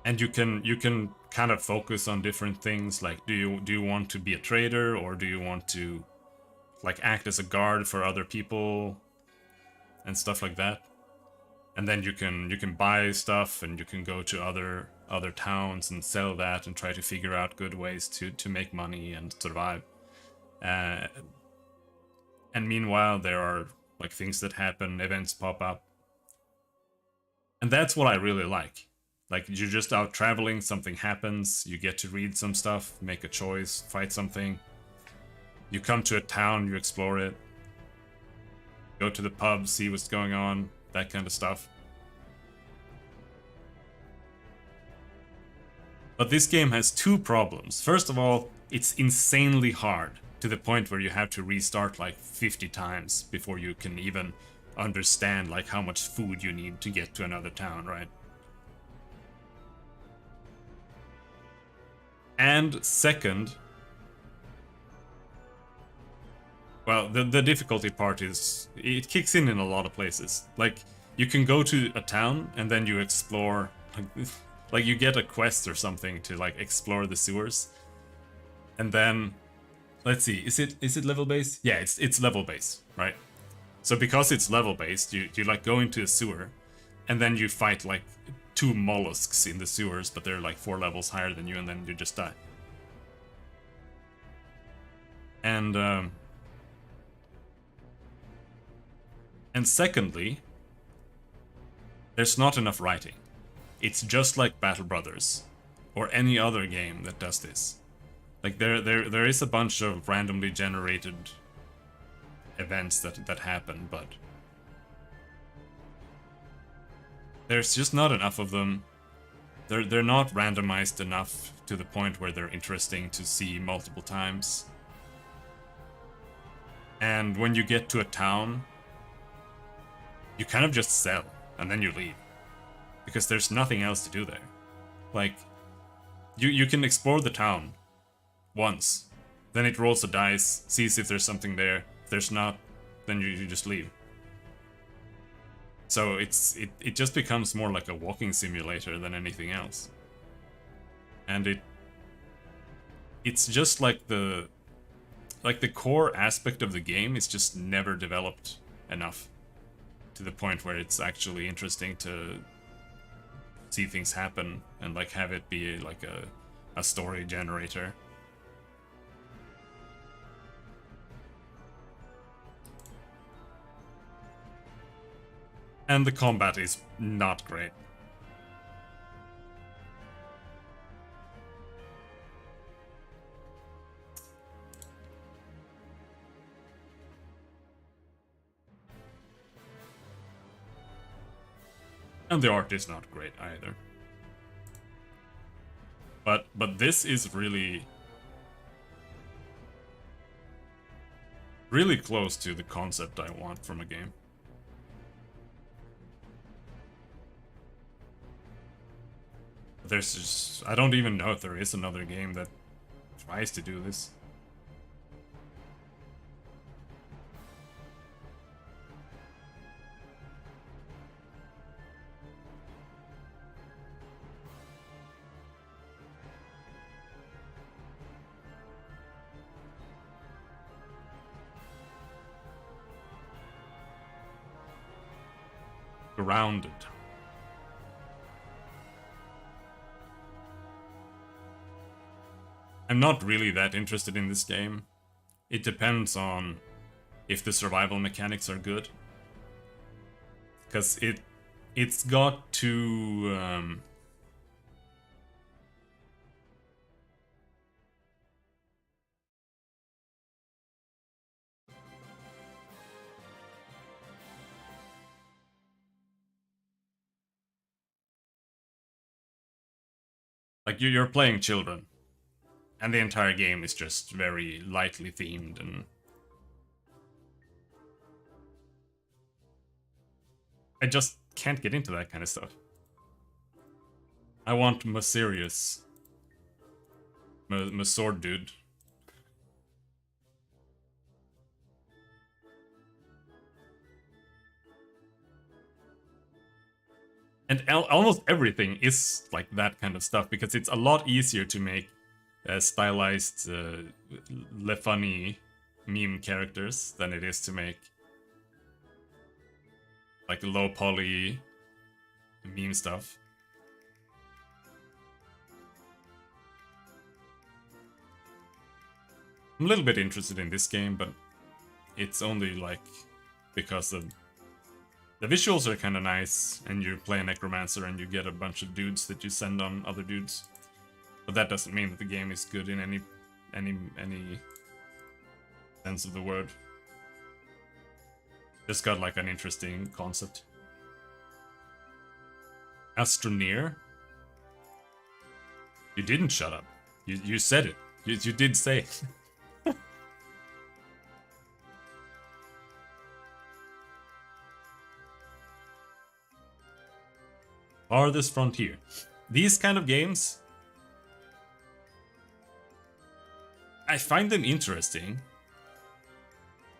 And you can kind of focus on different things, like do you want to be a trader, or do you want to like act as a guard for other people and stuff like that. And then you can buy stuff, and you can go to other towns and sell that and try to figure out good ways to make money and survive. And meanwhile, there are like things that happen, events pop up, And that's what I really like. Like, you're just out traveling, something happens, you get to read some stuff, make a choice, fight something. You come to a town, you explore it, go to the pub, see what's going on, that kind of stuff. But this game has two problems. First of all, it's insanely hard, to the point where you have to restart like 50 times before you can even understand like how much food you need to get to another town, right? And second, well, the difficulty part is it kicks in a lot of places. Like, you can go to a town and then you explore, like you get a quest or something to like explore the sewers, and then let's see, is it level based? Yeah, it's level based, right? So because it's level based, you like go into a sewer, and then you fight like 2 mollusks in the sewers, but they're like 4 levels higher than you, and then you just die. And secondly, there's not enough writing. It's just like Battle Brothers, or any other game that does this. Like, there is a bunch of randomly generated events that happen, but there's just not enough of them. They're not randomized enough to the point where they're interesting to see multiple times. And when you get to a town, you kind of just sell, and then you leave. Because there's nothing else to do there. Like, you can explore the town once, then it rolls the dice, sees if there's something there. If there's not, then you just leave. So it just becomes more like a walking simulator than anything else. And it's just like the core aspect of the game is just never developed enough to the point where it's actually interesting to see things happen and like have it be like a story generator. And the combat is not great. And the art is not great either. But this is really close to the concept I want from a game. There's just, I don't even know if there is another game that tries to do this. Grounded. I'm not really that interested in this game. It depends on if the survival mechanics are good. Because it's got to... like, you're playing children. And the entire game is just very lightly themed and... I just can't get into that kind of stuff. I want my serious... my sword dude. And almost everything is like that kind of stuff, because it's a lot easier to make stylized Le Funny meme characters than it is to make like low poly meme stuff. I'm a little bit interested in this game, but it's only like because of The visuals are kind of nice, and you play a necromancer and you get a bunch of dudes that you send on other dudes. But that doesn't mean that the game is good in any sense of the word. Just got like an interesting concept. Astroneer? You didn't shut up. You said it. You did say it. Farthest Frontier. These kind of games, I find them interesting,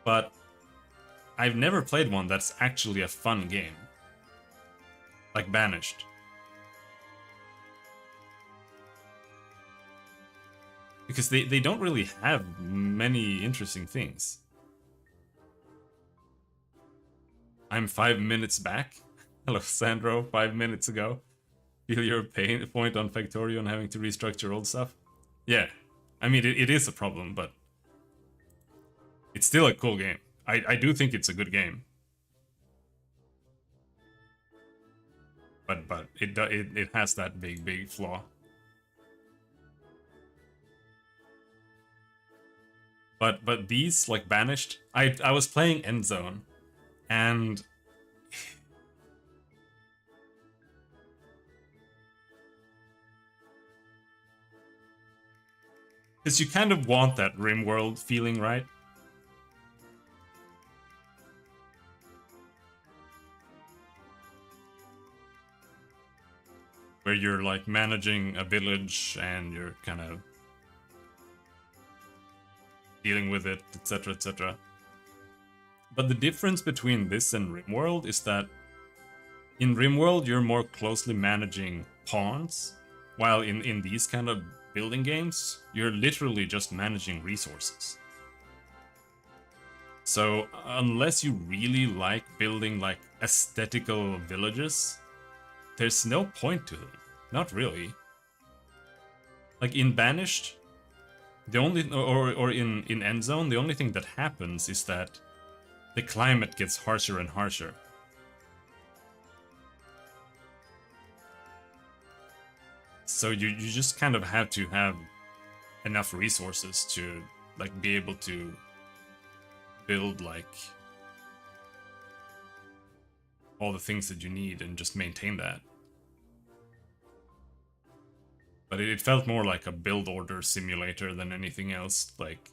but I've never played one that's actually a fun game. Like Banished. Because they don't really have many interesting things. I'm 5 minutes back. Hello, Sandro, 5 minutes ago. Feel your pain point on Factorio having to restructure old stuff? Yeah, I mean, it is a problem, but it's still a cool game. I do think it's a good game. But it has that big flaw. But these, like Banished, I was playing Endzone, and because you kind of want that RimWorld feeling, right? Where you're like managing a village and you're kind of dealing with it, etc, etc. But the difference between this and RimWorld is that in RimWorld you're more closely managing pawns, while in these kind of building games, you're literally just managing resources. So unless you really like building like aesthetical villages, there's no point to them. Not really. Like in Banished, the only or in Endzone, the only thing that happens is that the climate gets harsher and harsher. So you just kind of have to have enough resources to like be able to build like all the things that you need and just maintain that. But it felt more like a build order simulator than anything else. Like,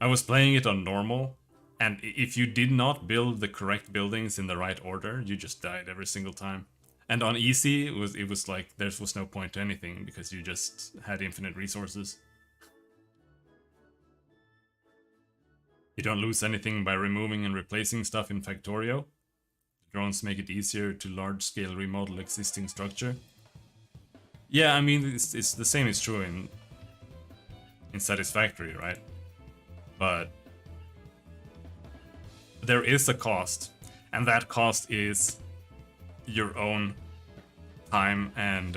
I was playing it on normal, and if you did not build the correct buildings in the right order, you just died every single time. And on easy, it was like there was no point to anything because you just had infinite resources. You don't lose anything by removing and replacing stuff in Factorio. Drones make it easier to large-scale remodel existing structure. Yeah, I mean, it's the same is true in Satisfactory, right? But there is a cost, and that cost is your own time and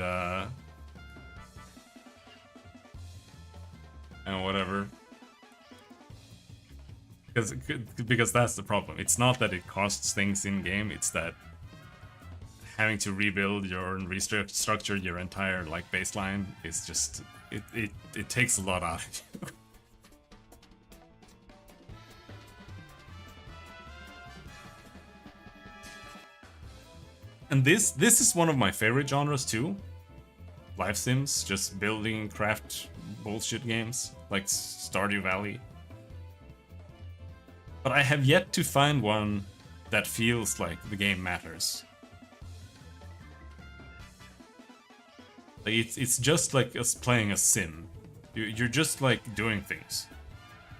whatever. Because that's the problem. It's not that it costs things in game, it's that having to rebuild your and restructure your entire like baseline is just it takes a lot out of you. And this is one of my favorite genres too. Life sims, just building craft bullshit games like Stardew Valley. But I have yet to find one that feels like the game matters. Like it's just like us playing a sim. You're just like doing things,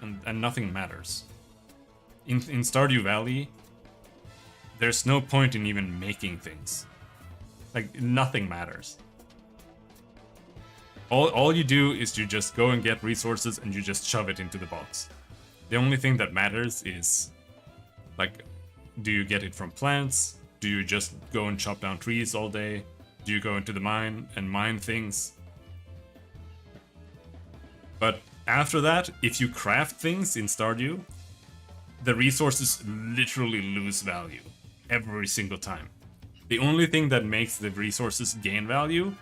and nothing matters. In Stardew Valley, there's no point in even making things. Like nothing matters. All you do is you just go and get resources and you just shove it into the box. The only thing that matters is, like, do you get it from plants? Do you just go and chop down trees all day? Do you go into the mine and mine things? But after that, if you craft things in Stardew, the resources literally lose value. every single time. The only thing that makes the resources gain value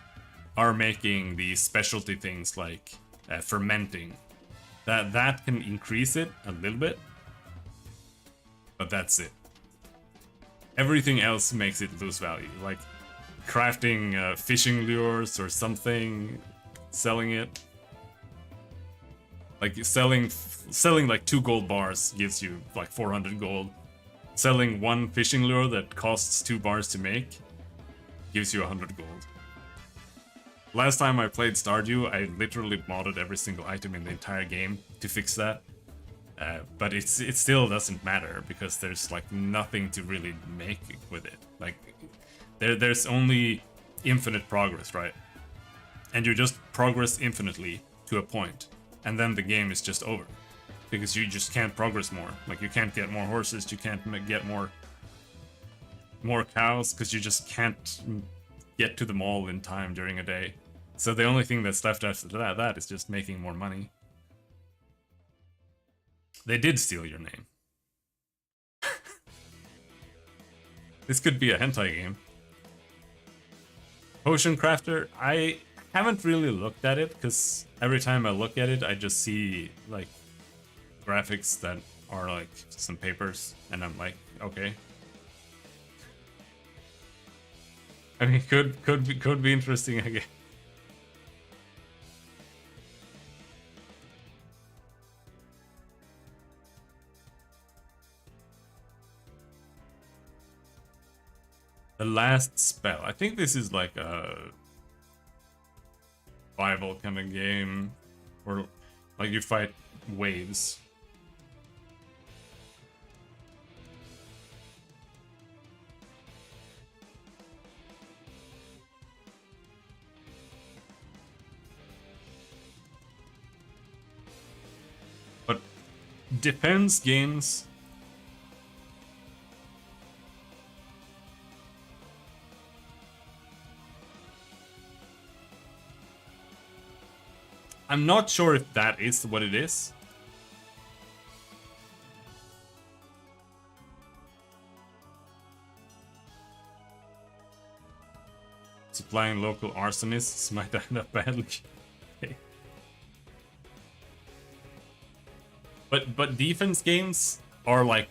are making these specialty things like fermenting. That can increase it a little bit, but that's it. Everything else makes it lose value, like crafting fishing lures or something, selling it. Like selling like 2 gold bars gives you like 400 gold. Selling 1 fishing lure that costs 2 bars to make gives you 100 gold. Last time I played Stardew, I literally modded every single item in the entire game to fix that. But it still doesn't matter because there's like nothing to really make with it. Like there's only infinite progress, right? And you just progress infinitely to a point, and then the game is just over because you just can't progress more. Like you can't get more horses, you can't get more cows because you just can't get to them all in time during a day. So the only thing that's left after that is just making more money. They did steal your name. This could be a hentai game. Potion Crafter, I haven't really looked at it because every time I look at it, I just see like graphics that are like some papers, and I'm like, okay. I mean, could be interesting again. The Last Spell. I think this is like a survival kind of game, or like you fight waves. But defense games, I'm not sure if that is what it is. Supplying local arsonists might end up badly. Okay. But defense games are like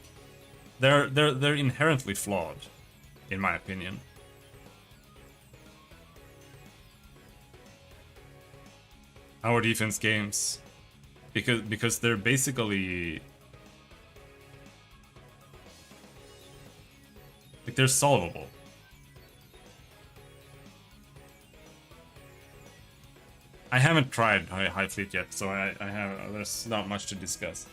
they're inherently flawed, in my opinion. Our defense games, because they're basically like they're solvable. I haven't tried High Fleet yet, so I have there's not much to discuss.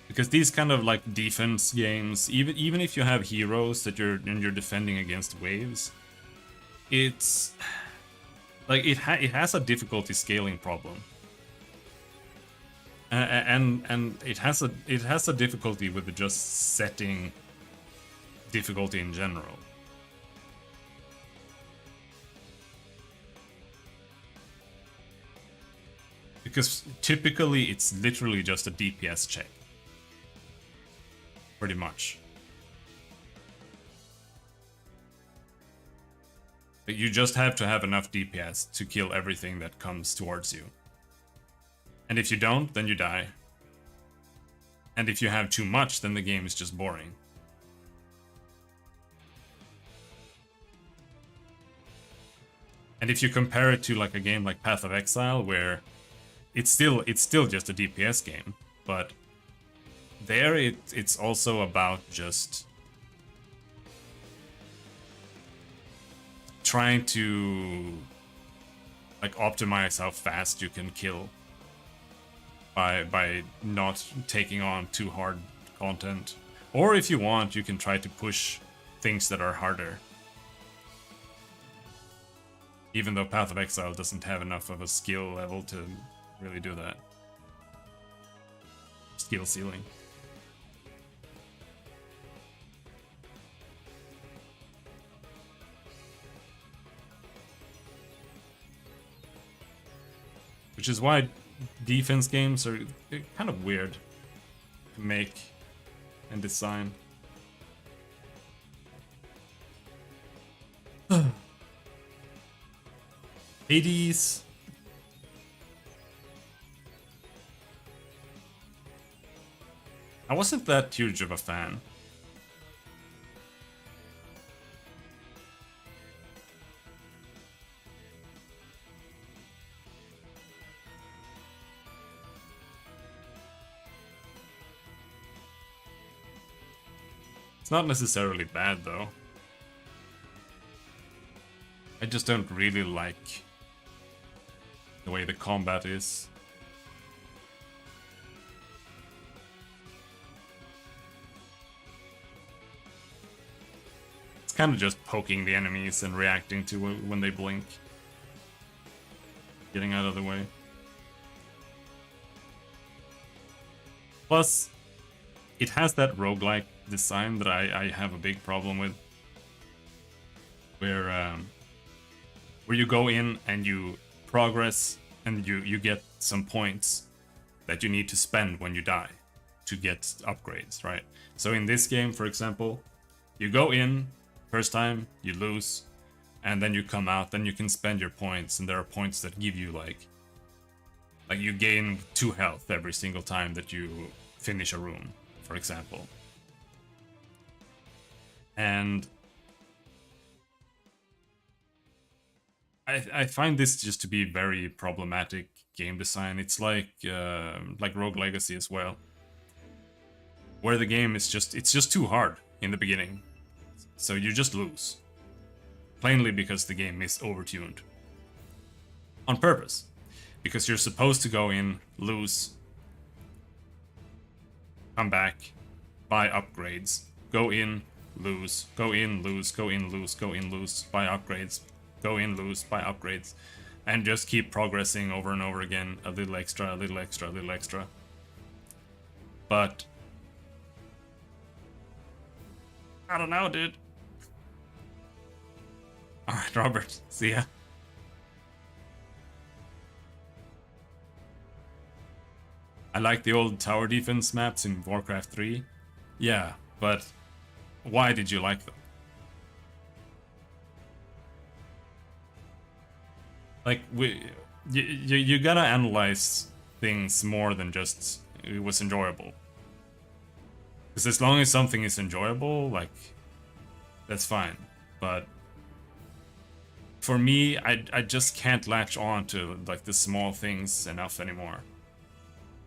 Because these kind of like defense games, even if you have heroes that you're defending against waves, it's like it has a difficulty scaling problem, and it has a difficulty with just setting difficulty in general. Because typically it's literally just a DPS check. Pretty much. You just have to have enough DPS to kill everything that comes towards you. And if you don't, then you die. And if you have too much, then the game is just boring. And if you compare it to like a game like Path of Exile, where it's still just a DPS game, but there it's also about just trying to like optimize how fast you can kill by not taking on too hard content. Or if you want, you can try to push things that are harder. Even though Path of Exile doesn't have enough of a skill level to really do that. Skill ceiling. Which is why defense games are kind of weird to make and design. Hades. I wasn't that huge of a fan. It's not necessarily bad though. I just don't really like the way the combat is. It's kind of just poking the enemies and reacting to when they blink. Getting out of the way. Plus, it has that roguelike design that I have a big problem with. Where you go in and you progress and you get some points that you need to spend when you die to get upgrades, right? So in this game, for example, you go in, first time, you lose, and then you come out, then you can spend your points, and there are points that give you like you gain 2 health every single time that you finish a room, for example. And I find this just to be very problematic game design. It's like Rogue Legacy as well, where the game is it's just too hard in the beginning, so you just lose, plainly because the game is overtuned on purpose, because you're supposed to go in, lose, come back, buy upgrades, go in, lose, go in, lose, go in, lose, go in, lose, buy upgrades. Go in, lose, buy upgrades, and just keep progressing over and over again, a little extra, a little extra, a little extra. But I don't know, dude. Alright, Robert, see ya. I like the old tower defense maps in Warcraft 3. Yeah, but why did you like them? Like, you gotta analyze things more than just it was enjoyable. Because as long as something is enjoyable, like, that's fine. But for me, I just can't latch on to like the small things enough anymore.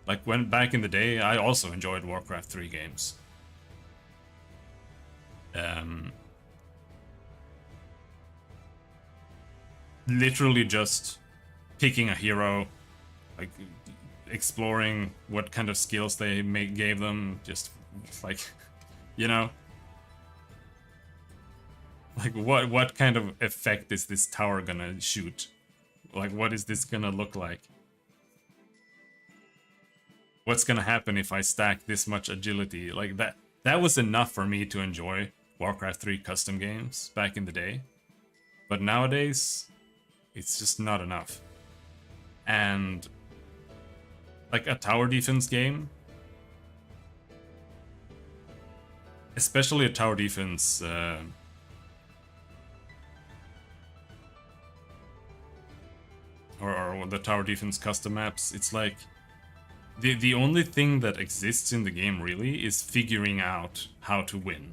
Like when back in the day, I also enjoyed Warcraft 3 games. Literally just picking a hero, like exploring what kind of skills they gave them, just like, you know, like what kind of effect is this tower gonna shoot? Like, what is this gonna look like? What's gonna happen if I stack this much agility? Like that was enough for me to enjoy Warcraft 3 custom games back in the day. But nowadays, it's just not enough. And like a tower defense game, especially a tower defense or the tower defense custom maps, it's like the only thing that exists in the game really is figuring out how to win.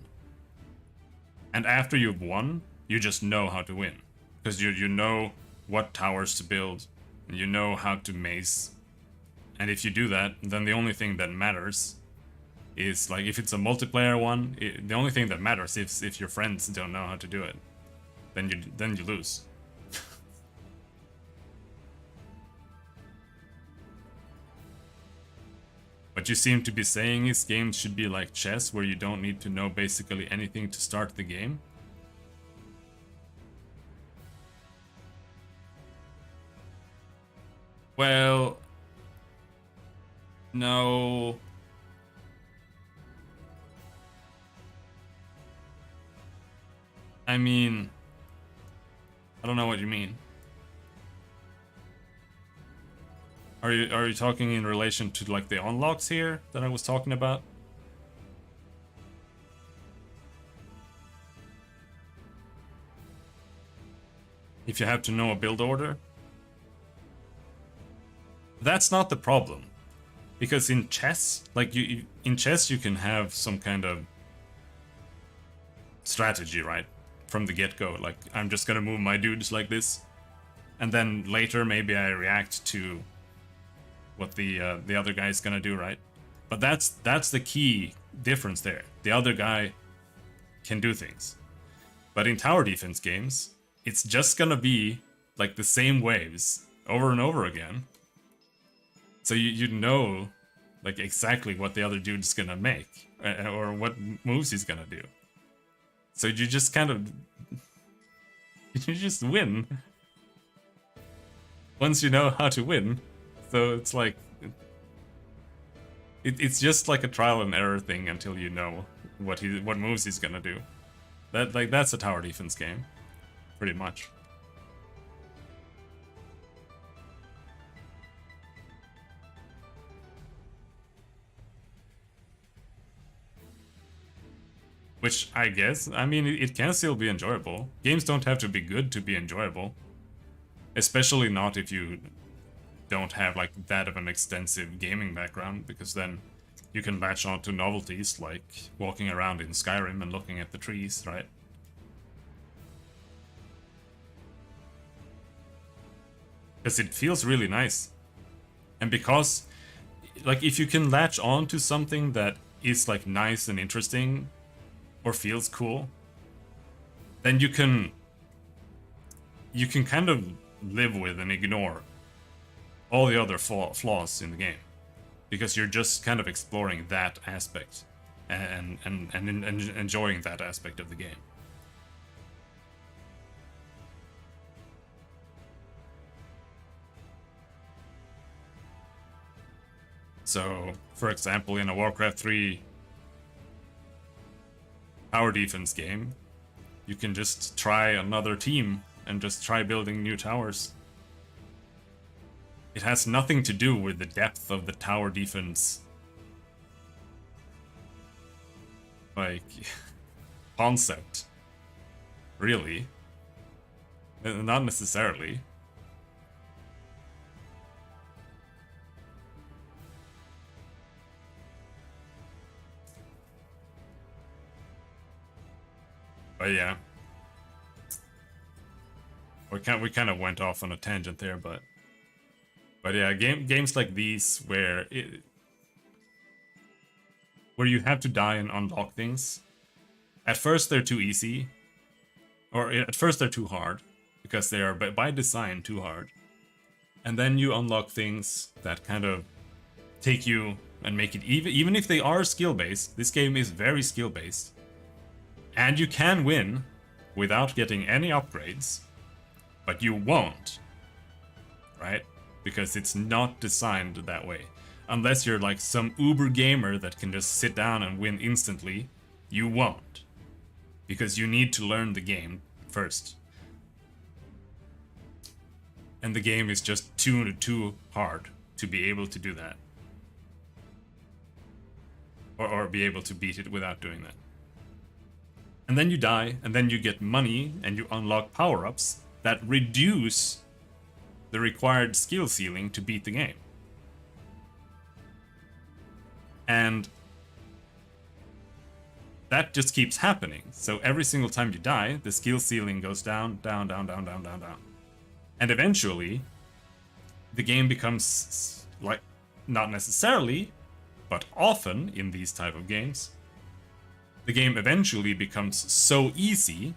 And after you've won, you just know how to win, because you know what towers to build, and you know how to maze. And if you do that, then the only thing that matters is, like, if it's a multiplayer one, the only thing that matters is if your friends don't know how to do it. Then you lose. What you seem to be saying is games should be like chess, where you don't need to know basically anything to start the game. Well, no. I mean, I don't know what you mean. Are you talking in relation to like the unlocks here that I was talking about? If you have to know a build order? That's not the problem. Because in chess, like in chess you can have some kind of strategy, right? From the get-go, like I'm just gonna move my dudes like this, and then later maybe I react to what the other guy is gonna do, right? But that's the key difference there. The other guy can do things, but in tower defense games, it's just gonna be like the same waves over and over again. So you know like exactly what the other dude's gonna make or what moves he's gonna do. So you just kind of you just win once you know how to win. So it's like it's just like a trial and error thing until you know what moves he's gonna do. That's a tower defense game, pretty much. Which I guess, I mean, it can still be enjoyable. Games don't have to be good to be enjoyable. Especially not if you don't have like that of an extensive gaming background, because then you can latch on to novelties like walking around in Skyrim and looking at the trees, right? Because it feels really nice. And because, like, if you can latch on to something that is like nice and interesting, or feels cool, then you can kind of live with and ignore all the other flaws in the game, because you're just kind of exploring that aspect and enjoying that aspect of the game. So, for example, in a Warcraft 3 tower defense game, you can just try another team and just try building new towers. It has nothing to do with the depth of the tower defense, like, concept. Really. Not necessarily. But yeah. We kind of went off on a tangent there, but yeah, games like these where you have to die and unlock things. At first they're too easy, or at first they're too hard, because they are by design too hard. And then you unlock things that kind of take you and make it even if they are skill based. This game is very skill based, and you can win without getting any upgrades, but you won't, right? Because it's not designed that way. Unless you're like some uber gamer that can just sit down and win instantly, you won't. Because you need to learn the game first. And the game is just too hard to be able to do that. Or be able to beat it without doing that. And then you die, and then you get money, and you unlock power-ups that reduce the required skill ceiling to beat the game. And that just keeps happening. So every single time you die, the skill ceiling goes down, down, down, down, down, down, down. And eventually, the game becomes, like, not necessarily, but often in these type of games, the game eventually becomes so easy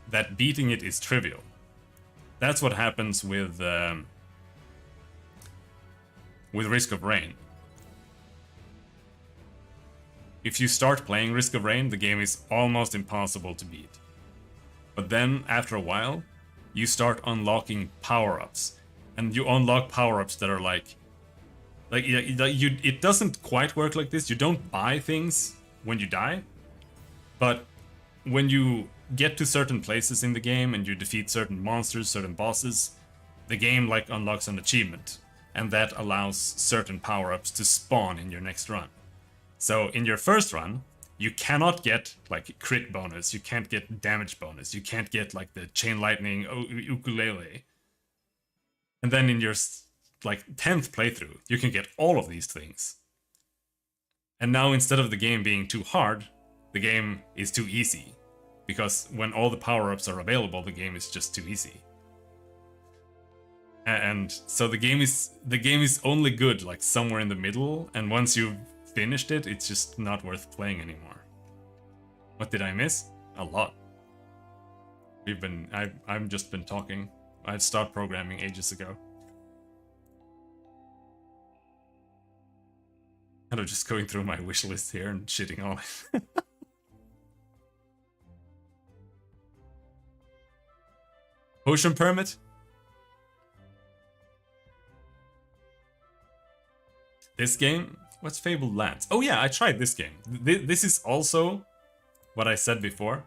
that beating it is trivial. That's what happens with Risk of Rain. If you start playing Risk of Rain, the game is almost impossible to beat. But then, after a while, you start unlocking power-ups. And you unlock power-ups that are like it doesn't quite work like this. You don't buy things when you die. But when you get to certain places in the game and you defeat certain monsters, certain bosses, the game like unlocks an achievement. and that allows certain power-ups to spawn in your next run. So in your first run, you cannot get like crit bonus, you can't get damage bonus, you can't get like the chain lightning ukulele. And then in your like 10th playthrough, you can get all of these things. And now instead of the game being too hard, the game is too easy. Because when all the power-ups are available, the game is just too easy. And so the game is only good like somewhere in the middle, and once you've finished it, it's just not worth playing anymore. What did I miss? A lot. I've just been talking. I started programming ages ago. Kind of just going through my wish list here and shitting on it. Potion Permit? This game? What's Fabled Lands? Oh yeah, I tried this game. This is also what I said before.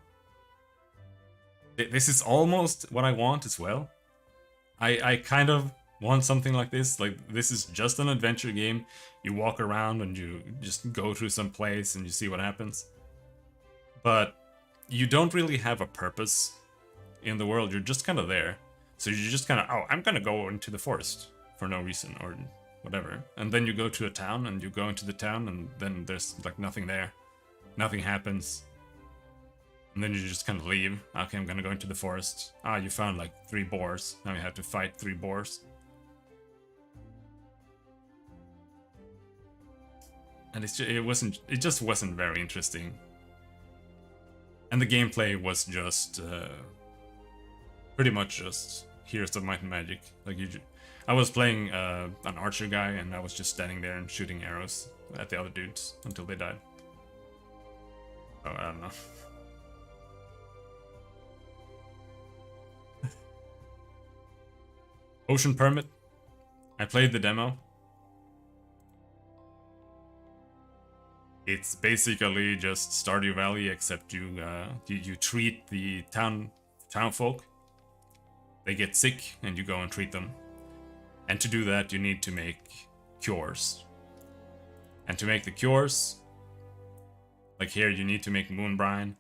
This is almost what I want as well. I kind of want something like this. Like, this is just an adventure game. You walk around and you just go through some place and you see what happens. But you don't really have a purpose in the world. You're just kind of there. So you're just kind of, oh, I'm gonna go into the forest for no reason or whatever. And then you go to a town and you go into the town and then there's like nothing there. Nothing happens. And then you just kind of leave. Okay, I'm gonna go into the forest. Ah, you found like 3 boars. Now you have to fight 3 boars. And it just wasn't very interesting. And the gameplay was just pretty much just Heroes of Might and Magic. Like I was playing an archer guy, and I was just standing there and shooting arrows at the other dudes until they died. Oh, I don't know. Ocean Permit. I played the demo. It's basically just Stardew Valley, except you treat the townfolk. They get sick, and you go and treat them. And to do that, you need to make cures. And to make the cures, like here, you need to make moon brine.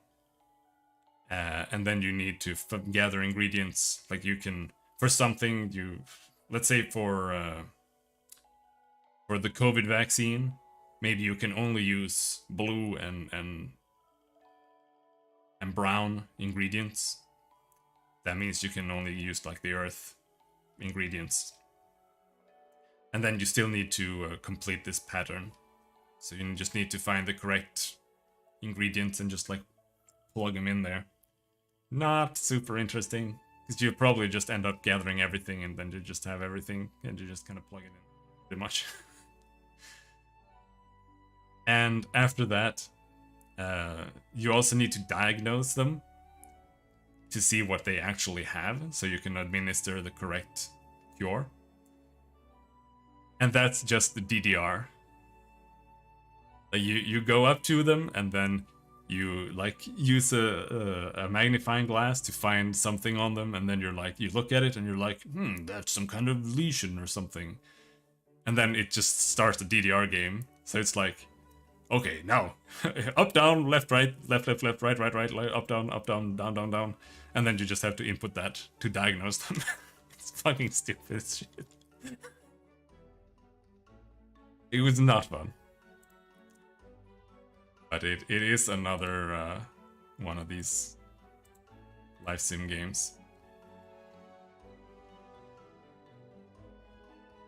And then you need to gather ingredients. Like you can, for something, let's say for the COVID vaccine, maybe you can only use blue and brown ingredients. That means you can only use like the earth ingredients. And then you still need to complete this pattern. So you just need to find the correct ingredients and just like plug them in there. Not super interesting, because you probably just end up gathering everything and then you just have everything and you just kind of plug it in pretty much. And after that, you also need to diagnose them to see what they actually have, so you can administer the correct cure. And that's just the DDR. Like you go up to them and then you like use a magnifying glass to find something on them, and then you look at it and you're like, that's some kind of lesion or something. And then it just starts the DDR game. So it's like, okay, now up, down, left, right, left, left, left, right, right, right, up, down, down, down, down. And then you just have to input that to diagnose them. It's fucking stupid shit. It was not fun. But it is another one of these life sim games.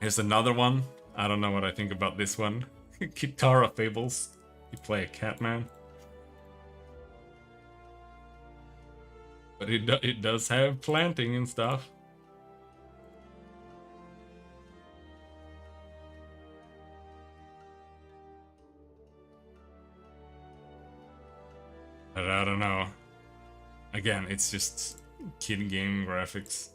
Here's another one. I don't know what I think about this one. Kitara Fables. You play a Catman. But it does have planting and stuff. But I don't know. Again, it's just kid game graphics.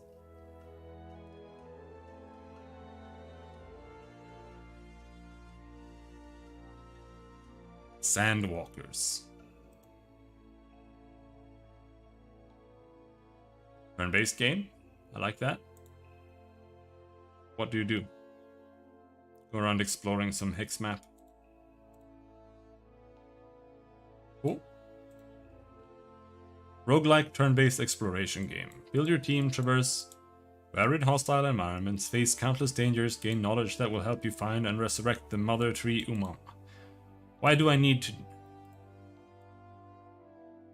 Sandwalkers. Turn-based game. I like that. What do you do? Go around exploring some Hex map. Cool. Roguelike turn-based exploration game. Build your team, traverse varied hostile environments, face countless dangers, gain knowledge that will help you find and resurrect the Mother Tree Umama. Why do I need to...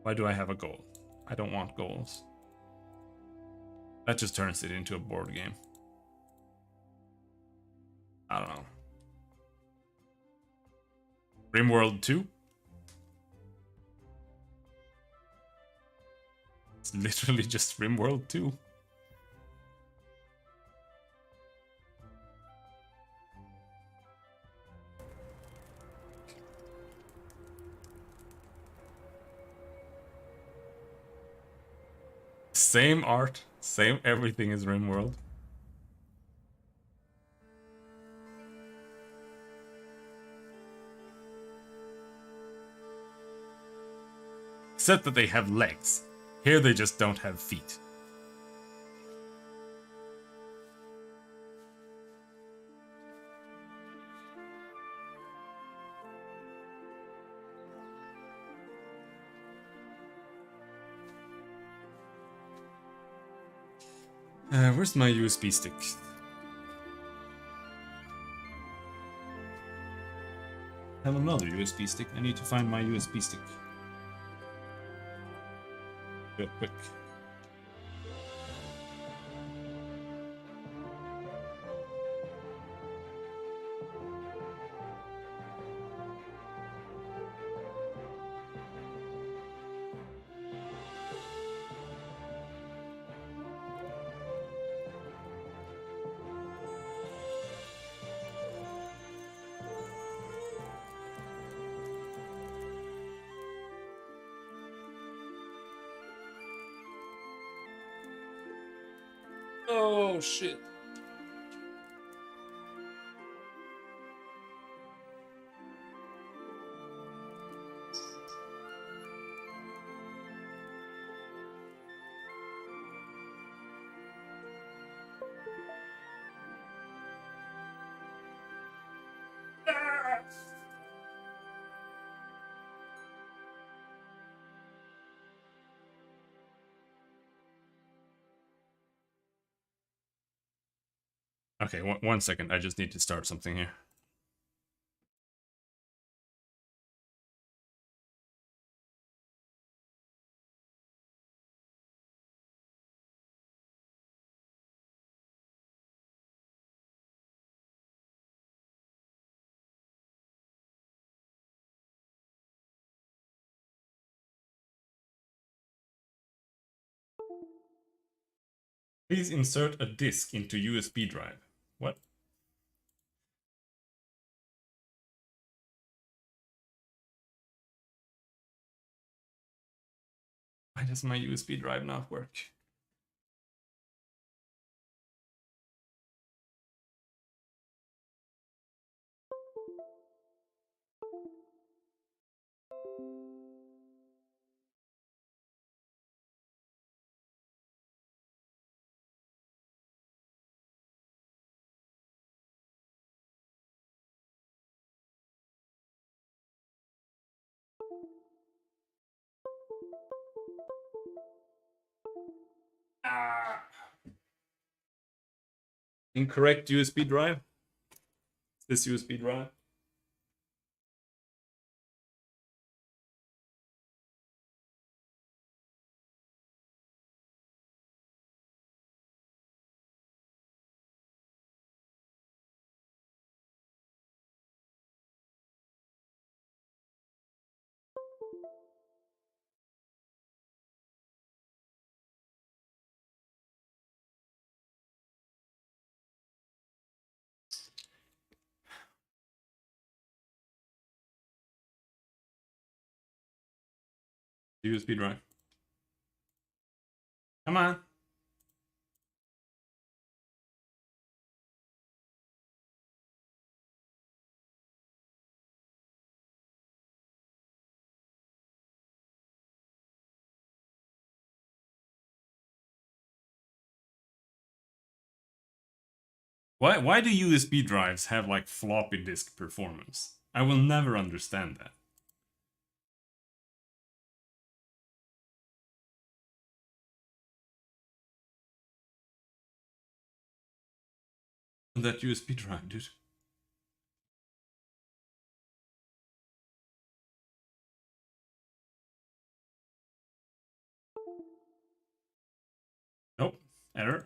Why do I have a goal? I don't want goals. That just turns it into a board game. I don't know. RimWorld 2? It's literally just RimWorld 2. Same art, same everything as RimWorld. Except that they have legs. Here they just don't have feet. Where's my USB stick? I have another USB stick. I need to find my USB stick. Real quick. Oh shit. Okay, one second. I just need to start something here. Please insert a disk into USB drive. What? Why does my USB drive not work? Ah. Incorrect USB drive. This USB drive. USB drive. Come on. Why do USB drives have like floppy disk performance? I will never understand that. That USB drive, dude. Nope. Error.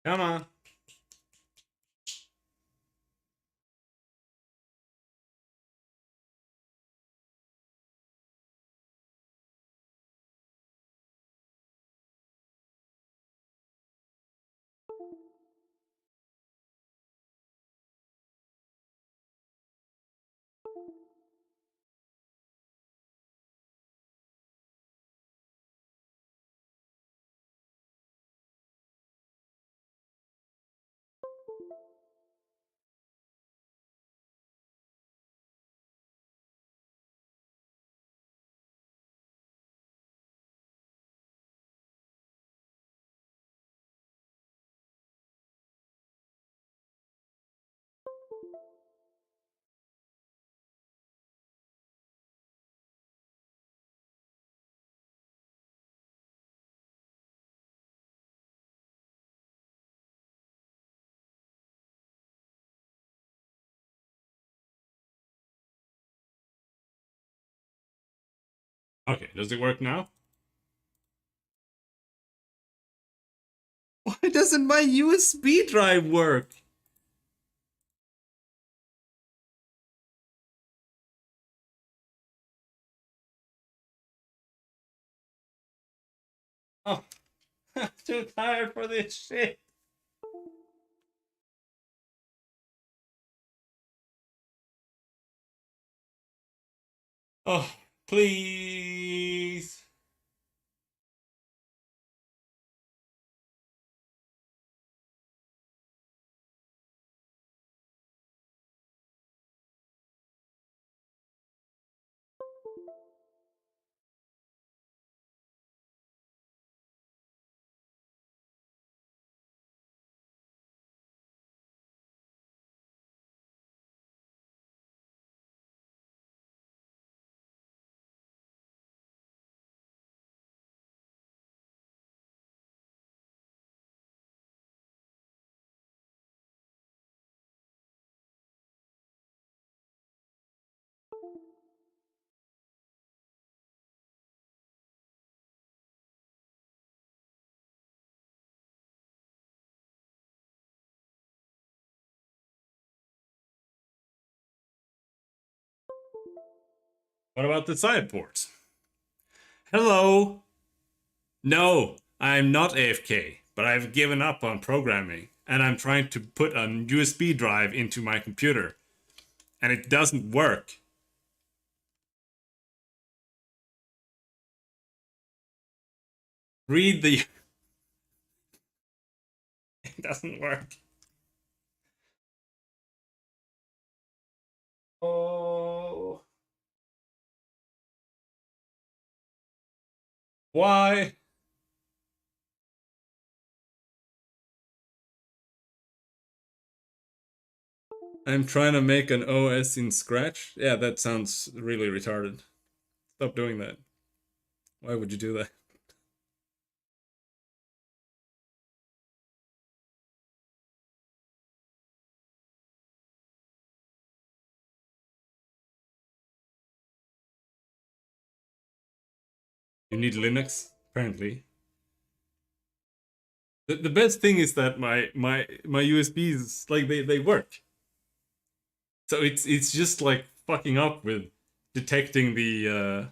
Come on. Okay, does it work now? Why doesn't my USB drive work? Oh, I'm too tired for this shit. Oh, please. What about the side ports? Hello. No, I'm not AFK, but I've given up on programming and I'm trying to put a USB drive into my computer and it doesn't work. Read the. It doesn't work. Oh. Why? I'm trying to make an OS in Scratch. Yeah, that sounds really retarded. Stop doing that. Why would you do that? You need Linux, apparently. The best thing is that my USBs like they work. So it's just like fucking up with detecting the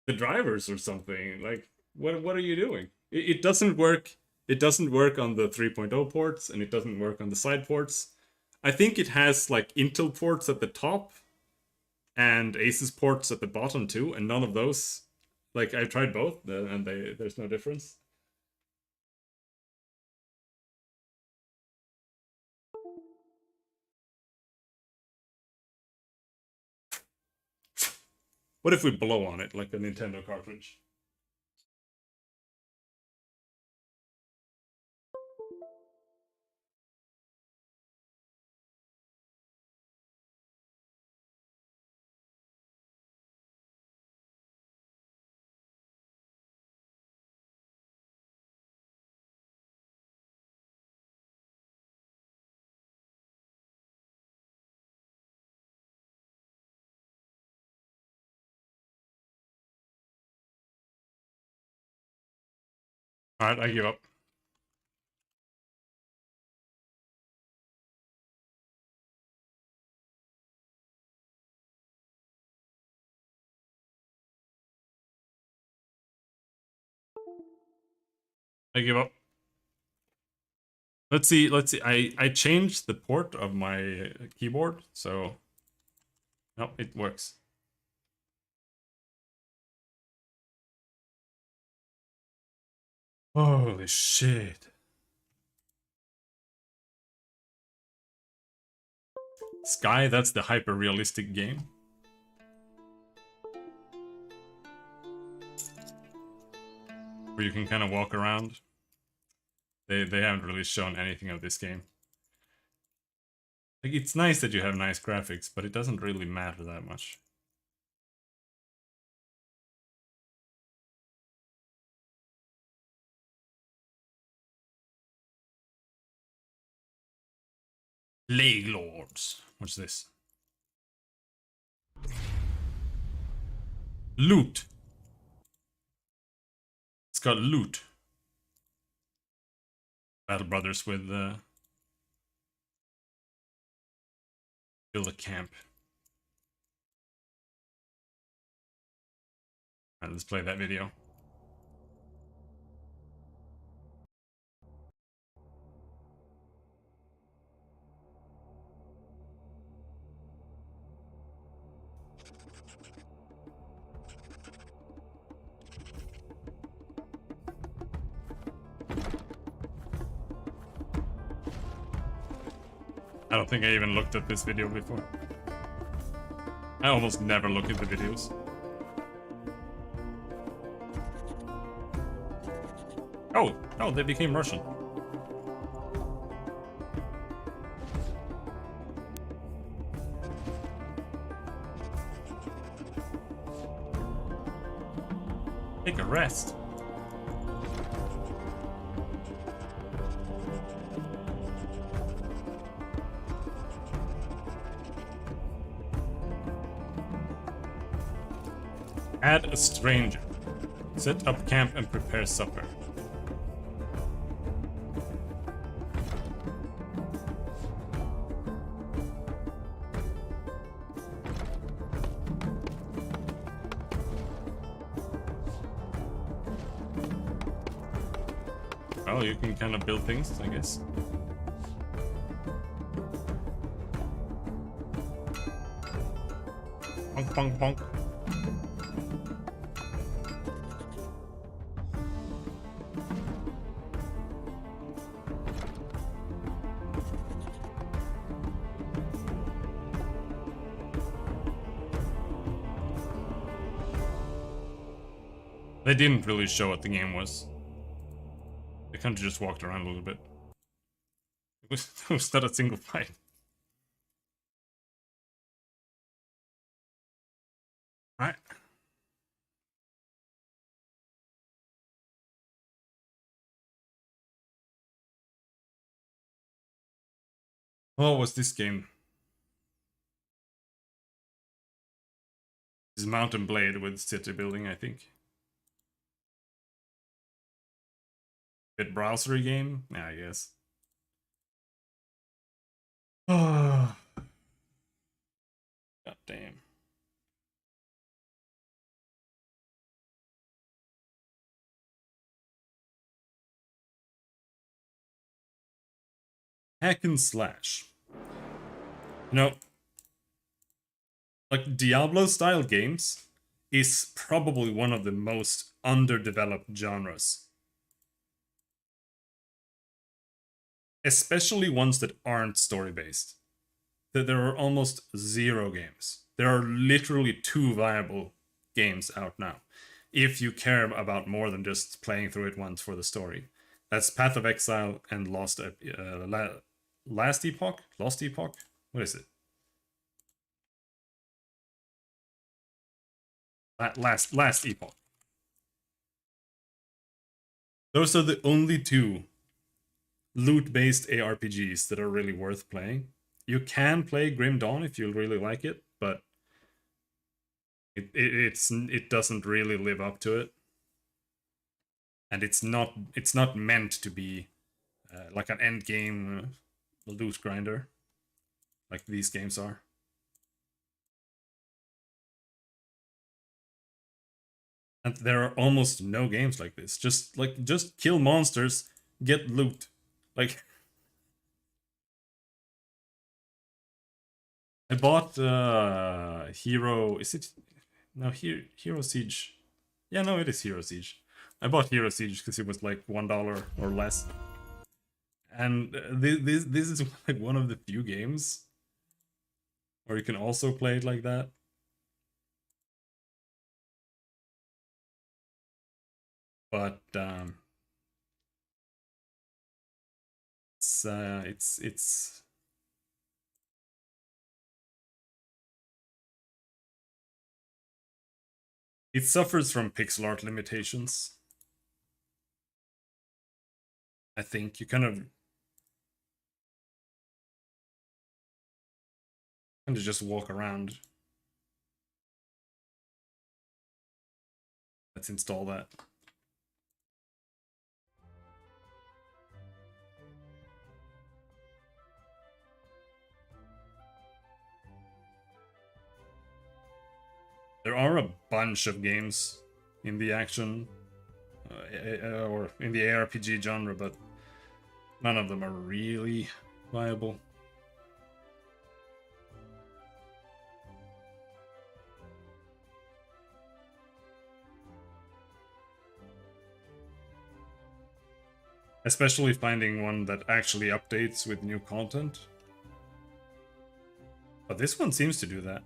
drivers or something. Like what are you doing? It doesn't work. It doesn't work on the 3.0 ports and it doesn't work on the side ports. I think it has like Intel ports at the top and Asus ports at the bottom too, and none of those. Like I tried both, and there's no difference. What if we blow on it like a Nintendo cartridge? All right, I give up. I give up. Let's see. Let's see. I changed the port of my keyboard, so no, it works. Holy shit! Sky, that's the hyper realistic game. Where you can kind of walk around. They haven't really shown anything of this game. Like it's nice that you have nice graphics, but it doesn't really matter that much. League Lords. What's this? Loot. It's got loot. Battle Brothers with build a camp. Alright, let's play that video. I don't think I even looked at this video before. I almost never look at the videos. Oh, they became Russian. Take a rest. Add a stranger. Set up camp and prepare supper. Well, you can kind of build things, I guess. Bonk, bonk, bonk. They didn't really show what the game was. They kind of just walked around a little bit. It was not a single fight. Alright. What was this game? This is Mountain Blade with city building, I think. Bit browsery game? Yeah, I guess. God damn. Hack and slash. You know, like Diablo style games is probably one of the most underdeveloped genres. Especially ones that aren't story based. There are almost zero games. There are literally 2 viable games out now. If you care about more than just playing through it once for the story. That's Path of Exile and Last Epoch? Lost Epoch? What is it? Last Epoch. Those are the only 2 loot-based ARPGs that are really worth playing. You can play Grim Dawn if you really like it, but it doesn't really live up to it, and it's not meant to be like an end game loot grinder like these games are. And there are almost no games like this. Just kill monsters, get loot. Like I bought Hero. Is it no Hero Siege? Yeah, no, it is Hero Siege. I bought Hero Siege because it was like $1 or less, and this is like one of the few games where you can also play it like that. But it's it suffers from pixel art limitations. I think you kind of just walk around. Let's install that. There are a bunch of games in the action or in the ARPG genre, but none of them are really viable. Especially finding one that actually updates with new content. But this one seems to do that.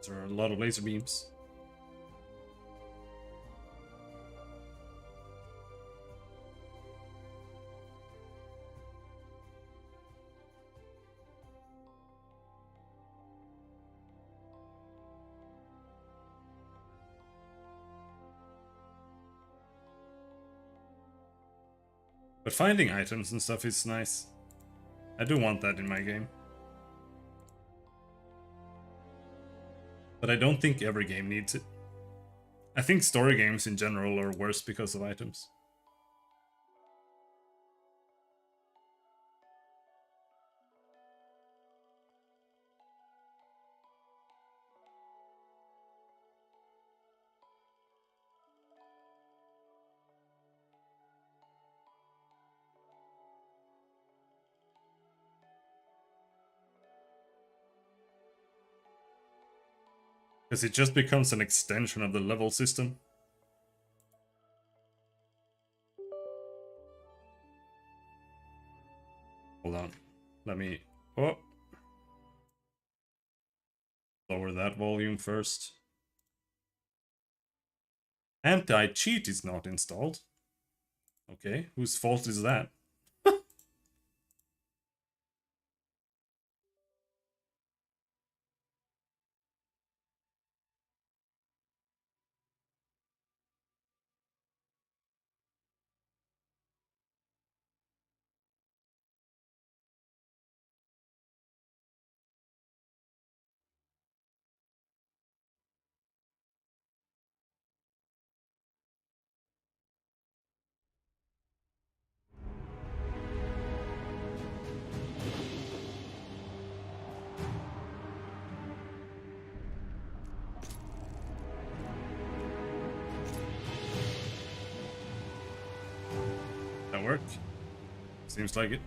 There are a lot of laser beams. But finding items and stuff is nice. I do want that in my game. But I don't think every game needs it. I think story games in general are worse because of items. Because it just becomes an extension of the level system. Hold on. Let me... Oh! Lower that volume first. Anti-cheat is not installed. Okay, whose fault is that? work. Seems like it.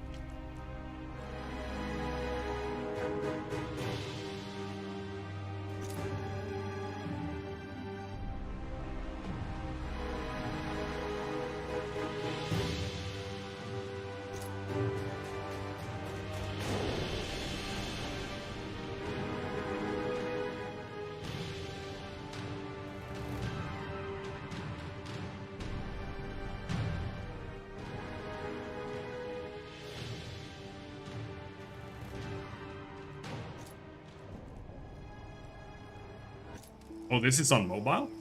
Oh, this is on mobile?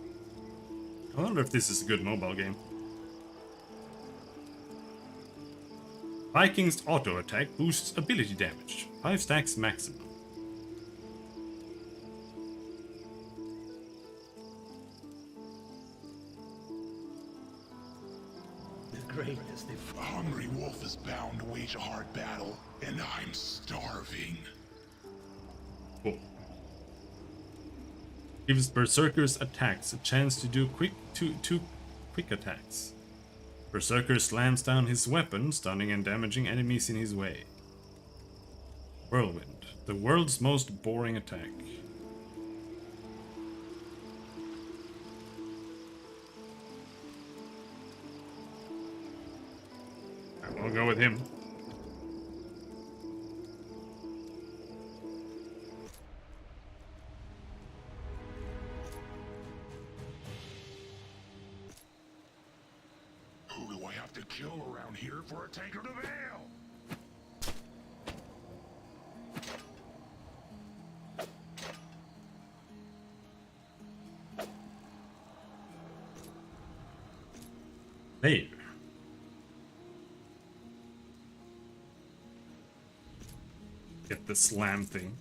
I wonder if this is a good mobile game. Viking's auto attack boosts ability damage. 5 stacks maximum. The greatness they A hungry wolf is bound to wage a hard battle, and I'm starving. Cool. Gives Berserker's attacks a chance to do two quick attacks. Berserker slams down his weapon, stunning and damaging enemies in his way. Whirlwind, the world's most boring attack. We'll go with him. Who do I have to kill around here for a tankard of ale? Hey. Get the slam thing.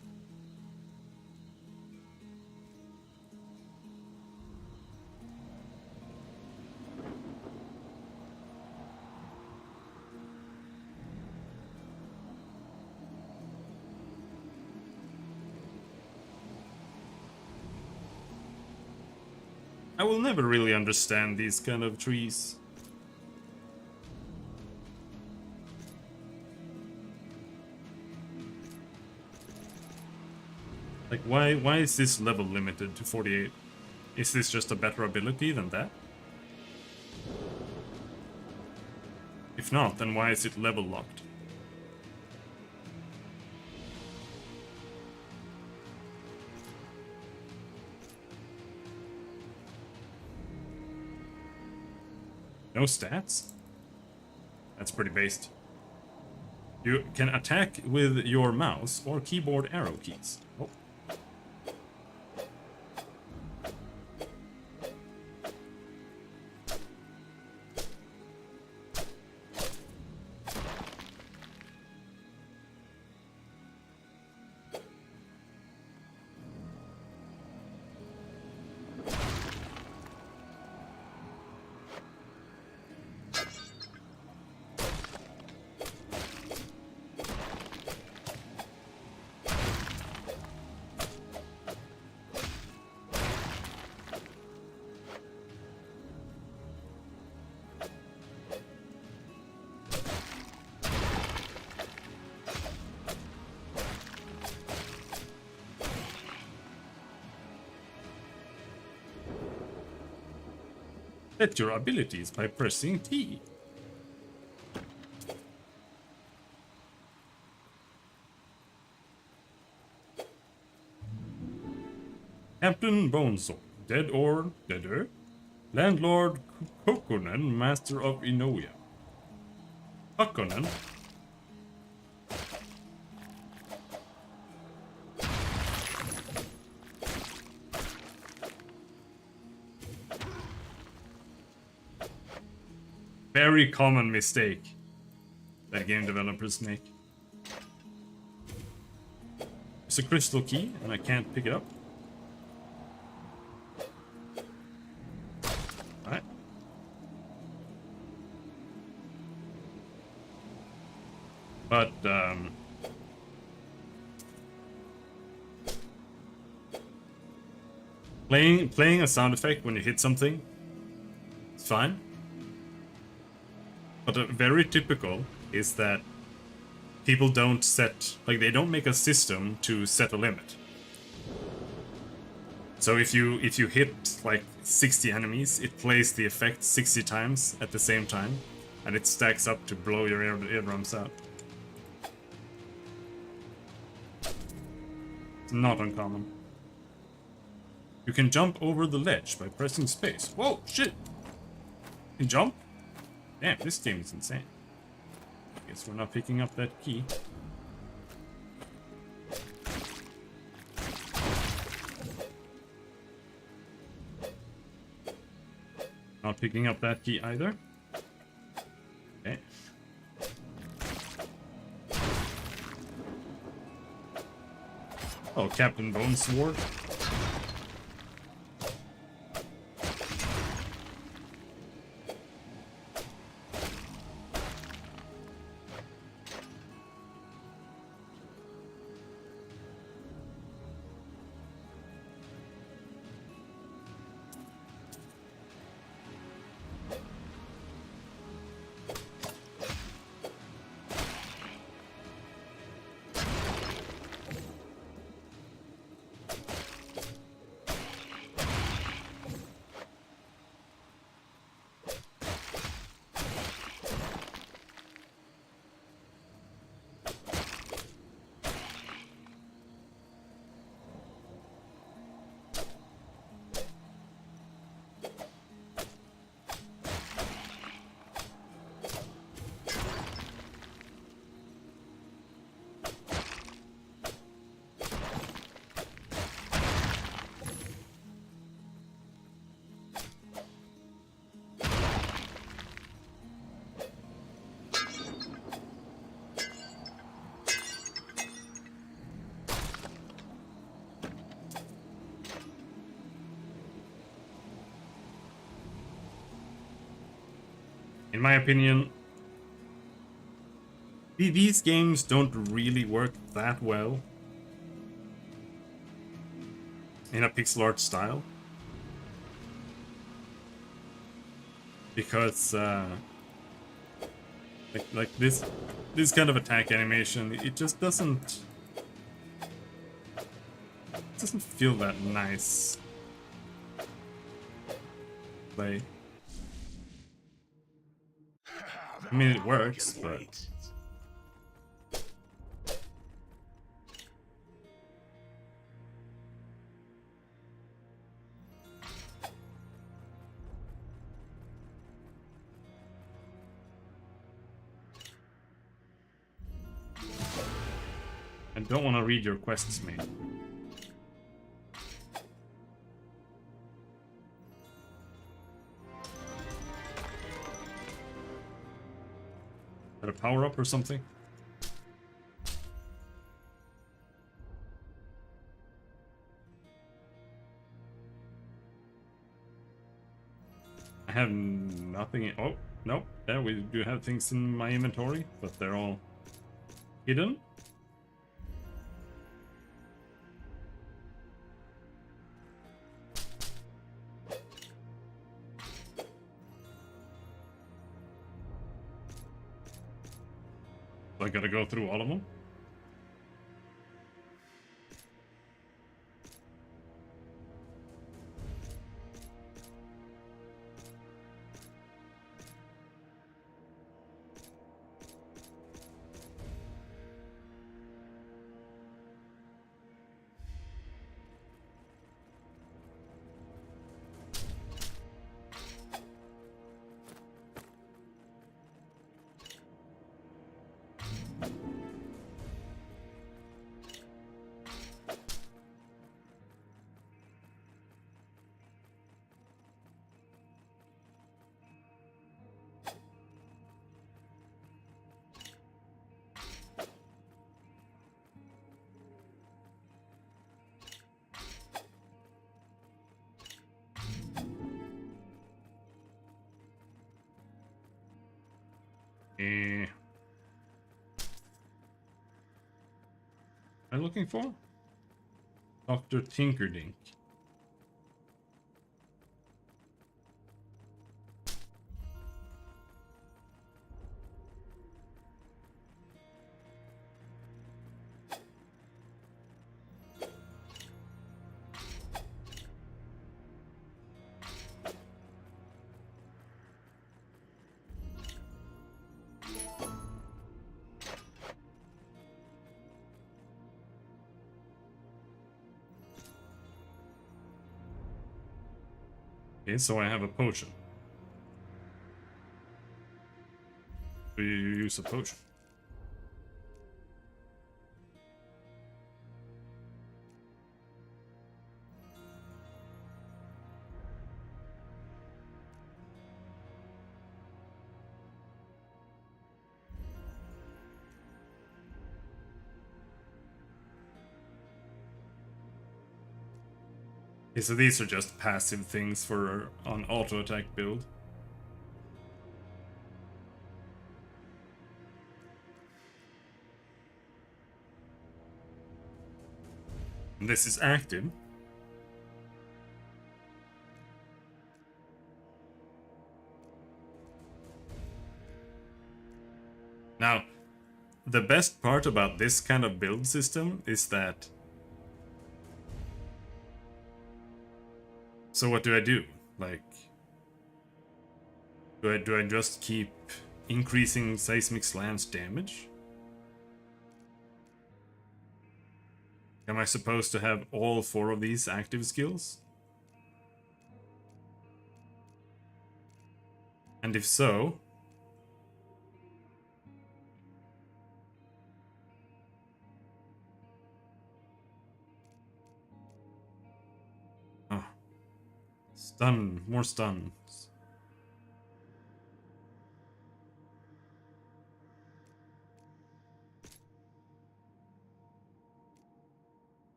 I will never really understand these kind of trees. Like, why is this level limited to 48? Is this just a better ability than that? If not, then why is it level locked? No stats? That's pretty based. You can attack with your mouse or keyboard arrow keys. Oh. Set your abilities by pressing T. Captain Bonesword, dead or deader. Landlord Kokkonen, master of Inoya. Kokkonen. Very common mistake that game developers make. It's a crystal key and I can't pick it up. Alright. But, playing a sound effect when you hit something, it's fine. But very typical is that people don't set, like, they don't make a system to set a limit. So if you hit like 60 enemies, it plays the effect 60 times at the same time, and it stacks up to blow your eardrums out. It's not uncommon. You can jump over the ledge by pressing space. Whoa, shit! You jump? Damn, this game is insane. Guess we're not picking up that key. Not picking up that key either. Okay. Oh, Captain Bone Sword. In my opinion, these games don't really work that well in a pixel art style. Because, like this kind of attack animation, it just doesn't feel that nice. Play. I mean, it works, but... I don't want to read your quests, mate. A power up or something? I have nothing. Oh, no. There we do have things in my inventory, but they're all hidden. I gotta go through all of them. Am I looking for? Dr. Tinkerdink. Okay, so I have a potion. Do you use a potion? Okay, so these are just passive things for an auto attack build. And this is active. Now, the best part about this kind of build system is that... So what do I do? Like... Do I just keep increasing Seismic Slam's damage? Am I supposed to have all 4 of these active skills? And if so... Oh. Stun, more stuns.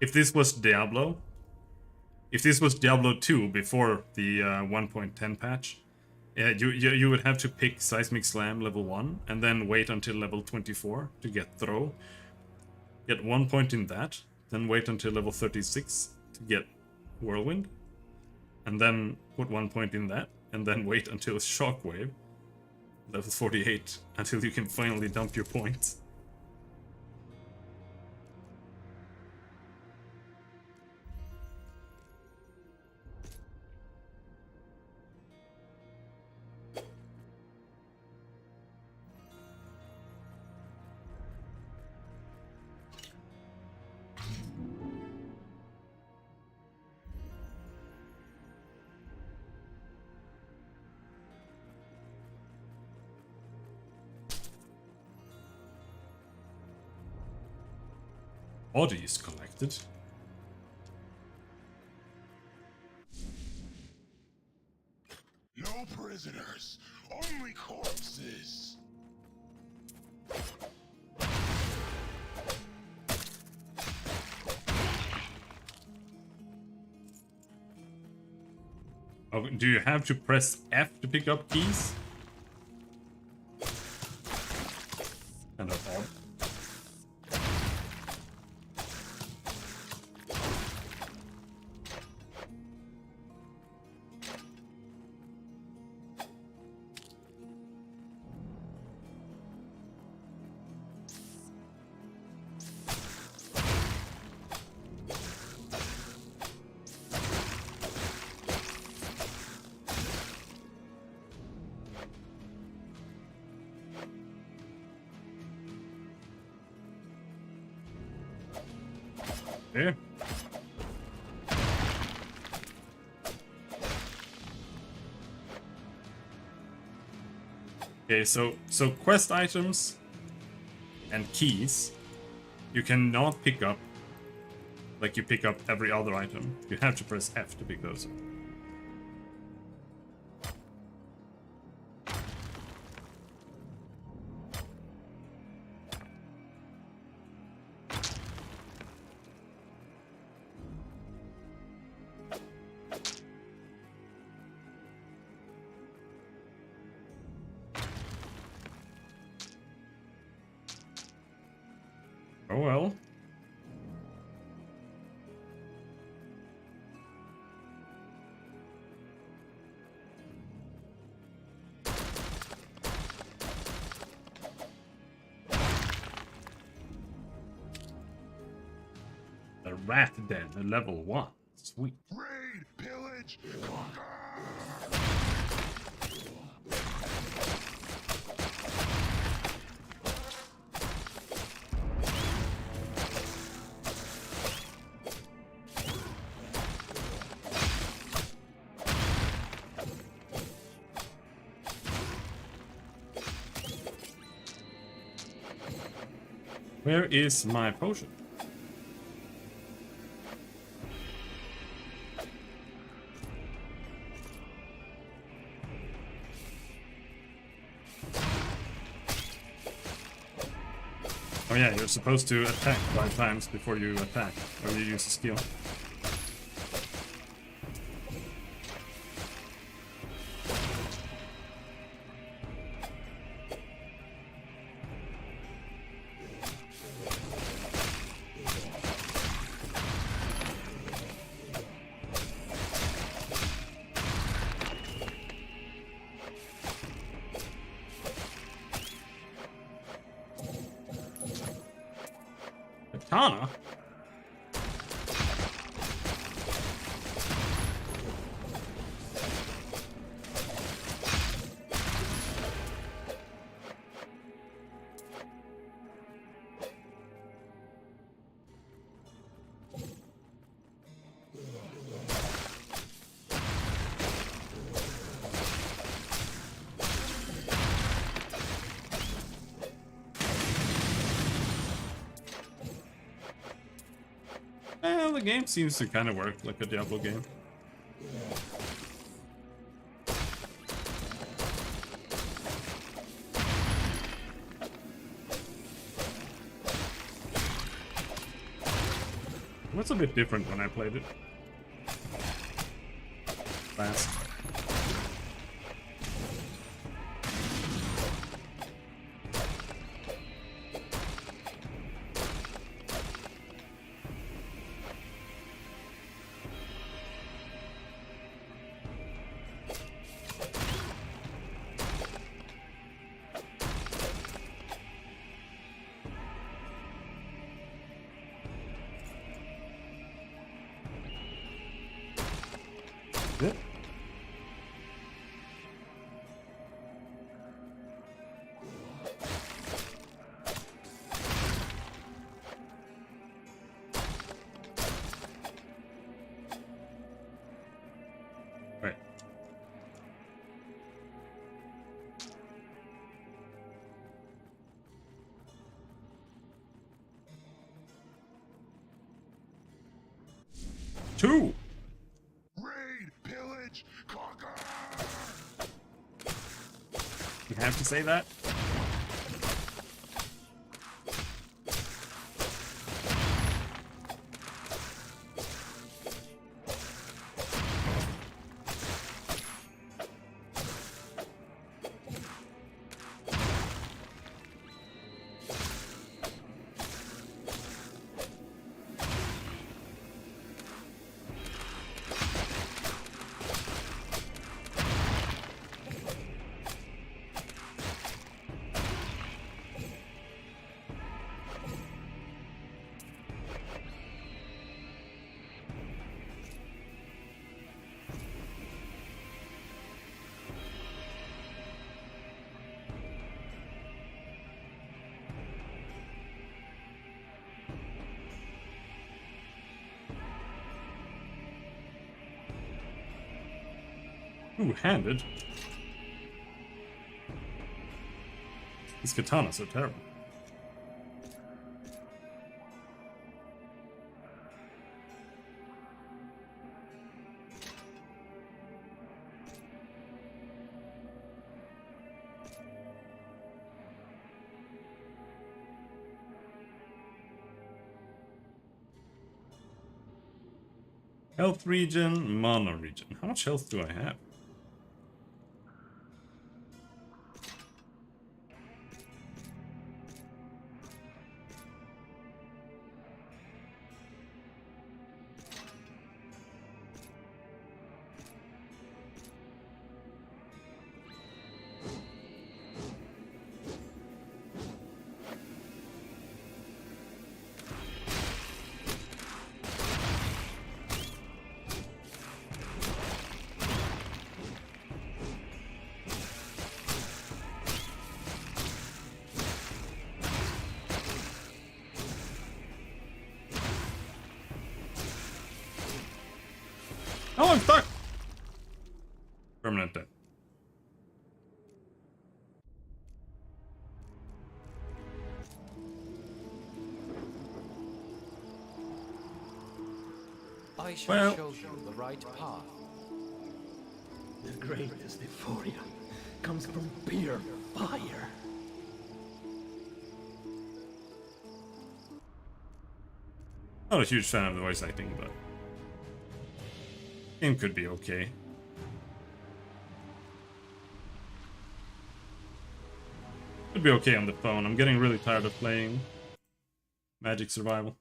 If this was Diablo, if this was Diablo 2 before the 1.10 patch, you would have to pick Seismic Slam level 1 and then wait until level 24 to get Throw. Get 1 point in that, then wait until level 36 to get Whirlwind, and then put 1 point in that, and then wait until Shockwave, level 48, until you can finally dump your points. Bodies collected. No prisoners, only corpses. Oh, do you have to press F to pick up keys? Kind of odd. Yeah. Okay, so quest items and keys you cannot pick up like you pick up every other item. You have to press F to pick those up. Oh well. The Rat Den, level 1. Sweet. Raid, pillage, conquer! Where is my potion? Oh yeah, you're supposed to attack 5 times before you attack, or you use a skill. Katana? Well, the game seems to kind of work like a Diablo game. It was a bit different when I played it last. Yeah. Right. Two. Raid, pillage, conquer! You have to say that? Ooh, handed. These katanas are terrible. Health regen, mana regen. How much health do I have? Oh, I'm stuck! Permanent death. I shall Well, show you the right path. The greatest euphoria comes from pure fire. not a huge fan of the voice acting, but game could be okay. Could be okay on the phone. I'm getting really tired of playing Magic Survival.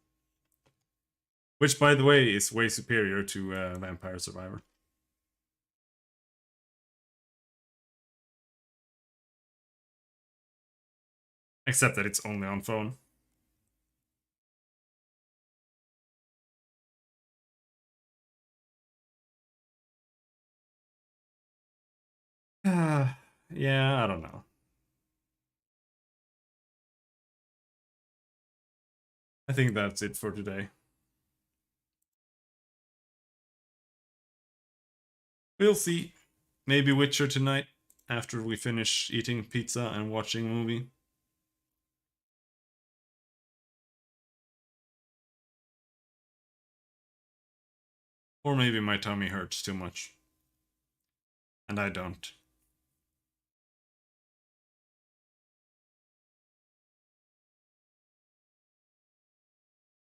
Which, by the way, is way superior to Vampire Survivor. Except that it's only on phone. Yeah, I don't know. I think that's it for today. We'll see. Maybe Witcher tonight, after we finish eating pizza and watching a movie. Or maybe my tummy hurts too much. And I don't.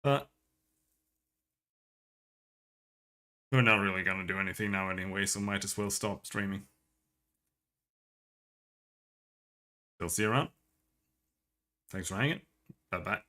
But we're not really gonna do anything now anyway, so might as well stop streaming. Still see you around. Thanks for hanging. Bye bye.